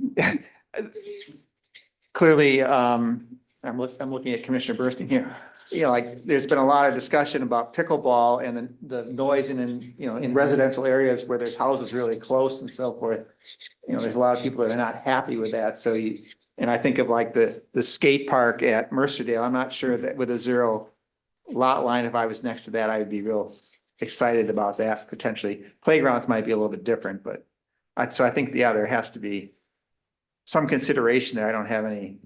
clearly, I'm looking at Commissioner Bursting here. You know, like, there's been a lot of discussion about pickleball and the noise in, you know, in residential areas where there's houses really close and so forth. You know, there's a lot of people that are not happy with that. So and I think of like the skate park at Mercerdale. I'm not sure that with a 0 lot line, if I was next to that, I would be real excited about that potentially. Playgrounds might be a little bit different, but so I think, yeah, there has to be some consideration there. I don't have any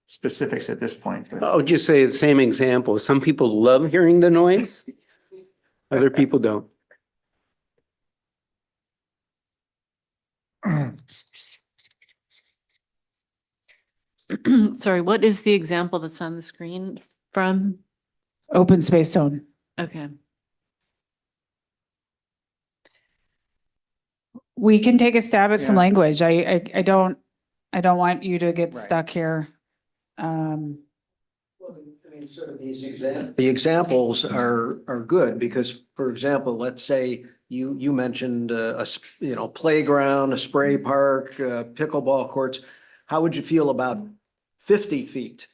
specifics at this point. I'll just say the same example. Some people love hearing the noise. Other people don't. Sorry, what is the example that's on the screen from? Open space zone. Okay. We can take a stab at some Yeah. language. I don't want you to get Right. stuck here. Well, I mean, sort of the examples are good because, for example, let's say you mentioned playground, a spray park, pickleball courts. How would you feel about 50 feet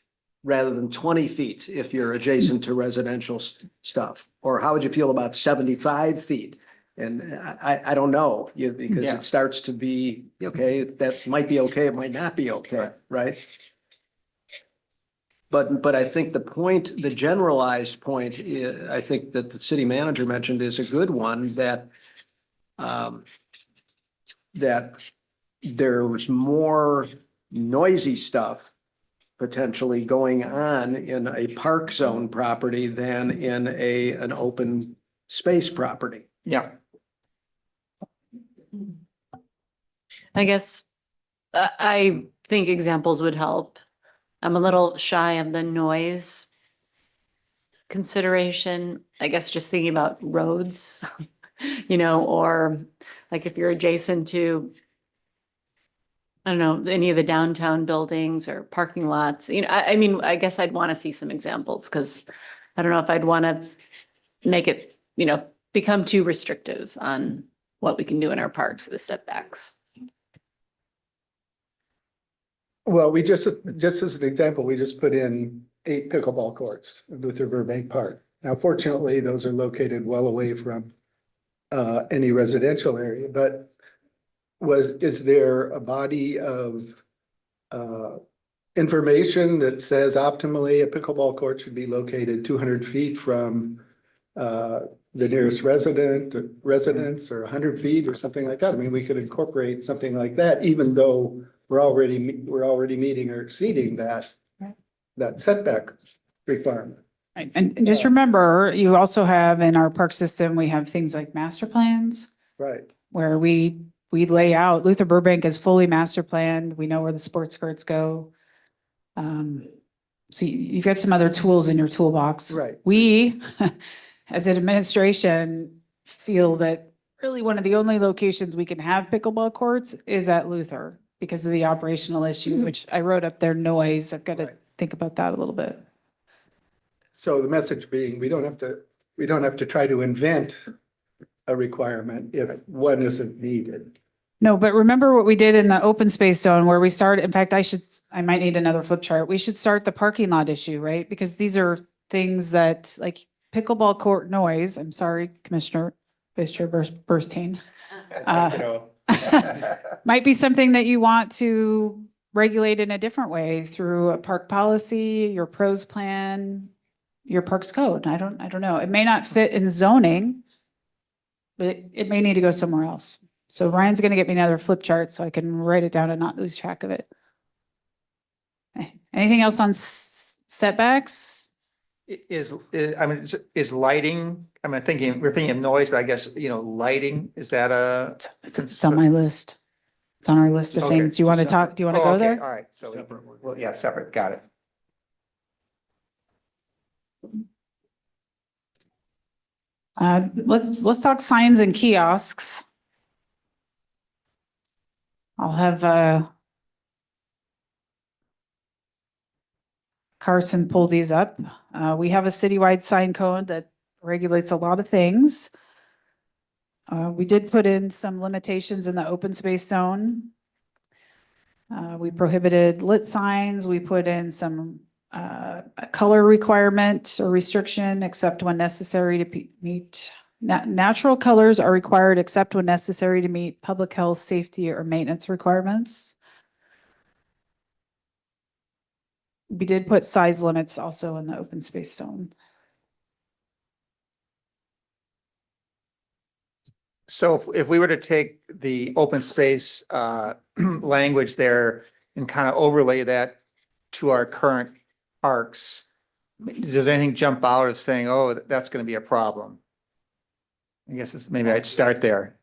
rather than 20 feet if you're adjacent to residential stuff? Or how would you feel about 75 feet? And I don't know, because Yeah. it starts to be, okay, that might be okay, it might not be okay, right? But I think the generalized point, I think that the city manager mentioned is a good one, that there's more noisy stuff potentially going on in a park zone property than in an open space property. Yeah. I guess I think examples would help. I'm a little shy of the noise consideration. I guess just thinking about roads, or like if you're adjacent to, I don't know, any of the downtown buildings or parking lots, I guess I'd want to see some examples because I don't know if I'd want to make it, become too restrictive on what we can do in our parks, the setbacks. Well, we just as an example, we just put in 8 pickleball courts in Luther Burbank Park. Now, fortunately, those are located well away from any residential area, but is there a body of information that says optimally a pickleball court should be located 200 feet from the nearest residence or 100 feet or something like that? I mean, we could incorporate something like that, even though we're already meeting or exceeding that setback requirement. And just remember, you also have in our park system, we have things like master plans Right. where we lay out, Luther Burbank is fully master planned. We know where the sports courts go. So you've got some other tools in your toolbox. Right. We, as an administration, feel that really one of the only locations we can have pickleball courts is at Luther because of the operational issue, which I wrote up there, noise. I've got to think about that a little bit. So the message being, we don't have to try to invent a requirement if one isn't needed. No, but remember what we did in the open space zone where we started, in fact, I might need another flip chart. We should start the parking lot issue, right? Because these are things that like pickleball court noise, I'm sorry, Commissioner Vice Chair Burstein. Might be something that you want to regulate in a different way through a park policy, your pros plan, your parks code. I don't know. It may not fit in zoning, but it may need to go somewhere else. So Ryan's going to get me another flip chart so I can write it down and not lose track of it. Anything else on setbacks? Is lighting, we're thinking of noise, but I guess, lighting, is that It's on my list. It's on our list of Okay. things. Do you want to talk? Do you want to Oh, go okay, there? all right, so, well, yeah, separate, got it. Let's talk signs and kiosks. I'll have Carson pull these up. We have a citywide sign code that regulates a lot of things. We did put in some limitations in the open space zone. We prohibited lit signs. We put in some a color requirement or restriction except when necessary to meet. Natural colors are required except when necessary to meet public health, safety, or maintenance requirements. We did put size limits also in the open space zone. So if we were to take the open space language there and kind of overlay that to our current parks, does anything jump out of saying, oh, that's going to be a problem? I guess maybe I'd start there.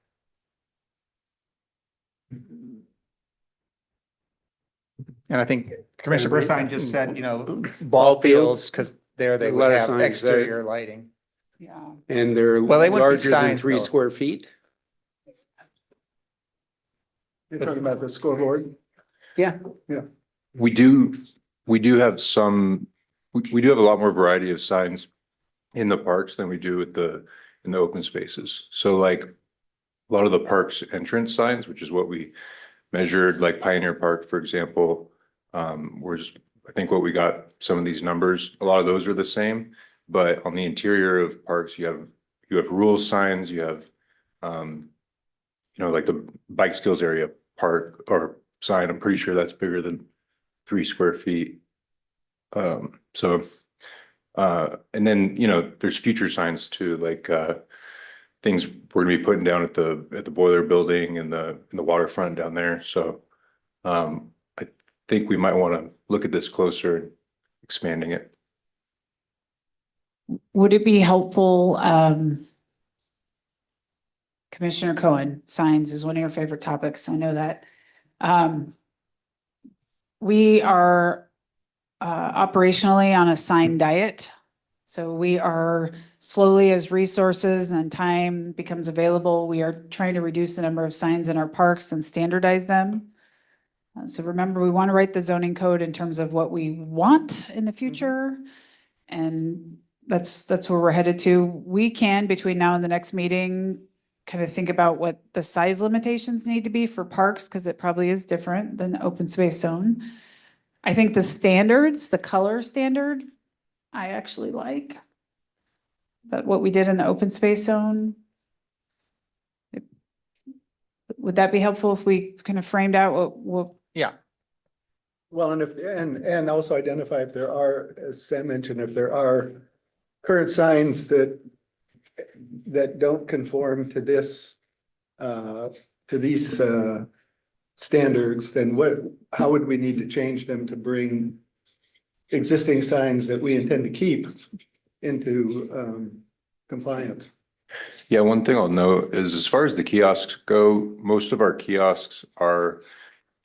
And I think Commissioner Burstein just said, ball fields, because there they A would lot of have signs there. exterior lighting. Yeah. And they're Well, they wouldn't be larger than signs, 3 though. square feet. You're talking about the scoreboard? Yeah. We do have we do have a lot more variety of signs in the parks than we do in the open spaces. So like a lot of the parks entrance signs, which is what we measured, like Pioneer Park, for example, I think what we got some of these numbers, a lot of those are the same, but on the interior of parks, you have rules signs, you have, like the bike skills area park or sign, I'm pretty sure that's bigger than 3 square feet. And then, there's future signs too, like, things we're gonna be putting down at the boiler building and the waterfront down there. So, I think we might want to look at this closer and expanding it. Would it be helpful, Commissioner Cohen, signs is one of your favorite topics. I know that. We are operationally on a sign diet. So we are slowly, as resources and time becomes available, we are trying to reduce the number of signs in our parks and standardize them. So remember, we want to write the zoning code in terms of what we want in the future. And that's where we're headed to. We can, between now and the next meeting, kind of think about what the size limitations need to be for parks, because it probably is different than the open space zone. I think the standards, the color standard, I actually like. But what we did in the open space zone, would that be helpful if we kind of framed out what? Yeah. Well, and also identify if there are, as Sam mentioned, if there are current signs that don't conform to this, to these standards, then how would we need to change them to bring existing signs that we intend to keep into compliance? Yeah, one thing I'll note is as far as the kiosks go, most of our kiosks are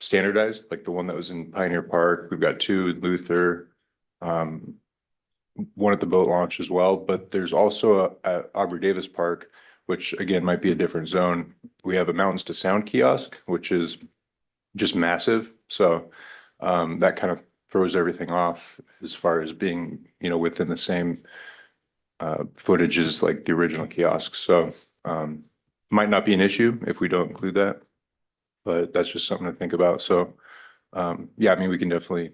standardized, like the one that was in Pioneer Park. We've got 2 in Luther, one at the boat launch as well, but there's also at Aubrey Davis Park, which again might be a different zone. We have a Mountains to Sound kiosk, which is just massive. So that kind of throws everything off as far as being, within the same footage as like the original kiosks. So might not be an issue if we don't include that. But that's just something to think about. So, yeah, I mean, we can definitely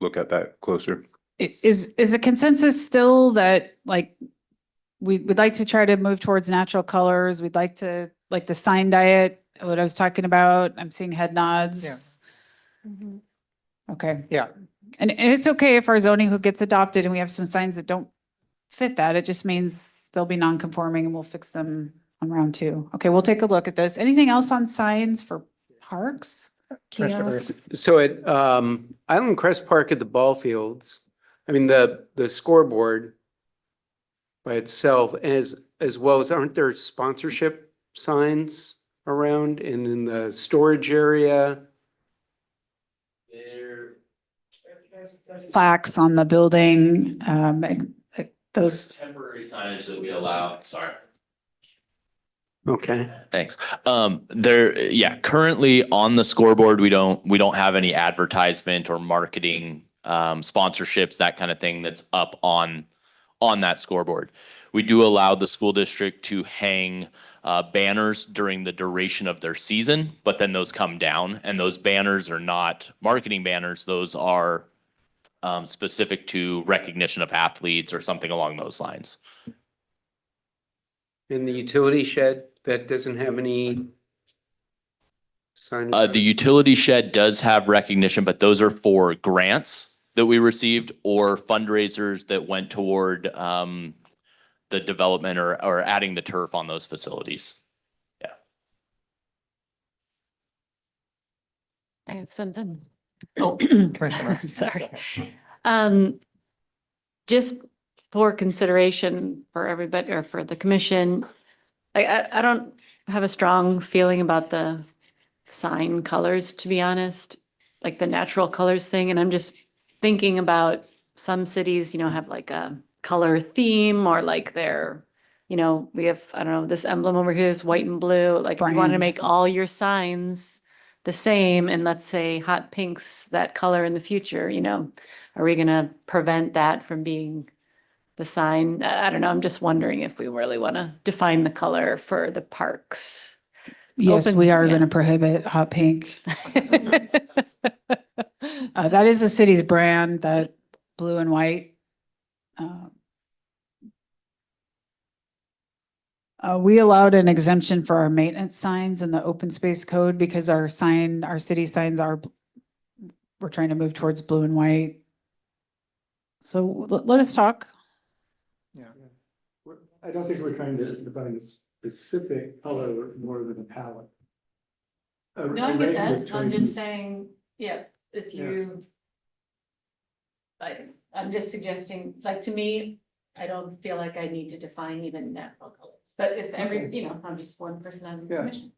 look at that closer. Is a consensus still that like we'd like to try to move towards natural colors? We'd like to, like the sign diet, what I was talking about. I'm seeing head nods. Okay. Yeah. And it's okay if our zoning hook gets adopted and we have some signs that don't fit that. It just means they'll be non-conforming and we'll fix them on round two. Okay, we'll take a look at this. Anything else on signs for parks? Kiosks? So at Island Crest Park at the ball fields, I mean, the scoreboard by itself, as well as, aren't there sponsorship signs around and in the storage area? Plaques on the building, those. Temporary signage that we allow, sorry. Okay. Thanks. Yeah, currently on the scoreboard, we don't have any advertisement or marketing, sponsorships, that kind of thing that's up on that scoreboard. We do allow the school district to hang banners during the duration of their season, but then those come down, and those banners are not marketing banners. Those are specific to recognition of athletes or something along those lines. In the utility shed, that doesn't have any signage? The utility shed does have recognition, but those are for grants that we received or fundraisers that went toward the development or adding the turf on those facilities. Yeah. I have something. Oh, Sorry. Just for consideration for everybody or for the commission, I don't have a strong feeling about the sign colors, to be honest, like the natural colors thing. And I'm just thinking about some cities, have like a color theme or like their, we have, I don't know, this emblem over here is white and blue. Like if you want to Brand. make all your signs the same and let's say hot pink's that color in the future, are we going to prevent that from being the sign? I don't know. I'm just wondering if we really want to define the color for the parks. Yes, Open- we are yeah. going to prohibit hot pink. That is the city's brand, that blue and white. We allowed an exemption for our maintenance signs in the open space code because our city signs we're trying to move towards blue and white. So let us talk. I don't think we're trying to define a specific color more than a palette. No, I get that. I'm just saying, yeah, if you, I'm just suggesting, like, to me, I don't feel like I need to define even natural colors. But if I'm just one person on the commission.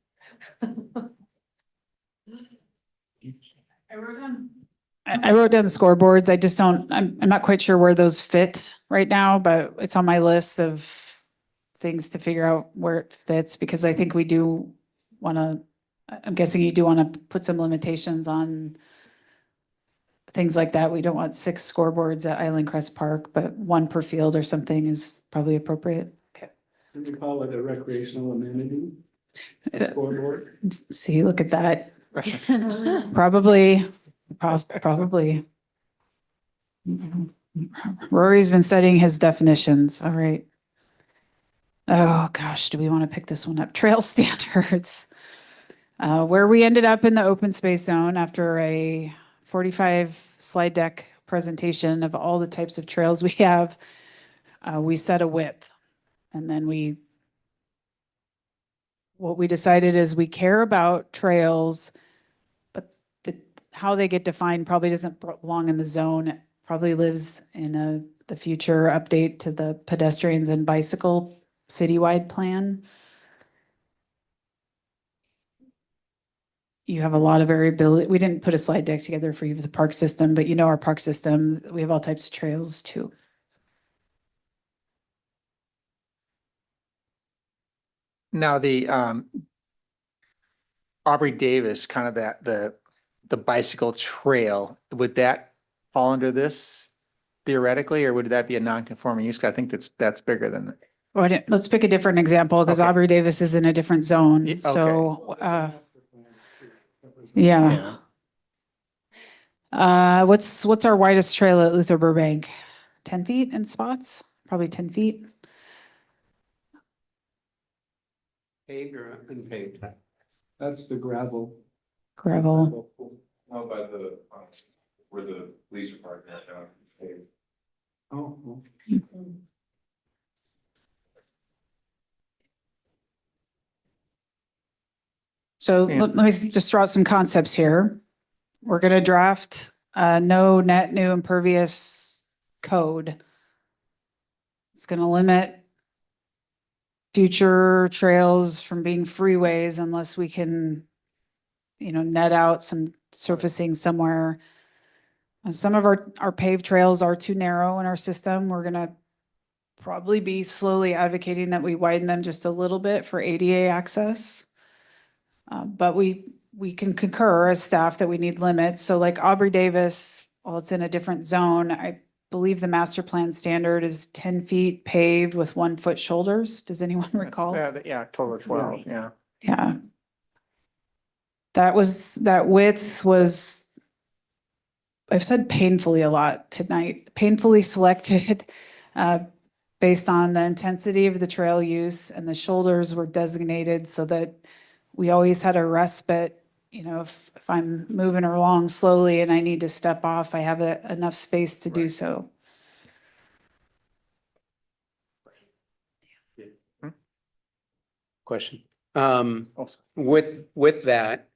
I wrote down the scoreboards. I just I'm not quite sure where those fit right now, but it's on my list of things to figure out where it fits, because I think we do want to, I'm guessing you do want to put some limitations on things like that. We don't want 6 scoreboards at Island Crest Park, but 1 per field or something is probably appropriate. Okay. We call it a recreational amenity scoreboard. See, look at that. Probably. Rory's been studying his definitions. All right. Oh gosh, do we want to pick this one up? Trail standards. Where we ended up in the open space zone after a 45 slide deck presentation of all the types of trails we have, we set a width. And then what we decided is we care about trails, but how they get defined probably doesn't belong in the zone. It probably lives in the future update to the pedestrians and bicycle citywide plan. You have a lot of variability. We didn't put a slide deck together for you for the park system, but our park system, we have all types of trails too. Now the Aubrey Davis, kind of the bicycle trail, would that fall under this theoretically, or would that be a non-conforming use? 'Cause I think that's bigger than. Let's pick a different example because Okay. Aubrey Davis is in a different zone. Okay. So Yeah. What's our widest trail at Luther Burbank? 10 feet in spots? Probably 10 feet. Paved or unpaved? That's the gravel. Gravel. How about the, where the police department, Oh. So Yeah. let me just throw out some concepts here. We're going to draft a no net new impervious code. It's going to limit future trails from being freeways unless we can, net out some surfacing somewhere. Some of our paved trails are too narrow in our system. We're going to probably be slowly advocating that we widen them just a little bit for ADA access. But we can concur as staff that we need limits. So like Aubrey Davis, while it's in a different zone, I believe the master plan standard is 10 feet paved with 1 foot shoulders. Does anyone recall? Yeah, total of 12, yeah. Yeah. That width was, I've said painfully a lot tonight, painfully selected based on the intensity of the trail use, and the shoulders were designated so that we always had a respite. If I'm moving along slowly and I need to step off, I have enough space to do so. Question. With that,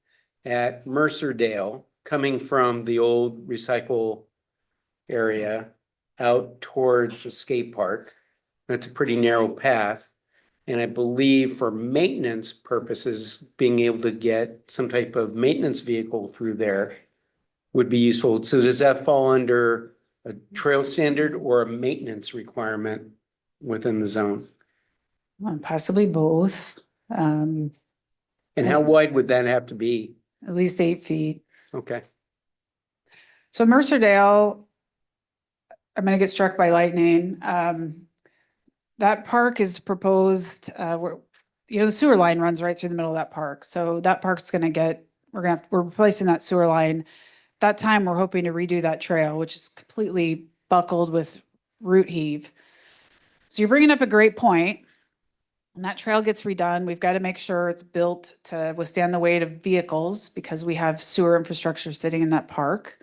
at Mercer Dale, coming from the old recycle area out towards the skate park, that's a pretty narrow path. And I believe for maintenance purposes, being able to get some type of maintenance vehicle through there would be useful. So does that fall under a trail standard or a maintenance requirement within the zone? Possibly both. And how wide would that have to be? At least 8 feet. Okay. So Mercerdale, I'm going to get struck by lightning. That park is proposed, the sewer line runs right through the middle of that park. So that park's going to get, we're replacing that sewer line. That time we're hoping to redo that trail, which is completely buckled with root heave. So you're bringing up a great point. When that trail gets redone, we've got to make sure it's built to withstand the weight of vehicles because we have sewer infrastructure sitting in that park.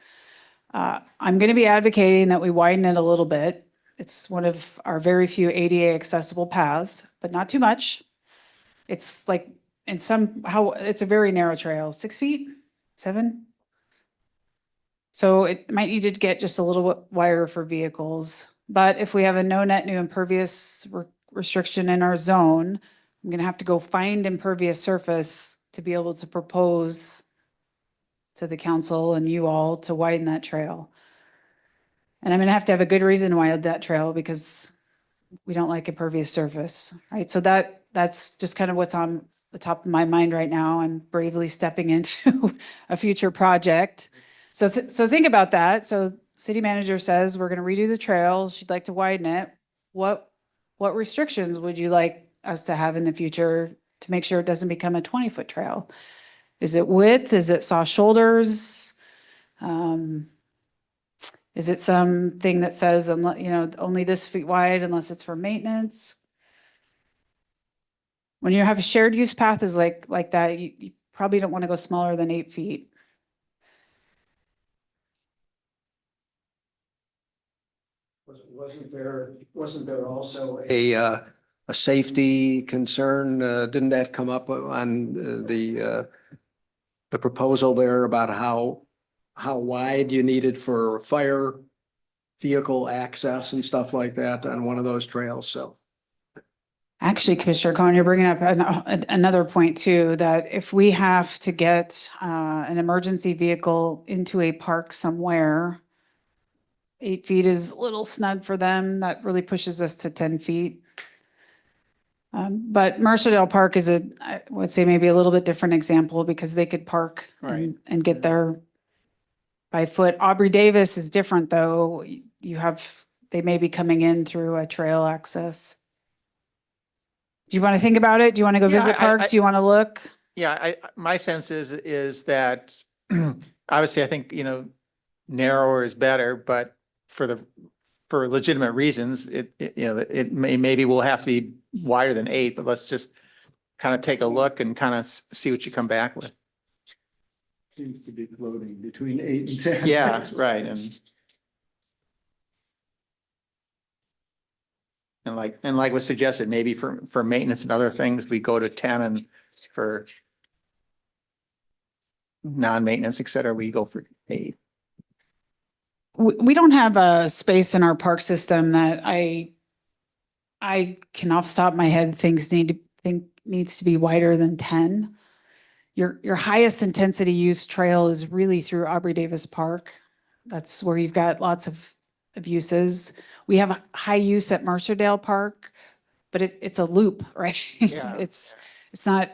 I'm going to be advocating that we widen it a little bit. It's one of our very few ADA accessible paths, but not too much. It's like it's a very narrow trail, 6 feet, 7. So it might need to get just a little bit wider for vehicles. But if we have a no net new impervious restriction in our zone, I'm going to have to go find impervious surface to be able to propose to the council and you all to widen that trail. And I'm going to have a good reason to widen that trail because we don't like impervious surface, right? So that's just kind of what's on the top of my mind right now. I'm bravely stepping into a future project. So think about that. So city manager says we're going to redo the trail. She'd like to widen it. What restrictions would you like us to have in the future to make sure it doesn't become a 20-foot trail? Is it width? Is it soft shoulders? Is it something that says, only this feet wide unless it's for maintenance? When you have a shared use path is like that, you probably don't want to go smaller than 8 feet. Wasn't there also a safety concern? Didn't that come up on the proposal there about how wide you needed for fire vehicle access and stuff like that on one of those trails? So Actually, Commissioner Cohen, you're bringing up another point too, that if we have to get an emergency vehicle into a park somewhere, 8 feet is a little snug for them. That really pushes us to 10 feet. But Mercerdale Park is I would say maybe a little bit different example because they could park and get there by foot. Aubrey Davis is different though. They may be coming in through a trail access. Do you want to think about it? Do you want to go visit parks? Do you want to look? Yeah, my sense is that obviously I think, narrower is better, but for legitimate reasons, maybe will have to be wider than 8, but let's just kind of take a look and kind of see what you come back with. Seems to be floating between 8 and 10. Yeah, right. And like was suggested, maybe for maintenance and other things, we go to 10, and for non-maintenance, et cetera, we go for 8. We don't have a space in our park system that I can off the top of my head needs to be wider than 10. Your highest intensity use trail is really through Aubrey Davis Park. That's where you've got lots of uses. We have high use at Mercerdale Park, but it's a loop, right? Yeah. It's not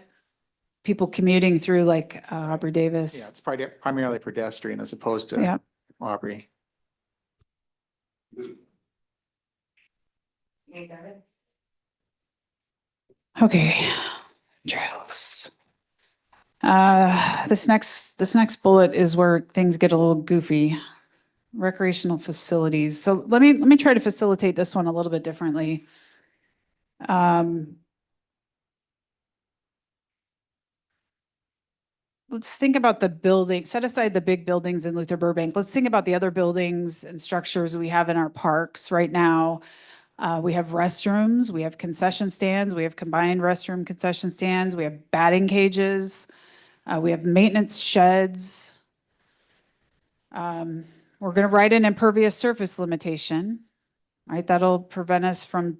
people commuting through like Aubrey Davis. Yeah, it's primarily pedestrian as opposed to Yeah. Aubrey. Okay, trails. This next bullet is where things get a little goofy. Recreational facilities. So let me try to facilitate this one a little bit differently. Let's think about the building, set aside the big buildings in Luther Burbank. Let's think about the other buildings and structures we have in our parks right now. We have restrooms, we have concession stands, we have combined restroom concession stands, we have batting cages, we have maintenance sheds. We're going to write an impervious surface limitation, right? That'll prevent us from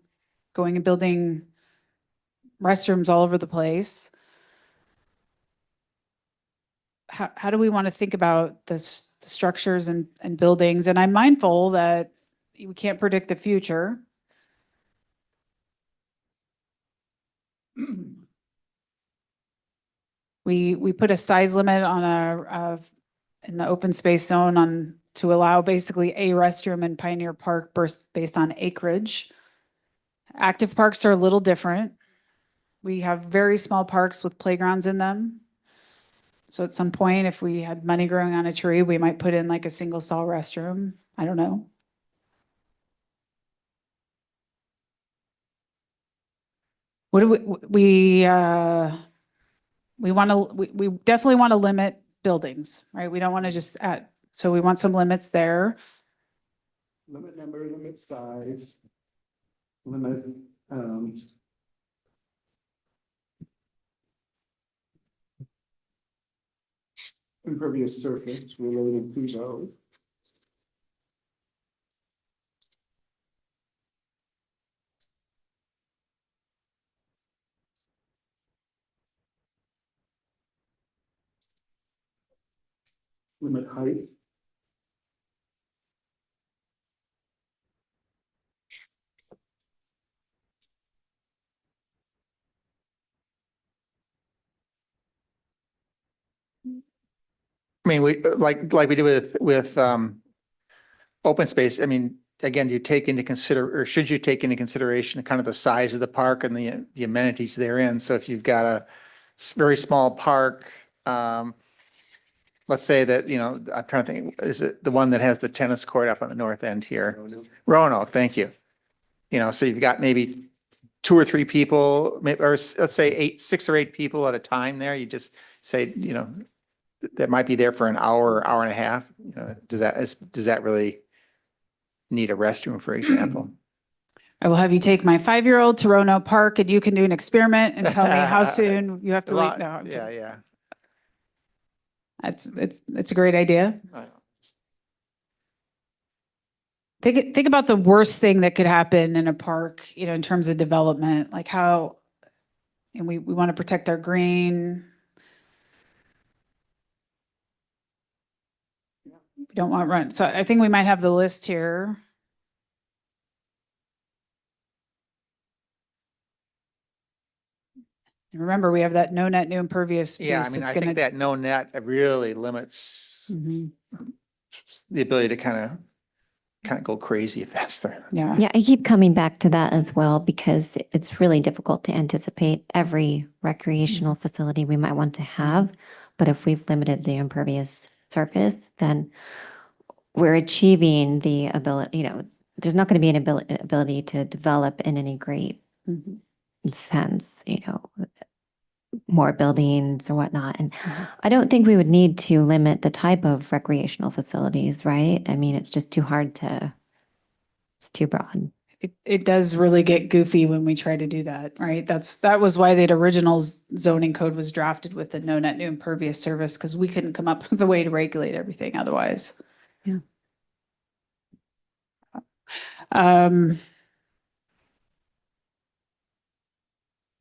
going and building restrooms all over the place. How do we want to think about the structures and buildings? And I'm mindful that we can't predict the future. We put a size limit on in the open space zone to allow basically a restroom in Pioneer Park based on acreage. Active parks are a little different. We have very small parks with playgrounds in them. So at some point, if we had money growing on a tree, we might put in like a single stall restroom. I don't know. What do we definitely want to limit buildings, right? We don't want to just so we want some limits there. Limit number, limit size, limit, impervious surface related to those. Limit height. I mean, we like we did with open space. I mean, again, do you take into or should you take into consideration kind of the size of the park and the amenities therein? So if you've got a very small park, let's say that, I'm trying to think, is it the one that has the tennis court up on the north end here? Roanoke, thank you. So you've got maybe 2 or 3 people, or let's say 6 or 8 people at a time there. You just say, that might be there for an hour, hour and a half. Does that really need a restroom, for example? I will have you take my 5-year-old to Roanoke Park and you can do an experiment and tell me how soon you have to leave. No, Yeah. It's a great idea. Think about the worst thing that could happen in a park, in terms of development, like and we want to protect our green. We don't want run. So I think we might have the list here. And remember, we have that no net new impervious piece. Yeah, I mean, I think that no net really limits the ability to kind of kind of go crazy if that's there. Yeah. Yeah, I keep coming back to that as well because it's really difficult to anticipate every recreational facility we might want to have. But if we've limited the impervious surface, then we're achieving the ability, there's not going to be an ability to develop in any great sense, more buildings or whatnot. And I don't think we would need to limit the type of recreational facilities, right? I mean, it's just too hard to, it's too broad. It does really get goofy when we try to do that, right? That was why the original zoning code was drafted with the no net new impervious service, because we couldn't come up with a way to regulate everything otherwise. Yeah.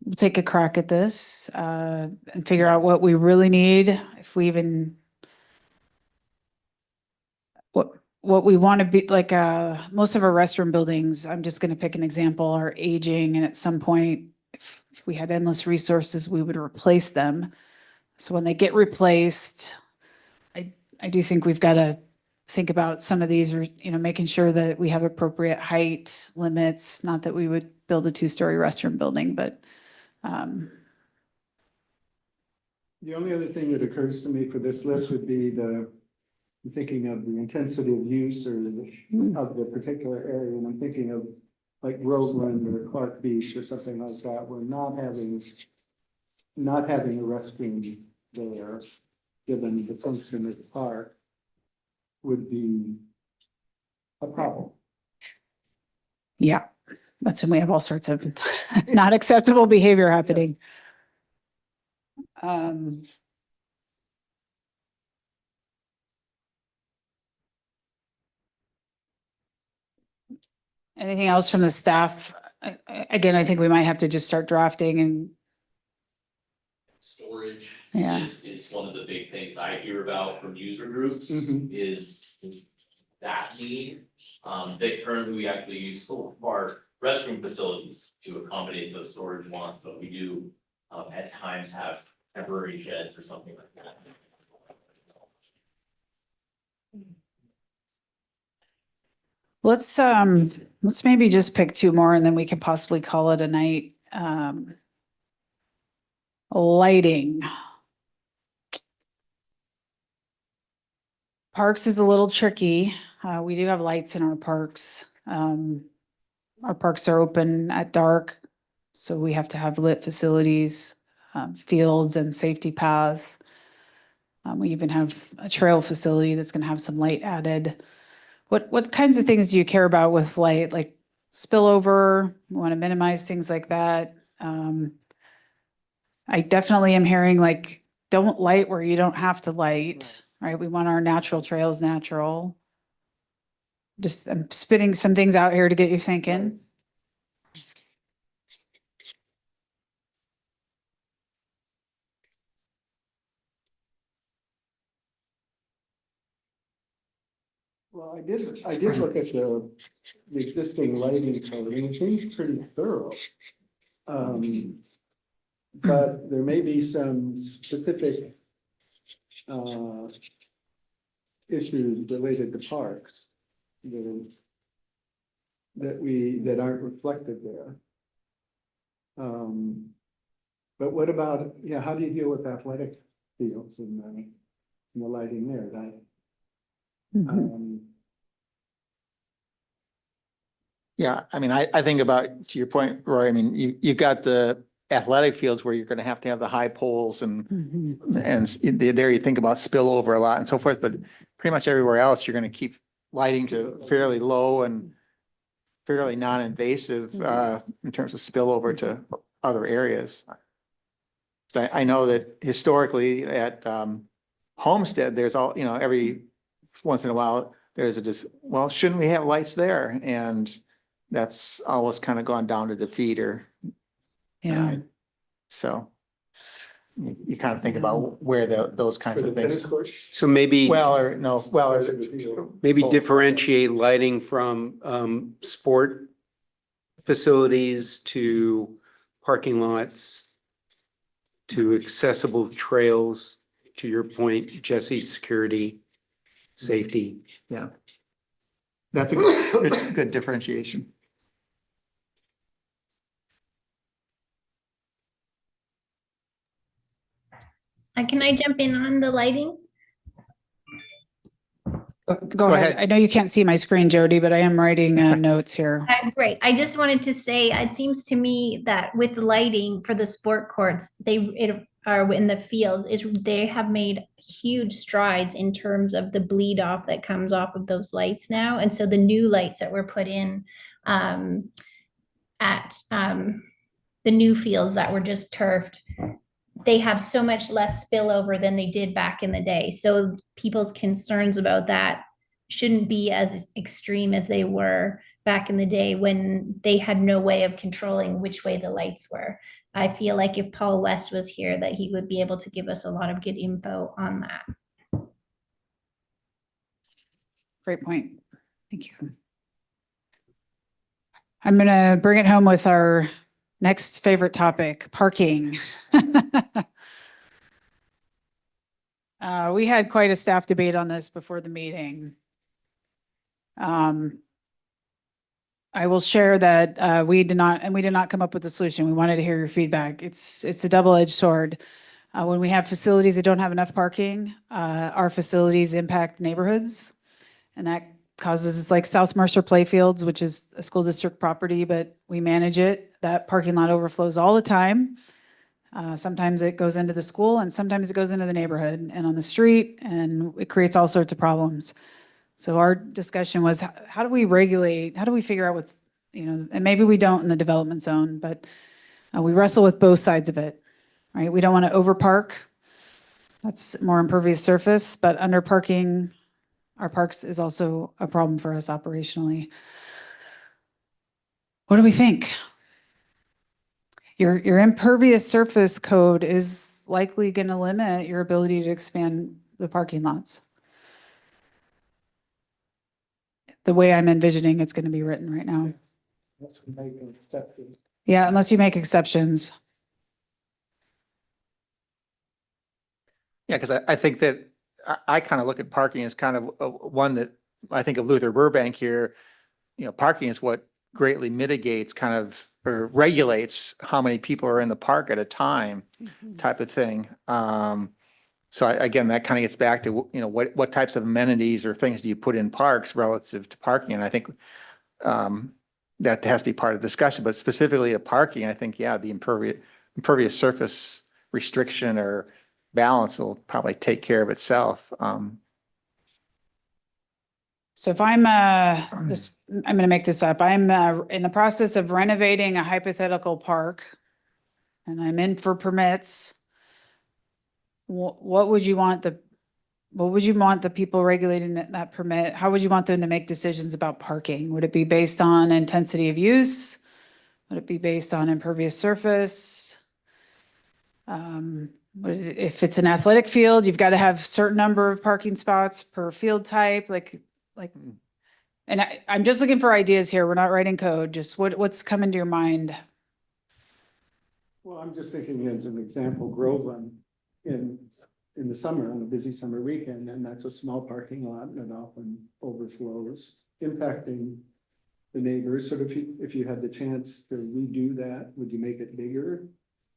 We'll take a crack at this and figure out what we really need, if we even what we want to be like. Most of our restroom buildings, I'm just going to pick an example, are aging, and at some point, if we had endless resources, we would replace them. So when they get replaced, I do think we've got to think about some of these, making sure that we have appropriate height limits. Not that we would build a 2-story restroom building, but The only other thing that occurs to me for this list would be thinking of the intensity of use or of the particular area. And I'm thinking of like Groveland or Clark Beach or something like that. We're not having a restroom there, given the function of the park, would be a problem. yeah, that's when we have all sorts of not acceptable behavior happening. Anything else from the staff? Again, I think we might have to just start drafting and. Storage Yeah. is one of the big things I hear about from user groups is that need. That currently we actually use full our restroom facilities to accommodate those storage wants, but we do at times have temporary sheds or something like that. Let's maybe just pick 2 more and then we can possibly call it a night. Lighting. Parks is a little tricky. We do have lights in our parks. Our parks are open at dark, so we have to have lit facilities, fields and safety paths. We even have a trail facility that's going to have some light added. What kinds of things do you care about with light, like spillover? We want to minimize things like that. I definitely am hearing like, don't light where you don't have to light, right? We want our natural trails natural. Just I'm spitting some things out here to get you thinking. Well, I did look at the existing lighting code, and it seems pretty thorough. But there may be some specific issues related to parks that aren't reflected there. But what about, how do you deal with athletic fields and the lighting there? Yeah, I mean, I think about, to your point, Roy, I mean, you got the athletic fields where you're gonna have to have the high poles and there you think about spillover a lot and so forth, but pretty much everywhere else, you're gonna keep lighting to fairly low and fairly non-invasive in terms of spillover to other areas. So I know that historically at Homestead, there's all, every once in a while, there's well, shouldn't we have lights there? And that's always kind of gone down to defeat or. Yeah. So you kind of think about where those kinds of things. So maybe. Maybe differentiate lighting from sport facilities to parking lots to accessible trails, to your point, Jesse, security, safety. Yeah. That's a good differentiation. Can I jump in on the lighting? Go ahead. I know you can't see my screen, Jody, but I am writing notes here. Great. I just wanted to say, it seems to me that with the lighting for the sport courts, are in the fields, they have made huge strides in terms of the bleed off that comes off of those lights now. And so the new lights that were put in at the new fields that were just turfed, they have so much less spillover than they did back in the day. So people's concerns about that shouldn't be as extreme as they were back in the day when they had no way of controlling which way the lights were. I feel like if Paul West was here, that he would be able to give us a lot of good info on that. Great point. Thank you. I'm going to bring it home with our next favorite topic, parking. We had quite a staff debate on this before the meeting. I will share that we did not come up with a solution. We wanted to hear your feedback. It's a double-edged sword. When we have facilities that don't have enough parking, our facilities impact neighborhoods, and that causes, it's like South Mercer Playfields, which is a school district property, but we manage it. That parking lot overflows all the time. Sometimes it goes into the school and sometimes it goes into the neighborhood and on the street, and it creates all sorts of problems. So our discussion was, how do we regulate? How do we figure out what's, and maybe we don't in the development zone, but we wrestle with both sides of it, right? We don't want to overpark. That's more impervious surface, but under parking our parks is also a problem for us operationally. What do we think? Your impervious surface code is likely going to limit your ability to expand the parking lots. The way I'm envisioning it's going to be written right now. Yeah, unless you make exceptions. Yeah, because I think that I kind of look at parking as kind of one that I think of Luther Burbank here. Parking is what greatly mitigates kind of or regulates how many people are in the park at a time, type of thing. So again, that kind of gets back to, what types of amenities or things do you put in parks relative to parking? And I think that has to be part of the discussion, but specifically to parking, I think, yeah, the impervious surface restriction or balance will probably take care of itself. So if I'm going to make this up. I'm in the process of renovating a hypothetical park and I'm in for permits. What would you want the people regulating that permit? How would you want them to make decisions about parking? Would it be based on intensity of use? Would it be based on impervious surface? If it's an athletic field, you've got to have a certain number of parking spots per field type, and I'm just looking for ideas here. We're not writing code. Just what's coming to your mind? Well, I'm just thinking as an example, Groveland in the summer, on a busy summer weekend, and that's a small parking lot and it often overflows, impacting the neighbors. So if you had the chance to redo that, would you make it bigger?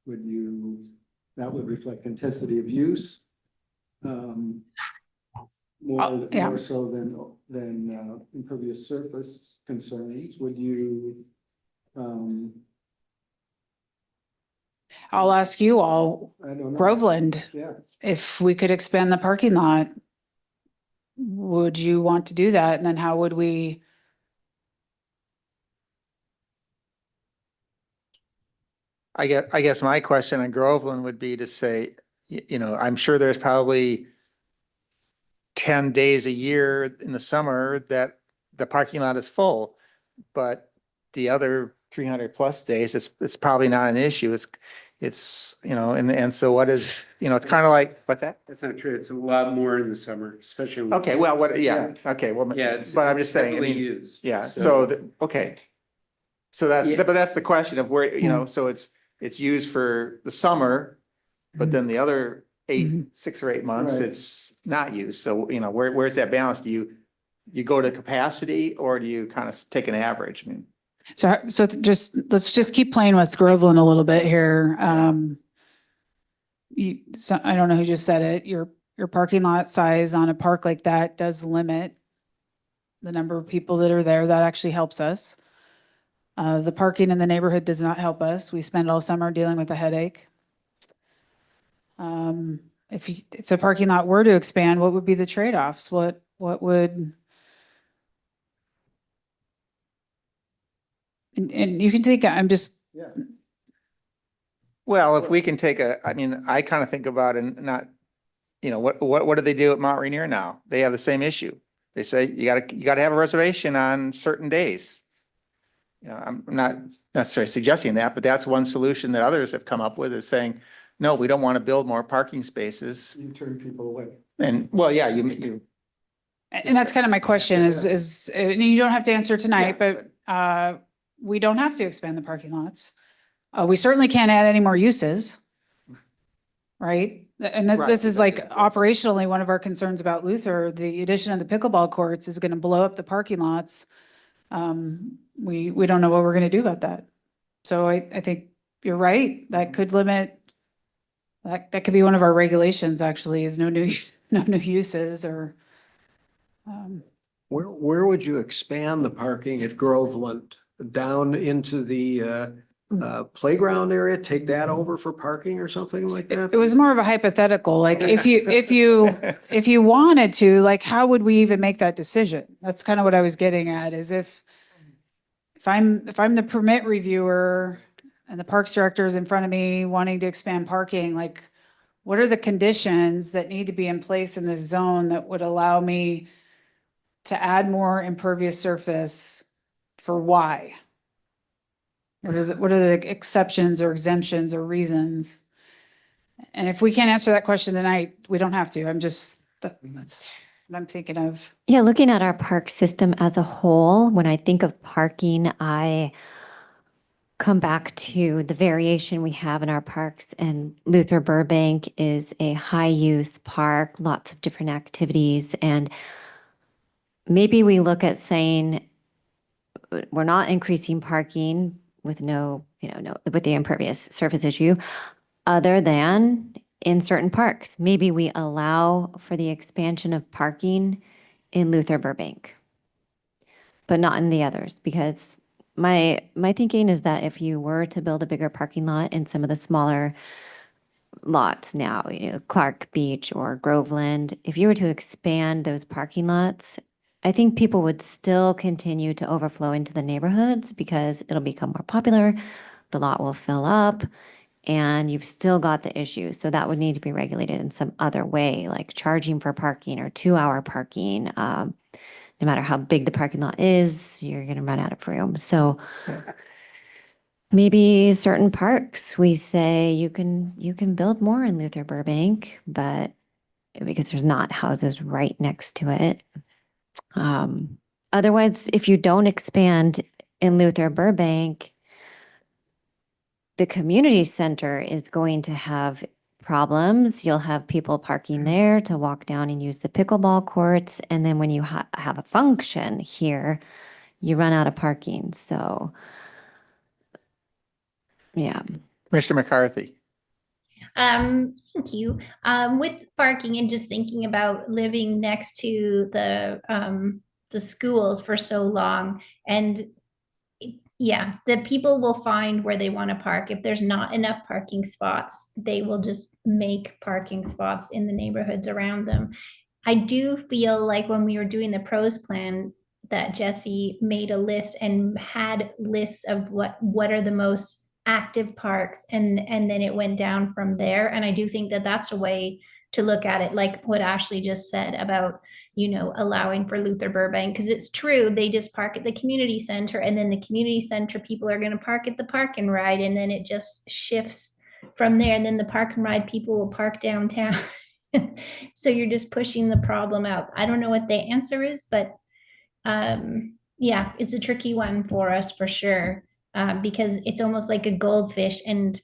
That would reflect intensity of use? More so than impervious surface concerns. Would you? I'll ask you all, I don't know. Groveland, Yeah. if we could expand the parking lot, would you want to do that? And then how would we? I guess my question on Groveland would be to say, I'm sure there's probably 10 days a year in the summer that the parking lot is full, but the other 300 plus days, it's probably not an issue. It's and so what is, it's kind of like, what's that? That's not true. It's a lot more in the summer, especially. when Okay, well, kids. okay, well, Yeah, but I'm just saying, heavily used. yeah, So- okay. So but that's the question of where, so it's used for the summer, but then the other 6 or 8 months, Right. it's not used. So, where's that balance? Do you you go to capacity or do you kind of take an average? I mean, So let's just keep playing with Groveland a little bit here. I don't know who just said it. Your parking lot size on a park like that does limit the number of people that are there. That actually helps us. The parking in the neighborhood does not help us. We spend all summer dealing with a headache. If the parking lot were to expand, what would be the trade-offs? What would? And you can take, I'm just, well, if we can take I mean, I kind of think about and not, what do they do at Mount Rainier now? They have the same issue. They say you gotta have a reservation on certain days. I'm not necessarily suggesting that, but that's one solution that others have come up with is saying, no, we don't want to build more parking spaces. You turn people away. And, well, yeah, you. and that's kind of my question and you don't have to answer tonight, but we don't have to expand the parking lots. We certainly can't add any more uses. Right? And this is like operationally one of our concerns about Luther. The addition of the pickleball courts is going to blow up the parking lots. We don't know what we're going to do about that. So I think you're right. That could limit, that could be one of our regulations actually, is no new uses or. Where would you expand the parking at Groveland? Down into the playground area, take that over for parking or something like that? It was more of a hypothetical, like if you wanted to, like, how would we even make that decision? That's kind of what I was getting at, is if I'm the permit reviewer and the parks director is in front of me wanting to expand parking, like, what are the conditions that need to be in place in this zone that would allow me to add more impervious surface for why? What are the exceptions or exemptions or reasons? And if we can't answer that question tonight, we don't have to. That's what I'm thinking of. Yeah, looking at our park system as a whole, when I think of parking, I come back to the variation we have in our parks, and Luther Burbank is a high-use park, lots of different activities, and maybe we look at saying we're not increasing parking with with the impervious surface issue, other than in certain parks. Maybe we allow for the expansion of parking in Luther Burbank, but not in the others, because my thinking is that if you were to build a bigger parking lot in some of the smaller lots now, Clark Beach or Groveland, if you were to expand those parking lots, I think people would still continue to overflow into the neighborhoods because it'll become more popular, the lot will fill up, and you've still got the issue. So that would need to be regulated in some other way, like charging for parking or 2-hour parking. No matter how big the parking lot is, you're going to run out of room. So maybe certain parks, we say you can build more in Luther Burbank, but because there's not houses right next to it. Otherwise, if you don't expand in Luther Burbank, the community center is going to have problems. You'll have people parking there to walk down and use the pickleball courts. And then when you have a function here, you run out of parking. So, yeah. Mr. McCarthy. Thank you. With parking and just thinking about living next to the schools for so long, and yeah, the people will find where they want to park. If there's not enough parking spots, they will just make parking spots in the neighborhoods around them. I do feel like when we were doing the pros plan, that Jesse made a list and had lists of what are the most active parks, and then it went down from there. And I do think that that's a way to look at it, like what Ashley just said about allowing for Luther Burbank, because it's true, they just park at the community center, and then the community center people are going to park at the park and ride, and then it just shifts from there, and then the park and ride people will park downtown. So you're just pushing the problem out. I don't know what the answer is, but yeah, it's a tricky one for us for sure, because it's almost like a goldfish, and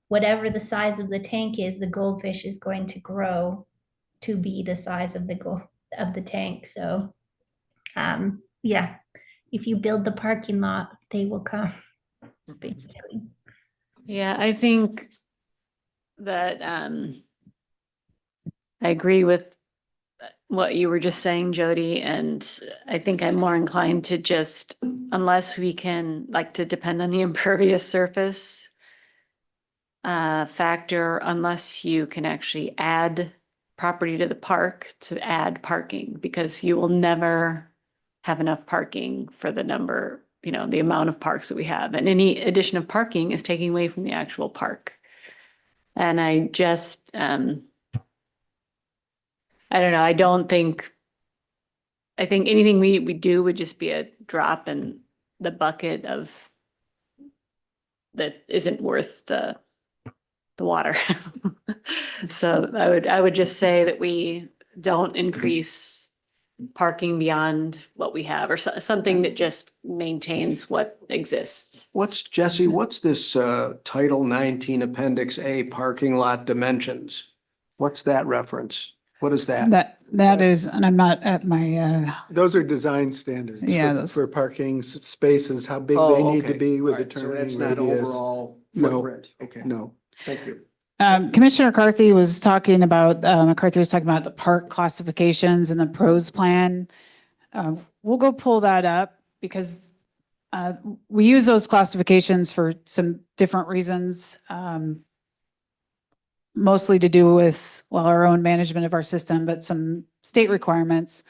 whatever the size of the tank is, the goldfish is going to grow to be the size of the tank. So Yeah, if you build the parking lot, they will come. Basically. Yeah, I think that I agree with what you were just saying, Jody, and I think I'm more inclined to just, unless we can, like, to depend on the impervious surface factor, unless you can actually add property to the park to add parking, because you will never have enough parking for the number, the amount of parks that we have. And any addition of parking is taking away from the actual park. And I just, I don't know, I think anything we do would just be a drop in the bucket of that isn't worth the water. So I would just say that we don't increase parking beyond what we have, or something that just maintains what exists. Jesse, what's this Title 19 Appendix A parking lot dimensions? What's that reference? What is that? That is, and I'm not at my, Those are design standards. Yeah, for- those- For parking spaces, how big they Oh, need to okay. be with All the right, so turning that's not radius. overall No. footprint. Okay, No. thank you. Commissioner McCarthy was talking about, the park classifications and the pros plan. We'll go pull that up because we use those classifications for some different reasons. Mostly to do with, well, our own management of our system, but some state requirements.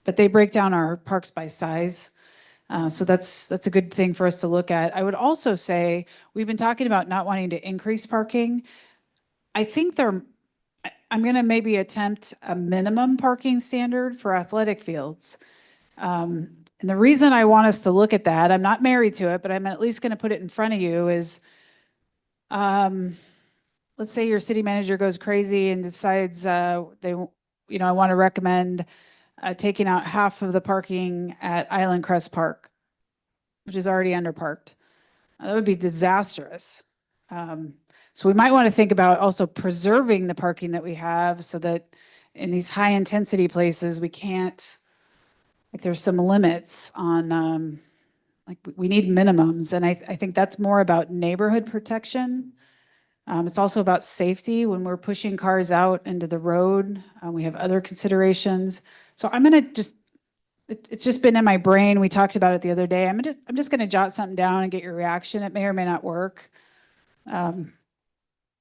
But they break down our parks by size. So that's a good thing for us to look at. I would also say, we've been talking about not wanting to increase parking. I think I'm going to maybe attempt a minimum parking standard for athletic fields. And the reason I want us to look at that, I'm not married to it, but I'm at least going to put it in front of you is, let's say your city manager goes crazy and decides I want to recommend taking out half of the parking at Island Crest Park, which is already underparked. That would be disastrous. So we might want to think about also preserving the parking that we have so that in these high intensity places, we can't, like, there's some limits on, like, we need minimums. And I think that's more about neighborhood protection. It's also about safety when we're pushing cars out into the road. We have other considerations. So I'm going to it's just been in my brain. We talked about it the other day. I'm just going to jot something down and get your reaction. It may or may not work.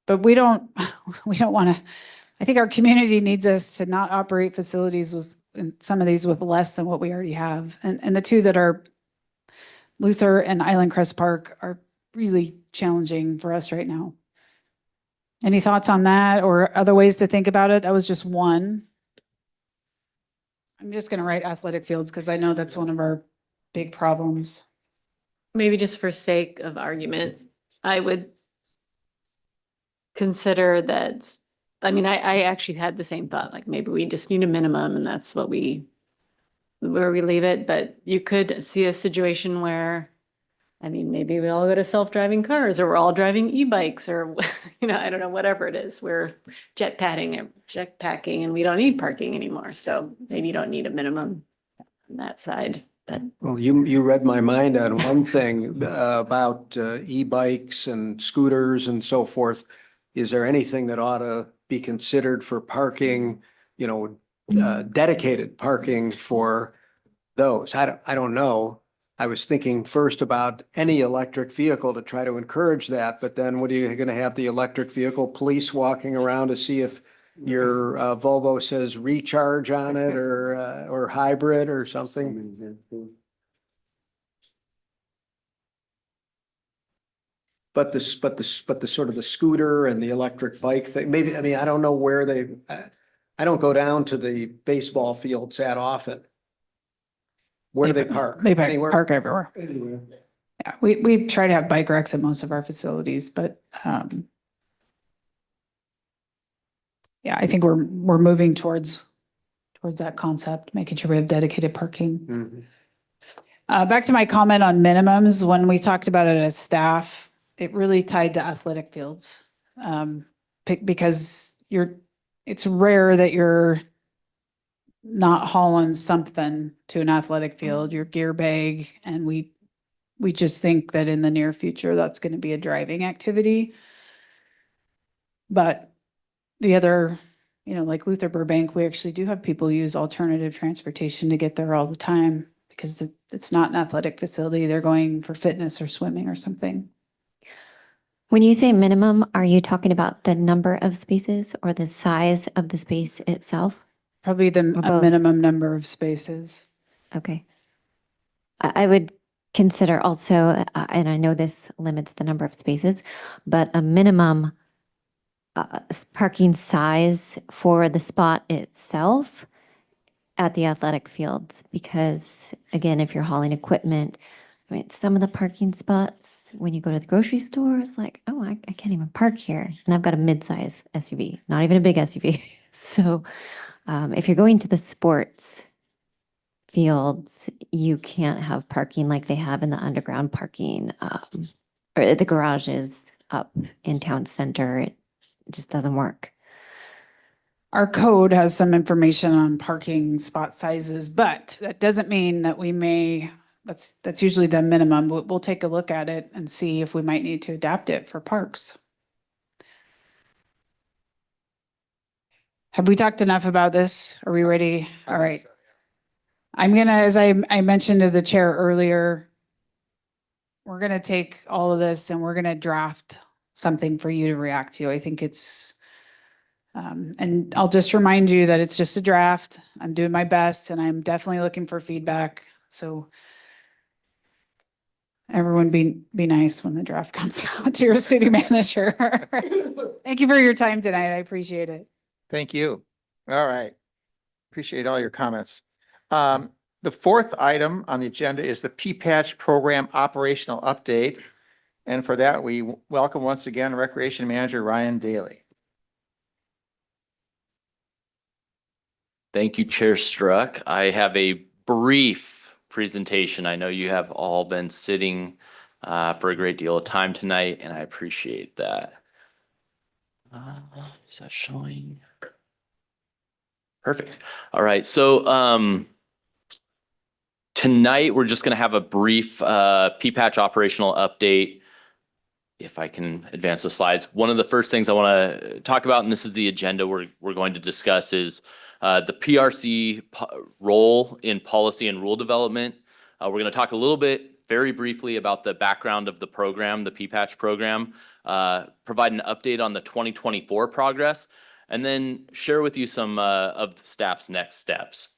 But we don't want to, I think our community needs us to not operate facilities in some of these with less than what we already have. And the two that are Luther and Island Crest Park are really challenging for us right now. Any thoughts on that or other ways to think about it? That was just one. I'm just going to write athletic fields because I know that's one of our big problems. Maybe just for sake of argument, I would consider that, I actually had the same thought, like maybe we just need a minimum and that's where we leave it. But you could see a situation where, maybe we all go to self-driving cars or we're all driving e-bikes or, I don't know, whatever it is. We're jetpacking and we don't need parking anymore. So maybe you don't need a minimum on that side. But Well, you read my mind on one thing about e-bikes and scooters and so forth. Is there anything that ought to be considered for parking, dedicated parking for those? I don't know. I was thinking first about any electric vehicle to try to encourage that, but then what are you going to have the electric vehicle police walking around to see if your Volvo says recharge on it or hybrid or something? But the sort of the scooter and the electric bike thing, maybe, I don't know where I don't go down to the baseball fields that often. Where do they park? They Anywhere? park everywhere. Anywhere. Yeah, we try to have bike racks at most of our facilities, but yeah, I think we're moving towards that concept, making sure we have dedicated parking. Mhm. Back to my comment on minimums, when we talked about it as staff, it really tied to athletic fields. Because it's rare that you're not hauling something to an athletic field, your gear bag, and we just think that in the near future, that's going to be a driving activity. But the other, like Luther Burbank, we actually do have people use alternative transportation to get there all the time because it's not an athletic facility. They're going for fitness or swimming or something. When you say minimum, are you talking about the number of spaces or the size of the space itself? Probably Or a both? minimum number of spaces. Okay. I would consider also, and I know this limits the number of spaces, but a minimum parking size for the spot itself at the athletic fields. Because again, if you're hauling equipment, I mean, some of the parking spots, when you go to the grocery store, it's like, oh, I can't even park here. And I've got a mid-size SUV, not even a big SUV. So if you're going to the sports fields, you can't have parking like they have in the underground parking or the garages up in town center. It just doesn't work. Our code has some information on parking spot sizes, but that doesn't mean that we may, that's usually the minimum. We'll take a look at it and see if we might need to adapt it for parks. Have we talked enough about this? Are we ready? All right. I'm gonna, as I mentioned to the chair earlier, we're gonna take all of this and we're gonna draft something for you to react to. I think it's, and I'll just remind you that it's just a draft. I'm doing my best and I'm definitely looking for feedback. So everyone be nice when the draft comes out to your city manager. Thank you for your time tonight. I appreciate it. Thank you. All right. Appreciate all your comments. The fourth item on the agenda is the P-Patch Program Operational Update. And for that, we welcome once again Recreation Manager Ryan Daly. Thank you, Chair Struck. I have a brief presentation. I know you have all been sitting for a great deal of time tonight, and I appreciate that. Is that showing? Perfect. All right. So tonight we're just going to have a brief P-Patch operational update. If I can advance the slides. One of the first things I want to talk about, and this is the agenda we're going to discuss, is the PRC role in policy and rule development. We're going to talk a little bit, very briefly, about the background of the program, the P-Patch program, provide an update on the 2024 progress, and then share with you some of the staff's next steps.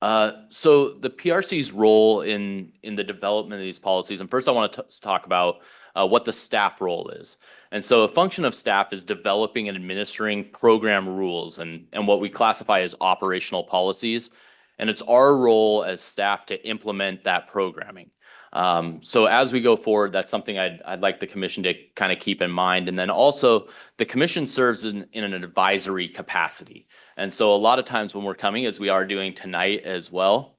So the PRC's role in the development of these policies, and first I want to talk about what the staff role is. And so a function of staff is developing and administering program rules and what we classify as operational policies. And it's our role as staff to implement that programming. So as we go forward, that's something I'd like the commission to kind of keep in mind. And then also the commission serves in an advisory capacity. And so a lot of times when we're coming, as we are doing tonight as well,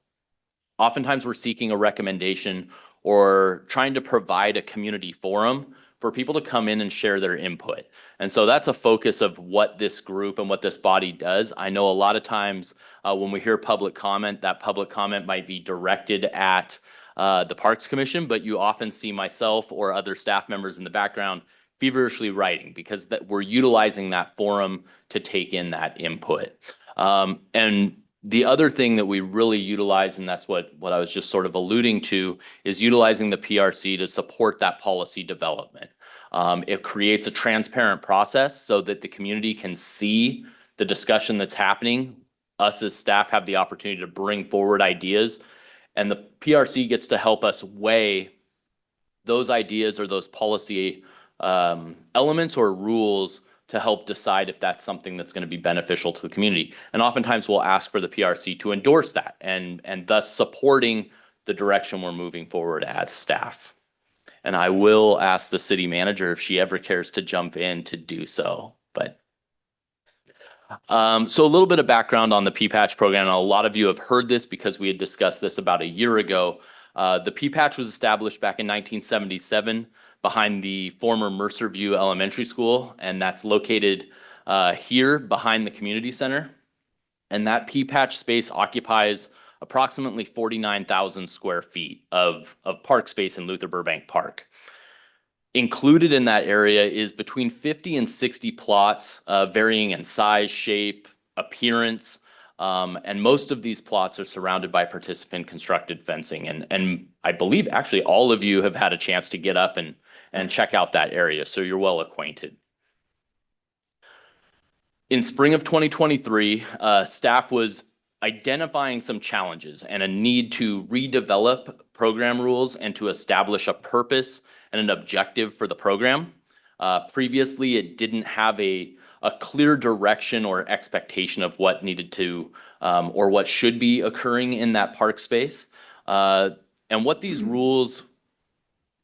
oftentimes we're seeking a recommendation or trying to provide a community forum for people to come in and share their input. And so that's a focus of what this group and what this body does. I know a lot of times when we hear public comment, that public comment might be directed at the Parks Commission, but you often see myself or other staff members in the background feverishly writing because we're utilizing that forum to take in that input. And the other thing that we really utilize, and that's what I was just sort of alluding to, is utilizing the PRC to support that policy development. It creates a transparent process so that the community can see the discussion that's happening. Us as staff have the opportunity to bring forward ideas, and the PRC gets to help us weigh those ideas or those policy elements or rules to help decide if that's something that's going to be beneficial to the community. And oftentimes we'll ask for the PRC to endorse that and thus supporting the direction we're moving forward as staff. And I will ask the city manager if she ever cares to jump in to do so. But so a little bit of background on the P-Patch program. And a lot of you have heard this because we had discussed this about a year ago. The P-Patch was established back in 1977 behind the former Mercer View Elementary School, and that's located here behind the community center. And that P-patch space occupies approximately 49,000 square feet of park space in Luther Burbank Park. Included in that area is between 50 and 60 plots, varying in size, shape, appearance, and most of these plots are surrounded by participant constructed fencing. And I believe actually all of you have had a chance to get up and check out that area, so you're well acquainted. In spring of 2023, staff was identifying some challenges and a need to redevelop program rules and to establish a purpose and an objective for the program. Previously, it didn't have a clear direction or expectation of what needed to or what should be occurring in that park space. And what these rules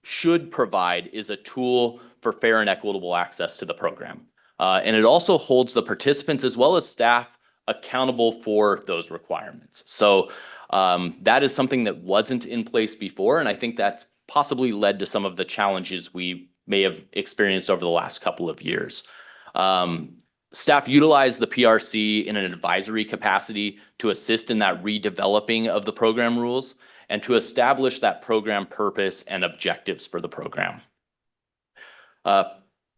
should provide is a tool for fair and equitable access to the program. And it also holds the participants as well as staff accountable for those requirements. So that is something that wasn't in place before, and I think that's possibly led to some of the challenges we may have experienced over the last couple of years. Staff utilized the PRC in an advisory capacity to assist in that redeveloping of the program rules and to establish that program purpose and objectives for the program.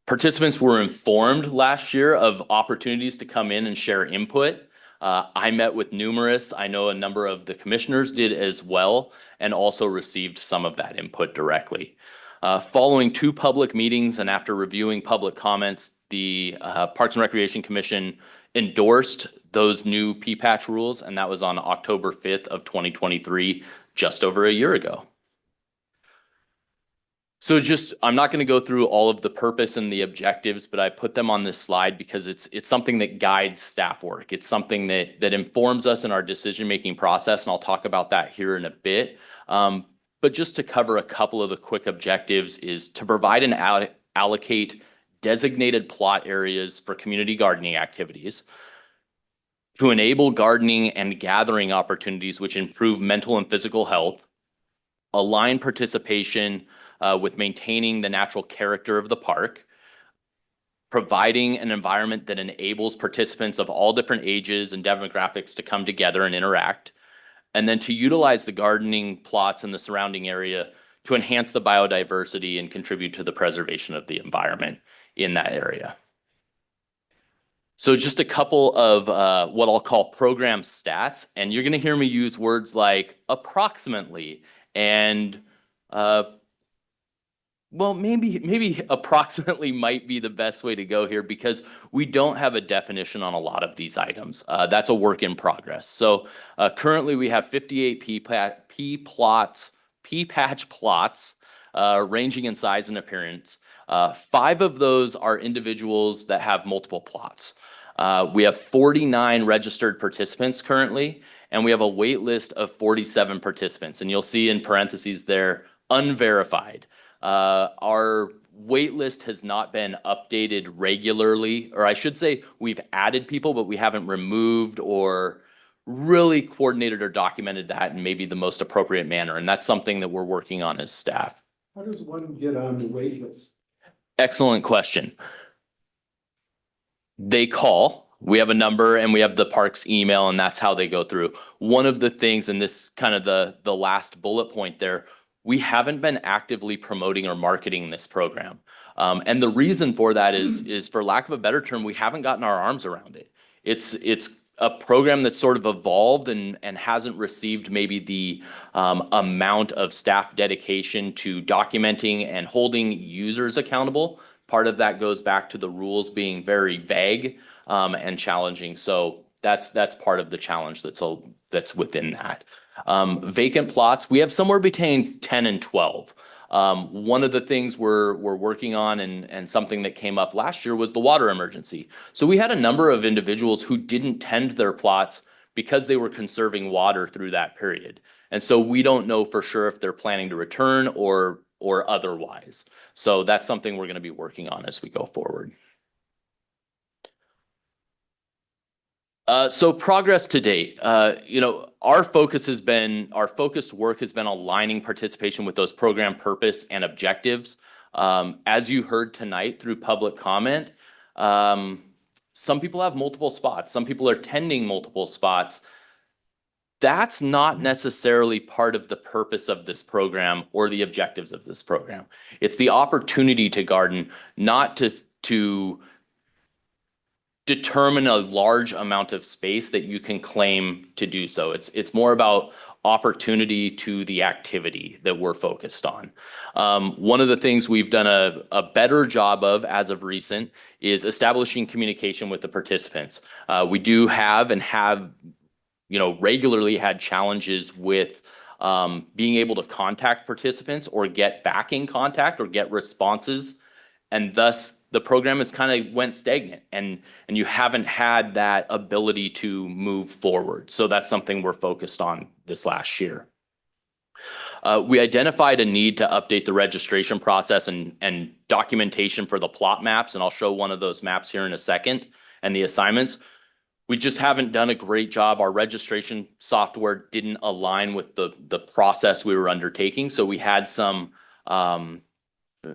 Participants were informed last year of opportunities to come in and share input. I met with numerous, I know a number of the commissioners did as well, and also received some of that input directly. Following 2 public meetings and after reviewing public comments, the Parks and Recreation Commission endorsed those new P-patch rules, and that was on October 5th of 2023, just over a year ago. So I'm not going to go through all of the purpose and the objectives, but I put them on this slide because it's something that guides staff work. It's something that informs us in our decision-making process, and I'll talk about that here in a bit. But just to cover a couple of the quick objectives is to provide and allocate designated plot areas for community gardening activities, to enable gardening and gathering opportunities which improve mental and physical health, align participation with maintaining the natural character of the park, providing an environment that enables participants of all different ages and demographics to come together and interact, and then to utilize the gardening plots in the surrounding area to enhance the biodiversity and contribute to the preservation of the environment in that area. So just a couple of what I'll call program stats, and you're going to hear me use words like approximately and well, maybe approximately might be the best way to go here because we don't have a definition on a lot of these items. That's a work in progress. So currently we have 58 P-patch plots ranging in size and appearance. 5 of those are individuals that have multiple plots. We have 49 registered participants currently, and we have a wait list of 47 participants. And you'll see in parentheses there, unverified. Our wait list has not been updated regularly, or I should say we've added people, but we haven't removed or really coordinated or documented that in maybe the most appropriate manner. And that's something that we're working on as staff. How does one get on the wait list? Excellent question. They call. We have a number and we have the park's email, and that's how they go through. One of the things, and this kind of the last bullet point there, we haven't been actively promoting or marketing this program. And the reason for that is for lack of a better term, we haven't gotten our arms around it. It's a program that's sort of evolved and hasn't received maybe the amount of staff dedication to documenting and holding users accountable. Part of that goes back to the rules being very vague and challenging. So that's part of the challenge that's within that. Vacant plots, we have somewhere between 10 and 12. One of the things we're working on and something that came up last year was the water emergency. So we had a number of individuals who didn't tend their plots because they were conserving water through that period. And so we don't know for sure if they're planning to return or otherwise. So that's something we're going to be working on as we go forward. So progress to date, our focused work has been aligning participation with those program purpose and objectives. As you heard tonight through public comment, some people have multiple spots. Some people are tending multiple spots. That's not necessarily part of the purpose of this program or the objectives of this program. It's the opportunity to garden, not to determine a large amount of space that you can claim to do so. It's more about opportunity to the activity that we're focused on. One of the things we've done a better job of as of recent is establishing communication with the participants. We do have and have regularly had challenges with being able to contact participants or get back in contact or get responses. And thus the program has kind of went stagnant and you haven't had that ability to move forward. So that's something we're focused on this last year. We identified a need to update the registration process and documentation for the plot maps. And I'll show one of those maps here in a second and the assignments. We just haven't done a great job. Our registration software didn't align with the process we were undertaking. So we had some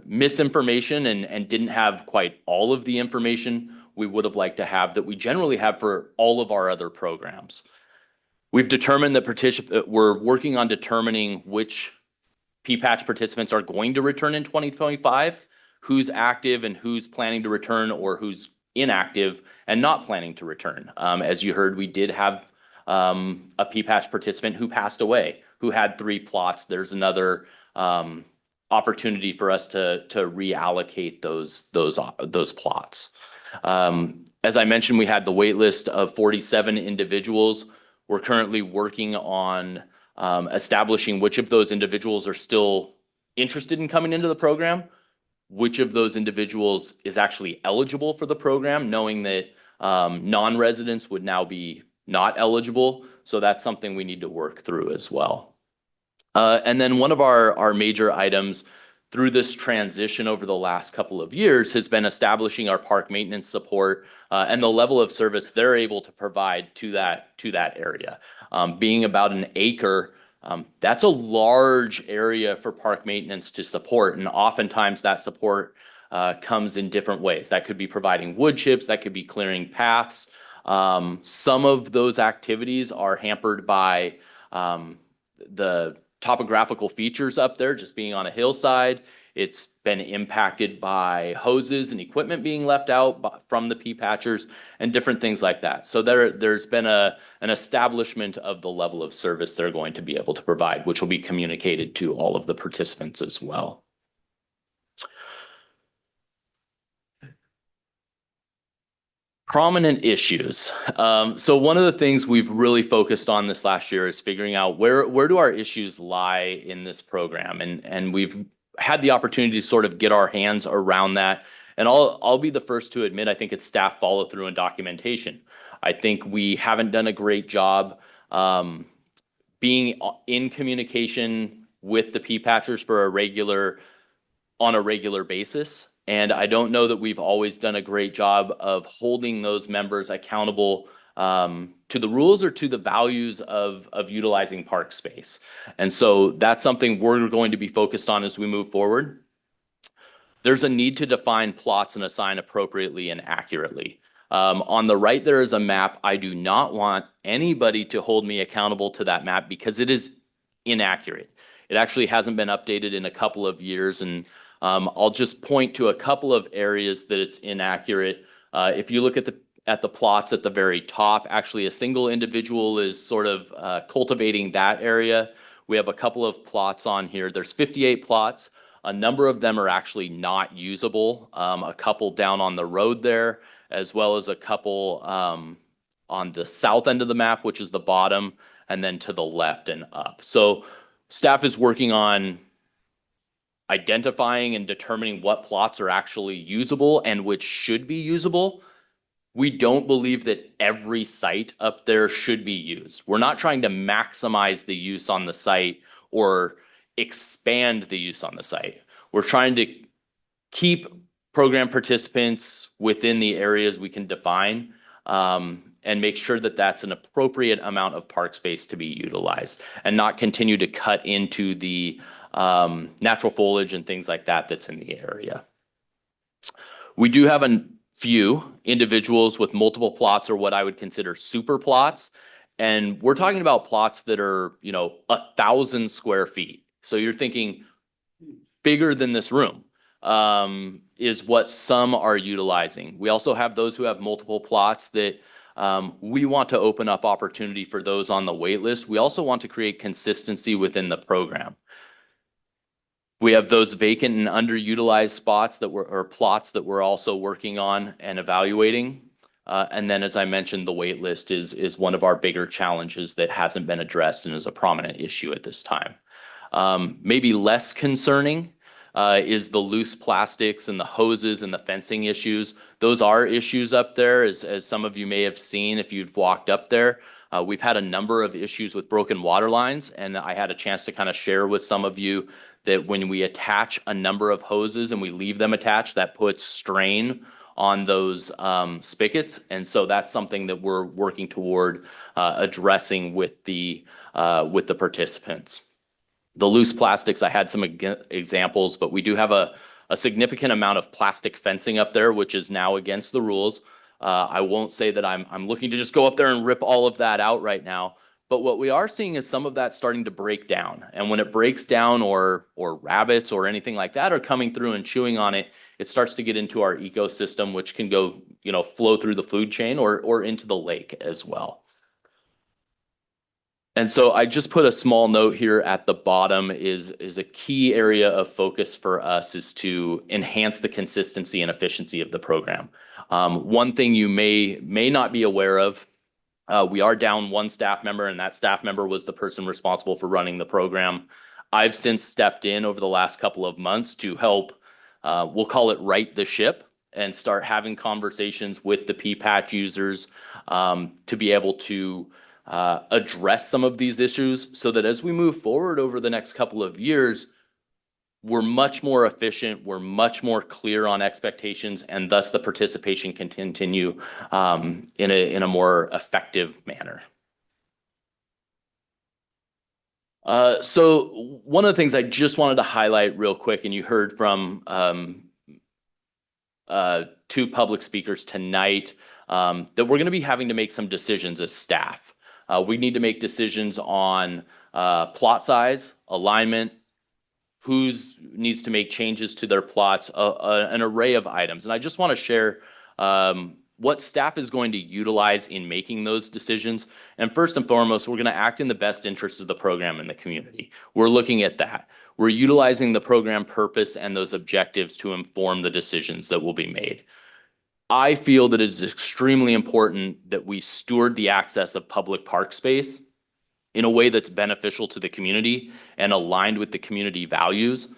misinformation and didn't have quite all of the information we would have liked to have that we generally have for all of our other programs. We've determined that we're working on determining which P-patch participants are going to return in 2025, who's active and who's planning to return or who's inactive and not planning to return. As you heard, we did have a P-patch participant who passed away, who had 3 plots. There's another opportunity for us to reallocate those plots. As I mentioned, we had the wait list of 47 individuals. We're currently working on establishing which of those individuals are still interested in coming into the program, which of those individuals is actually eligible for the program, knowing that non-residents would now be not eligible. So that's something we need to work through as well. And then one of our major items through this transition over the last couple of years has been establishing our park maintenance support and the level of service they're able to provide to that area. Being about an acre, that's a large area for park maintenance to support. And oftentimes that support comes in different ways. That could be providing wood chips, that could be clearing paths. Some of those activities are hampered by the topographical features up there, just being on a hillside. It's been impacted by hoses and equipment being left out from the P-patchers and different things like that. So there's been an establishment of the level of service they're going to be able to provide, which will be communicated to all of the participants as well. Prominent issues. So one of the things we've really focused on this last year is figuring out where do our issues lie in this program, and we've had the opportunity to sort of get our hands around that. And I'll be the first to admit I think it's staff follow through and documentation. I think we haven't done a great job being in communication with the P-patchers on a regular basis. And I don't know that we've always done a great job of holding those members accountable to the rules or to the values of utilizing park space. And so that's something we're going to be focused on as we move forward. There's a need to define plots and assign appropriately and accurately. On the right, there is a map. I do not want anybody to hold me accountable to that map because it is inaccurate. It actually hasn't been updated in a couple of years, and I'll just point to a couple of areas that it's inaccurate. If you look at the plots at the very top, actually a single individual is sort of cultivating that area. We have a couple of plots on here. There's 58 plots. A number of them are actually not usable. A couple down on the road there, as well as a couple on the south end of the map, which is the bottom, and then to the left and up. So staff is working on identifying and determining what plots are actually usable and which should be usable. We don't believe that every site up there should be used. We're not trying to maximize the use on the site or expand the use on the site. We're trying to keep program participants within the areas we can define and make sure that that's an appropriate amount of park space to be utilized and not continue to cut into the natural foliage and things like that that's in the area. We do have few individuals with multiple plots or what I would consider super plots. And we're talking about plots that are, 1,000 square feet. So you're thinking bigger than this room, is what some are utilizing. We also have those who have multiple plots that we want to open up opportunity for those on the wait list. We also want to create consistency within the program. We have those vacant and underutilized spots or plots that we're also working on and evaluating. And then, as I mentioned, the wait list is one of our bigger challenges that hasn't been addressed and is a prominent issue at this time. Maybe less concerning is the loose plastics and the hoses and the fencing issues. Those are issues up there, as some of you may have seen if you've walked up there. We've had a number of issues with broken water lines, and I had a chance to kind of share with some of you that when we attach a number of hoses and we leave them attached, that puts strain on those spigots. And so that's something that we're working toward addressing with the participants. The loose plastics, I had some examples, but we do have a significant amount of plastic fencing up there, which is now against the rules. I won't say that I'm looking to just go up there and rip all of that out right now, but what we are seeing is some of that starting to break down. And when it breaks down, or rabbits or anything like that are coming through and chewing on it, it starts to get into our ecosystem, which can go, flow through the food chain or into the lake as well. And so I just put a small note here at the bottom is a key area of focus for us is to enhance the consistency and efficiency of the program. One thing you may not be aware of, we are down one staff member, and that staff member was the person responsible for running the program. I've since stepped in over the last couple of months to help, we'll call it right the ship, and start having conversations with the P-patch users to be able to address some of these issues so that as we move forward over the next couple of years, we're much more efficient, we're much more clear on expectations, and thus the participation can continue in a more effective manner. So one of the things I just wanted to highlight real quick, and you heard from two public speakers tonight, that we're going to be having to make some decisions as staff. We need to make decisions on plot size, alignment, who needs to make changes to their plots, an array of items. And I just want to share what staff is going to utilize in making those decisions. And first and foremost, we're going to act in the best interest of the program and the community. We're looking at that. We're utilizing the program purpose and those objectives to inform the decisions that will be made. I feel that it is extremely important that we steward the access of public park space in a way that's beneficial to the community and aligned with the community values.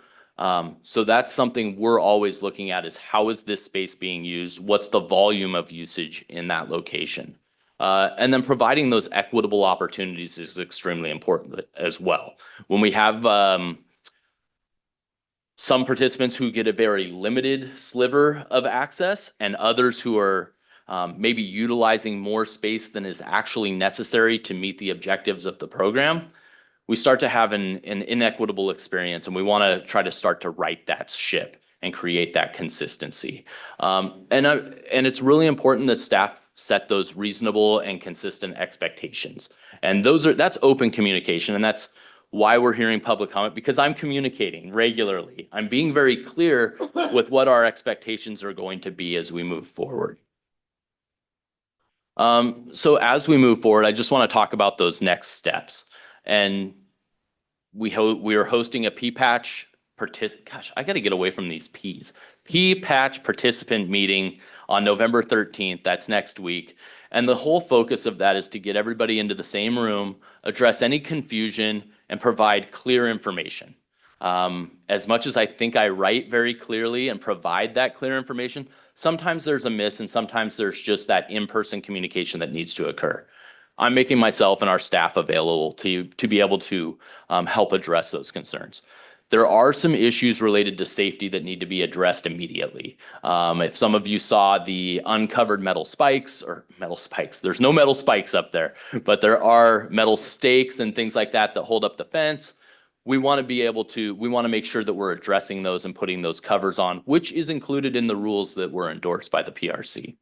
So that's something we're always looking at is how is this space being used? What's the volume of usage in that location? And then providing those equitable opportunities is extremely important as well. When we have some participants who get a very limited sliver of access and others who are maybe utilizing more space than is actually necessary to meet the objectives of the program, we start to have an inequitable experience, and we want to try to start to right that ship and create that consistency. And it's really important that staff set those reasonable and consistent expectations. And that's open communication, and that's why we're hearing public comment, because I'm communicating regularly. I'm being very clear with what our expectations are going to be as we move forward. So as we move forward, I just want to talk about those next steps. And we are hosting a P-patch gosh, I got to get away from these P's. P-patch participant meeting on November 13th. That's next week. And the whole focus of that is to get everybody into the same room, address any confusion, and provide clear information. As much as I think I write very clearly and provide that clear information, sometimes there's a miss and sometimes there's just that in-person communication that needs to occur. I'm making myself and our staff available to be able to help address those concerns. There are some issues related to safety that need to be addressed immediately. If some of you saw the uncovered metal spikes, there's no metal spikes up there, but there are metal stakes and things like that that hold up the fence. we want to make sure that we're addressing those and putting those covers on, which is included in the rules that were endorsed by the PRC.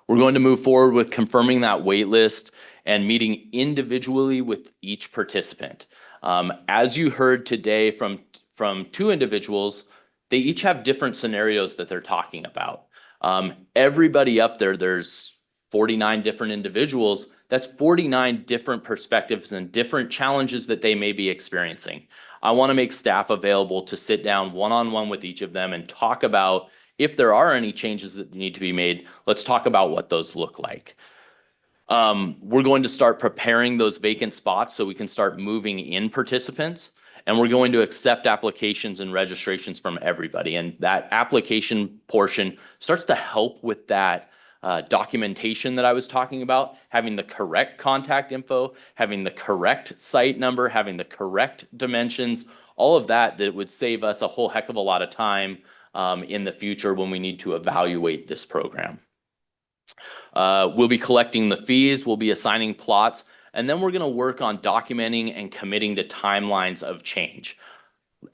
We're going to move forward with confirming that wait list and meeting individually with each participant. As you heard today from two individuals, they each have different scenarios that they're talking about. Everybody up there, there's 49 different individuals. That's 49 different perspectives and different challenges that they may be experiencing. I want to make staff available to sit down one-on-one with each of them and talk about if there are any changes that need to be made. Let's talk about what those look like. We're going to start preparing those vacant spots so we can start moving in participants. And we're going to accept applications and registrations from everybody. And that application portion starts to help with that documentation that I was talking about, having the correct contact info, having the correct site number, having the correct dimensions, all of that would save us a whole heck of a lot of time in the future when we need to evaluate this program. We'll be collecting the fees, we'll be assigning plots, and then we're going to work on documenting and committing to timelines of change.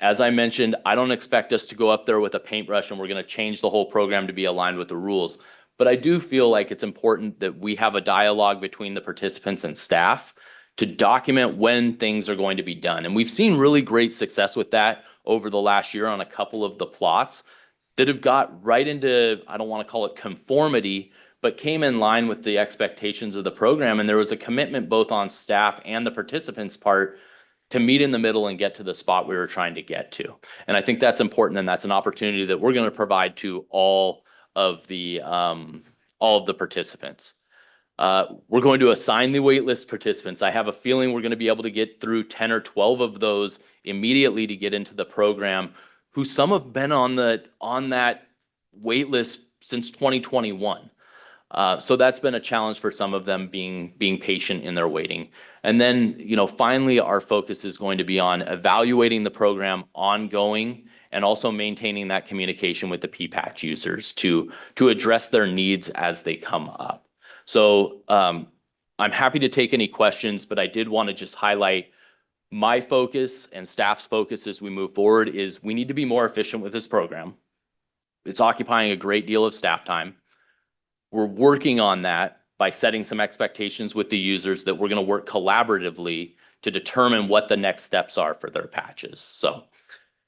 As I mentioned, I don't expect us to go up there with a paintbrush and we're going to change the whole program to be aligned with the rules. But I do feel like it's important that we have a dialogue between the participants and staff to document when things are going to be done. And we've seen really great success with that over the last year on a couple of the plots that have got right into, I don't want to call it conformity, but came in line with the expectations of the program. And there was a commitment both on staff and the participants' part to meet in the middle and get to the spot we were trying to get to. And I think that's important, and that's an opportunity that we're going to provide to all of the participants. We're going to assign the waitlist participants. I have a feeling we're going to be able to get through 10 or 12 of those immediately to get into the program, who some have been on that waitlist since 2021. So that's been a challenge for some of them, being patient in their waiting. And then, finally, our focus is going to be on evaluating the program ongoing and also maintaining that communication with the PPATCH users to address their needs as they come up. So I'm happy to take any questions, but I did want to just highlight my focus and staff's focus as we move forward is we need to be more efficient with this program. It's occupying a great deal of staff time. We're working on that by setting some expectations with the users that we're going to work collaboratively to determine what the next steps are for their patches. So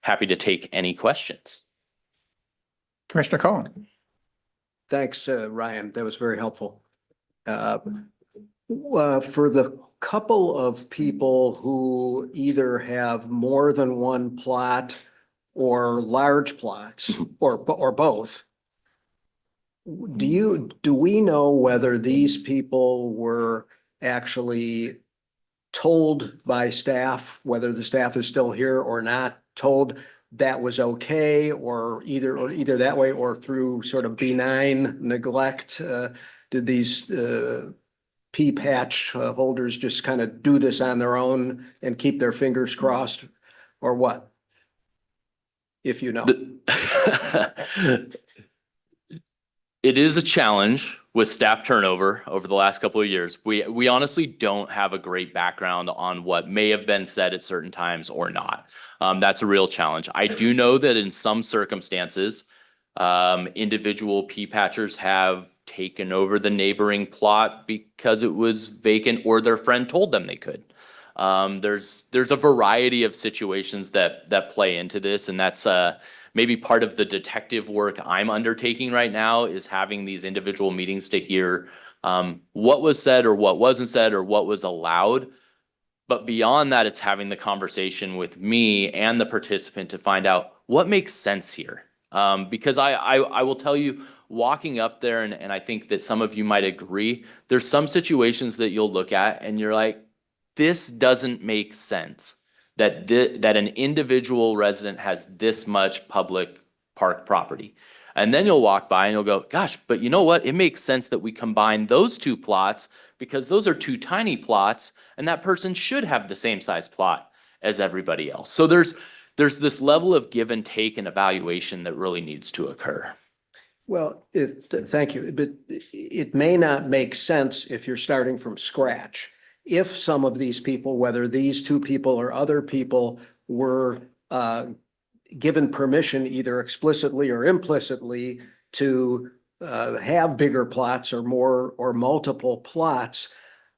happy to take any questions. Commissioner Cohen. Thanks, Ryan. That was very helpful. For the couple of people who either have more than one plot or large plots or both, do we know whether these people were actually told by staff, whether the staff is still here or not, told that was okay, or either that way or through sort of benign neglect? Did these PPATCH holders just kind of do this on their own and keep their fingers crossed, or what? If you know. It is a challenge with staff turnover over the last couple of years. We honestly don't have a great background on what may have been said at certain times or not. That's a real challenge. I do know that in some circumstances, individual PPATCHers have taken over the neighboring plot because it was vacant or their friend told them they could. There's a variety of situations that play into this, and that's maybe part of the detective work I'm undertaking right now, is having these individual meetings to hear what was said or what wasn't said or what was allowed. But beyond that, it's having the conversation with me and the participant to find out what makes sense here. Because I will tell you, walking up there, and I think that some of you might agree, there's some situations that you'll look at and you're like, this doesn't make sense, that an individual resident has this much public park property. And then you'll walk by and you'll go, gosh, but you know what? It makes sense that we combine those two plots because those are two tiny plots and that person should have the same size plot as everybody else. So there's this level of give and take and evaluation that really needs to occur. Well, thank you, but it may not make sense if you're starting from scratch. if some of these people, whether these two people or other people, were given permission either explicitly or implicitly to have bigger plots or more or multiple plots,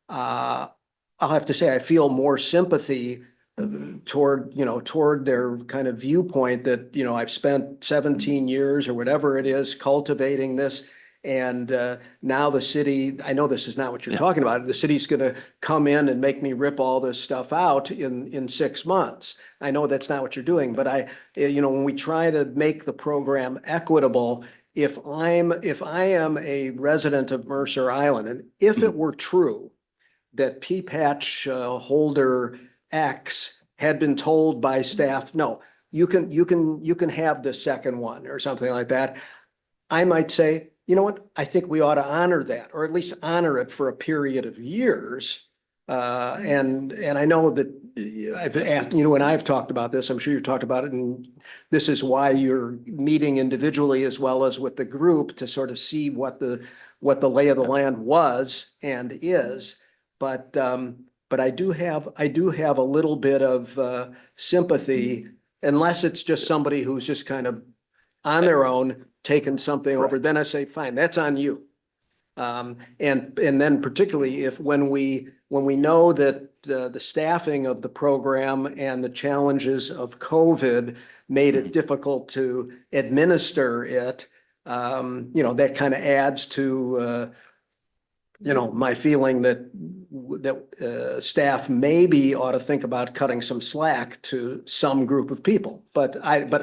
I'll have to say I feel more sympathy toward their kind of viewpoint that, I've spent 17 years or whatever it is cultivating this. And now the city, I know this is not what you're talking about. The city's going to come in and make me rip all this stuff out in 6 months. I know that's not what you're doing, but when we try to make the program equitable, if I am a resident of Mercer Island, and if it were true that P-patch holder X had been told by staff, no, you can have the second one or something like that, I might say, you know what, I think we ought to honor that, or at least honor it for a period of years. And I know that I've asked, and I've talked about this, I'm sure you've talked about it, and this is why you're meeting individually as well as with the group to sort of see what the lay of the land was and is. But I do have a little bit of sympathy, unless it's just somebody who's just kind of on their own, taking something over, then I say, fine, that's on you. And then particularly if when we know that the staffing of the program and the challenges of COVID made it difficult to administer it, that kind of adds to my feeling that staff maybe ought to think about cutting some slack to some group of people, but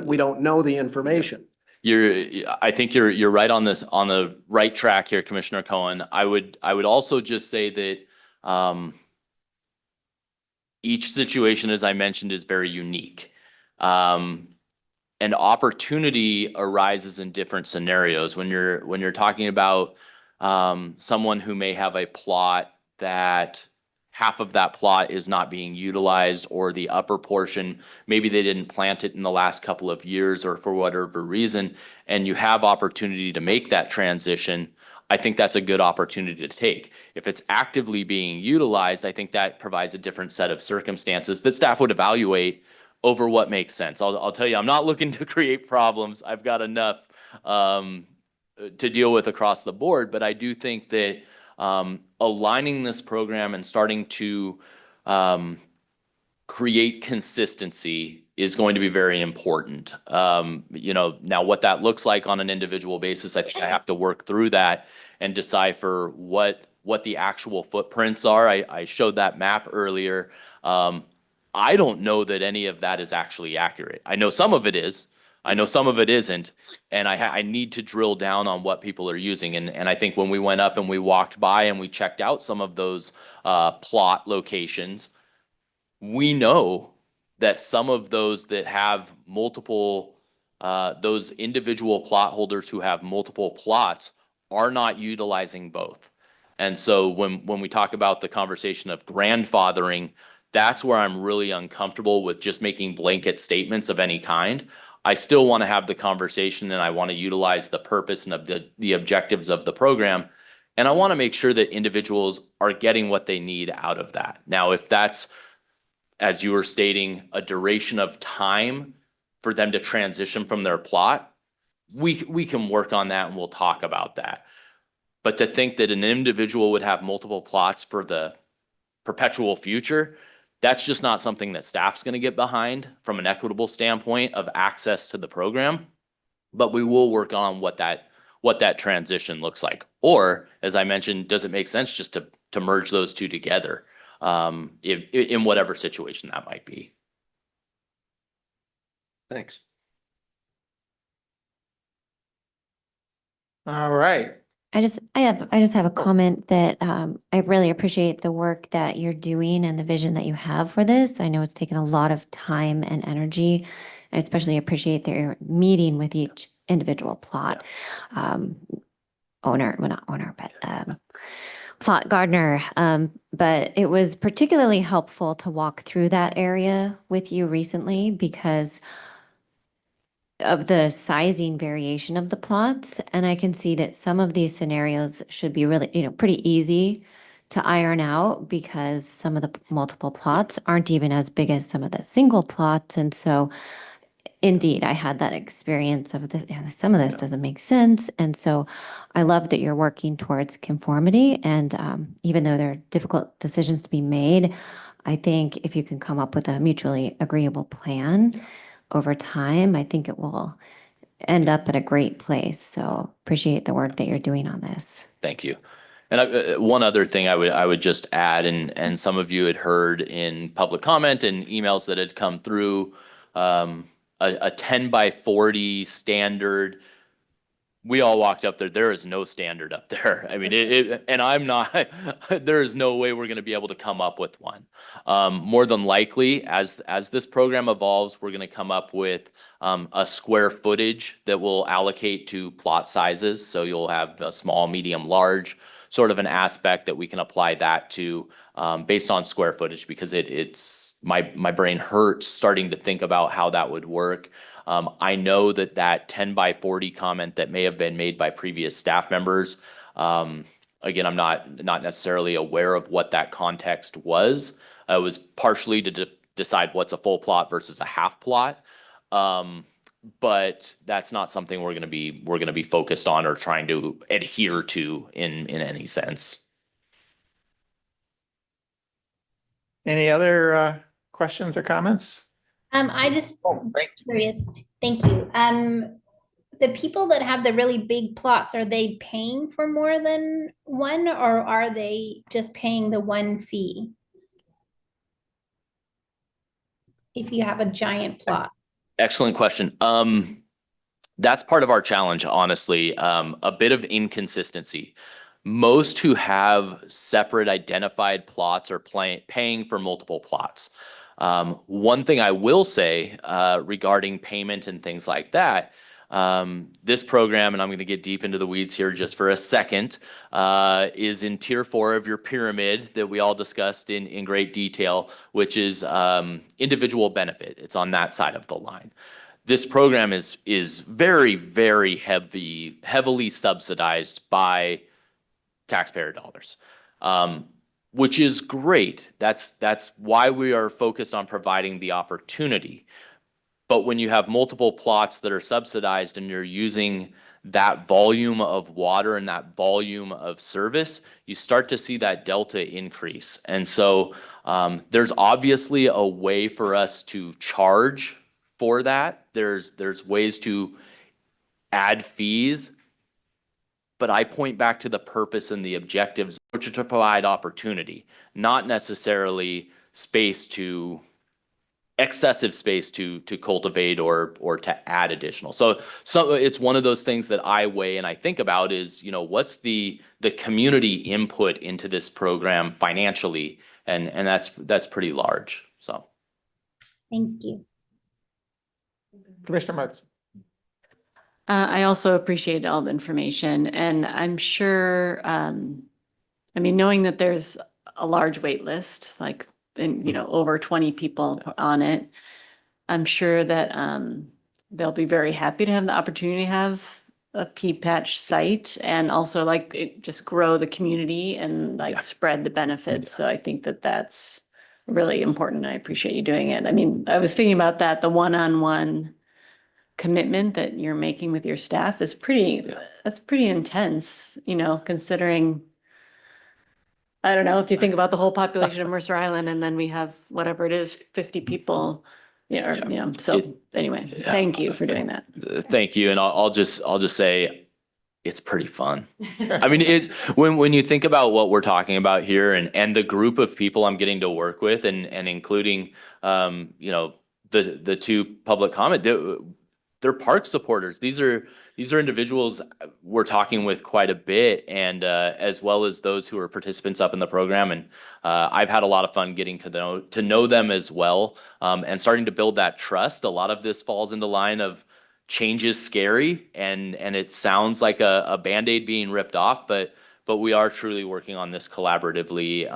we don't know the information. I think you're right on this, on the right track here, Commissioner Cohen. I would also just say that each situation, as I mentioned, is very unique. And opportunity arises in different scenarios. When you're talking about someone who may have a plot that half of that plot is not being utilized, or the upper portion, maybe they didn't plant it in the last couple of years or for whatever reason, and you have opportunity to make that transition, I think that's a good opportunity to take. If it's actively being utilized, I think that provides a different set of circumstances that staff would evaluate over what makes sense. I'll tell you, I'm not looking to create problems. I've got enough to deal with across the board, but I do think that aligning this program and starting to create consistency is going to be very important. Now what that looks like on an individual basis, I think I have to work through that and decipher what the actual footprints are. I showed that map earlier. I don't know that any of that is actually accurate. I know some of it is. I know some of it isn't, and I need to drill down on what people are using. And I think when we went up and we walked by and we checked out some of those plot locations, we know that some of those that have multiple, those individual plot holders who have multiple plots are not utilizing both. And so when we talk about the conversation of grandfathering, that's where I'm really uncomfortable with just making blanket statements of any kind. I still want to have the conversation, and I want to utilize the purpose and of the objectives of the program. And I want to make sure that individuals are getting what they need out of that. Now, if that's, as you were stating, a duration of time for them to transition from their plot, we can work on that and we'll talk about that. But to think that an individual would have multiple plots for the perpetual future, that's just not something that staff's going to get behind from an equitable standpoint of access to the program. But we will work on what that transition looks like. Or, as I mentioned, does it make sense just to merge those two together in whatever situation that might be? Thanks. All right. I just have a comment that I really appreciate the work that you're doing and the vision that you have for this. I know it's taken a lot of time and energy. I especially appreciate that you're meeting with each individual plot owner, well, not owner, but plot gardener. But it was particularly helpful to walk through that area with you recently because of the sizing variation of the plots. And I can see that some of these scenarios should be really, pretty easy to iron out because some of the multiple plots aren't even as big as some of the single plots. And so indeed, I had that experience of this, some of this doesn't make sense. And so I love that you're working towards conformity. And even though there are difficult decisions to be made, I think if you can come up with a mutually agreeable plan over time, I think it will end up at a great place. So appreciate the work that you're doing on this. Thank you. And one other thing I would just add, and some of you had heard in public comment and emails that had come through, a 10 by 40 standard. We all walked up there. There is no standard up there. I mean, and I'm not, there is no way we're going to be able to come up with one. More than likely, as this program evolves, we're going to come up with a square footage that will allocate to plot sizes. So you'll have a small, medium, large sort of an aspect that we can apply that to based on square footage, because it's my brain hurts starting to think about how that would work. I know that 10 by 40 comment that may have been made by previous staff members, again, I'm not necessarily aware of what that context was. It was partially to decide what's a full plot versus a half plot. But that's not something we're going to be focused on or trying to adhere to in any sense. Any other questions or comments? I just great. curious. Thank you. The people that have the really big plots, are they paying for more than one, or are they just paying the one fee? If you have a giant plot. Excellent question. That's part of our challenge, honestly. A bit of inconsistency. Most who have separate identified plots are paying for multiple plots. One thing I will say regarding payment and things like that, this program, and I'm going to get deep into the weeds here just for a second, is in tier 4 of your pyramid that we all discussed in great detail, which is individual benefit. It's on that side of the line. This program is very, very heavily subsidized by taxpayer dollars, which is great. That's why we are focused on providing the opportunity. But when you have multiple plots that are subsidized and you're using that volume of water and that volume of service, you start to see that delta increase. And so there's obviously a way for us to charge for that. There's ways to add fees, but I point back to the purpose and the objectives, which are to provide opportunity, not necessarily excessive space to cultivate or to add additional. So it's one of those things that I weigh and I think about is, what's the community input into this program financially, and that's pretty large. So Thank you. Commissioner Marks. I also appreciate all the information, and I'm sure, knowing that there's a large wait list, like, over 20 people on it, I'm sure that they'll be very happy to have the opportunity to have a pea patch site, and also just grow the community and spread the benefits. So I think that that's really important. I appreciate you doing it. I was thinking about that, the one-on-one commitment that you're making with your staff is that's pretty intense, considering, I don't know, if you think about the whole population of Mercer Island, and then we have whatever it is, 50 people, so anyway, thank you for doing that. Thank you. And I'll just say it's pretty fun. When you think about what we're talking about here and the group of people I'm getting to work with and including, the two public comment, they're park supporters. These are individuals we're talking with quite a bit, and as well as those who are participants up in the program. And I've had a lot of fun getting to know them as well, and starting to build that trust. A lot of this falls into line of change is scary, and it sounds like a Band-Aid being ripped off, but we are truly working on this collaboratively,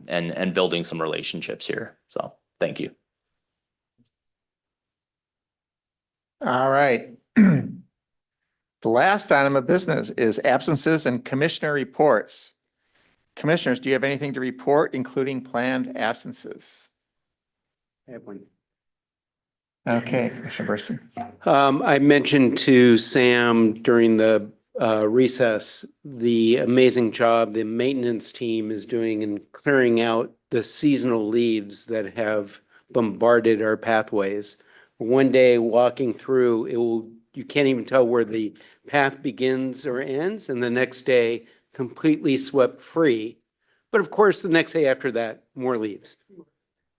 and building some relationships here. So thank you. All right. The last item of business is absences and commissioner reports. Commissioners, do you have anything to report, including planned absences? I have one. Okay, Commissioner Burston. I mentioned to Sam during the recess, the amazing job the maintenance team is doing in clearing out the seasonal leaves that have bombarded our pathways. One day walking through, you can't even tell where the path begins or ends, and the next day completely swept free. But of course, the next day after that, more leaves.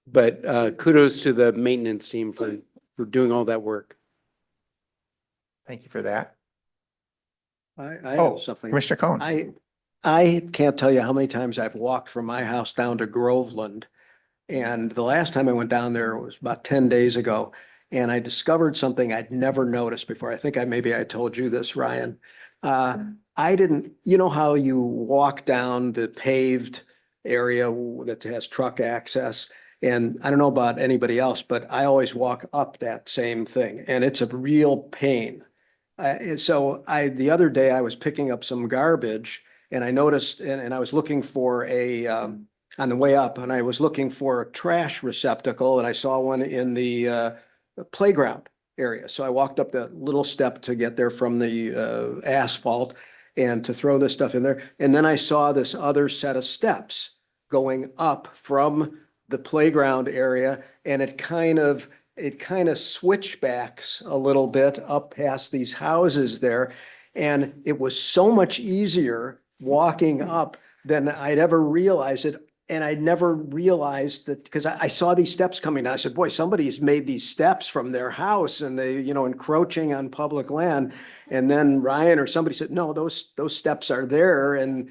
But kudos to the maintenance team for doing all that work. Thank you for that. I Oh, have something. Commissioner Cohen. I can't tell you how many times I've walked from my house down to Groveland. And the last time I went down there was about 10 days ago. And I discovered something I'd never noticed before. I think maybe I told you this, Ryan. I didn't, you know how you walk down the paved area that has truck access? And I don't know about anybody else, but I always walk up that same thing and it's a real pain. The other day I was picking up some garbage and I noticed, and I was looking for on the way up, and I was looking for a trash receptacle and I saw one in the playground area. So I walked up that little step to get there from the asphalt and to throw this stuff in there. And then I saw this other set of steps going up from the playground area, and it kind of switchbacks a little bit up past these houses there. And it was so much easier walking up than I'd ever realized it. And I never realized that because I saw these steps coming down. I said, boy, somebody's made these steps from their house and they, encroaching on public land. And then Ryan or somebody said, no, those steps are there. And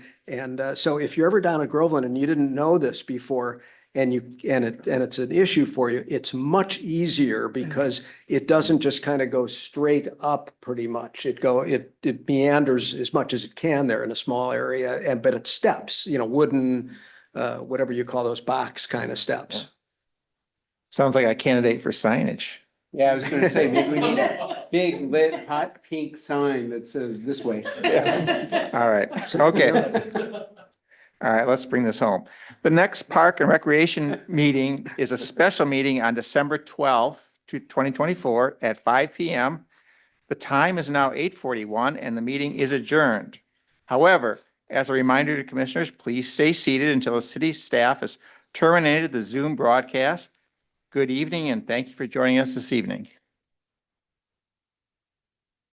so if you're ever down at Groveland and you didn't know this before, and it's an issue for you, it's much easier because it doesn't just kind of go straight up pretty much. It meanders as much as it can there in a small area, but it steps, wooden, whatever you call those box kind of steps. Sounds like a candidate for signage. Yeah, I was gonna say, maybe we need a big lit hot pink sign that says this way. All right, okay. All right, let's bring this home. The next Park and Recreation meeting is a special meeting on December 12th, 2024 at 5 p.m. The time is now 8:41 and the meeting is adjourned. However, as a reminder to commissioners, please stay seated until the city staff has terminated the Zoom broadcast. Good evening and thank you for joining us this evening.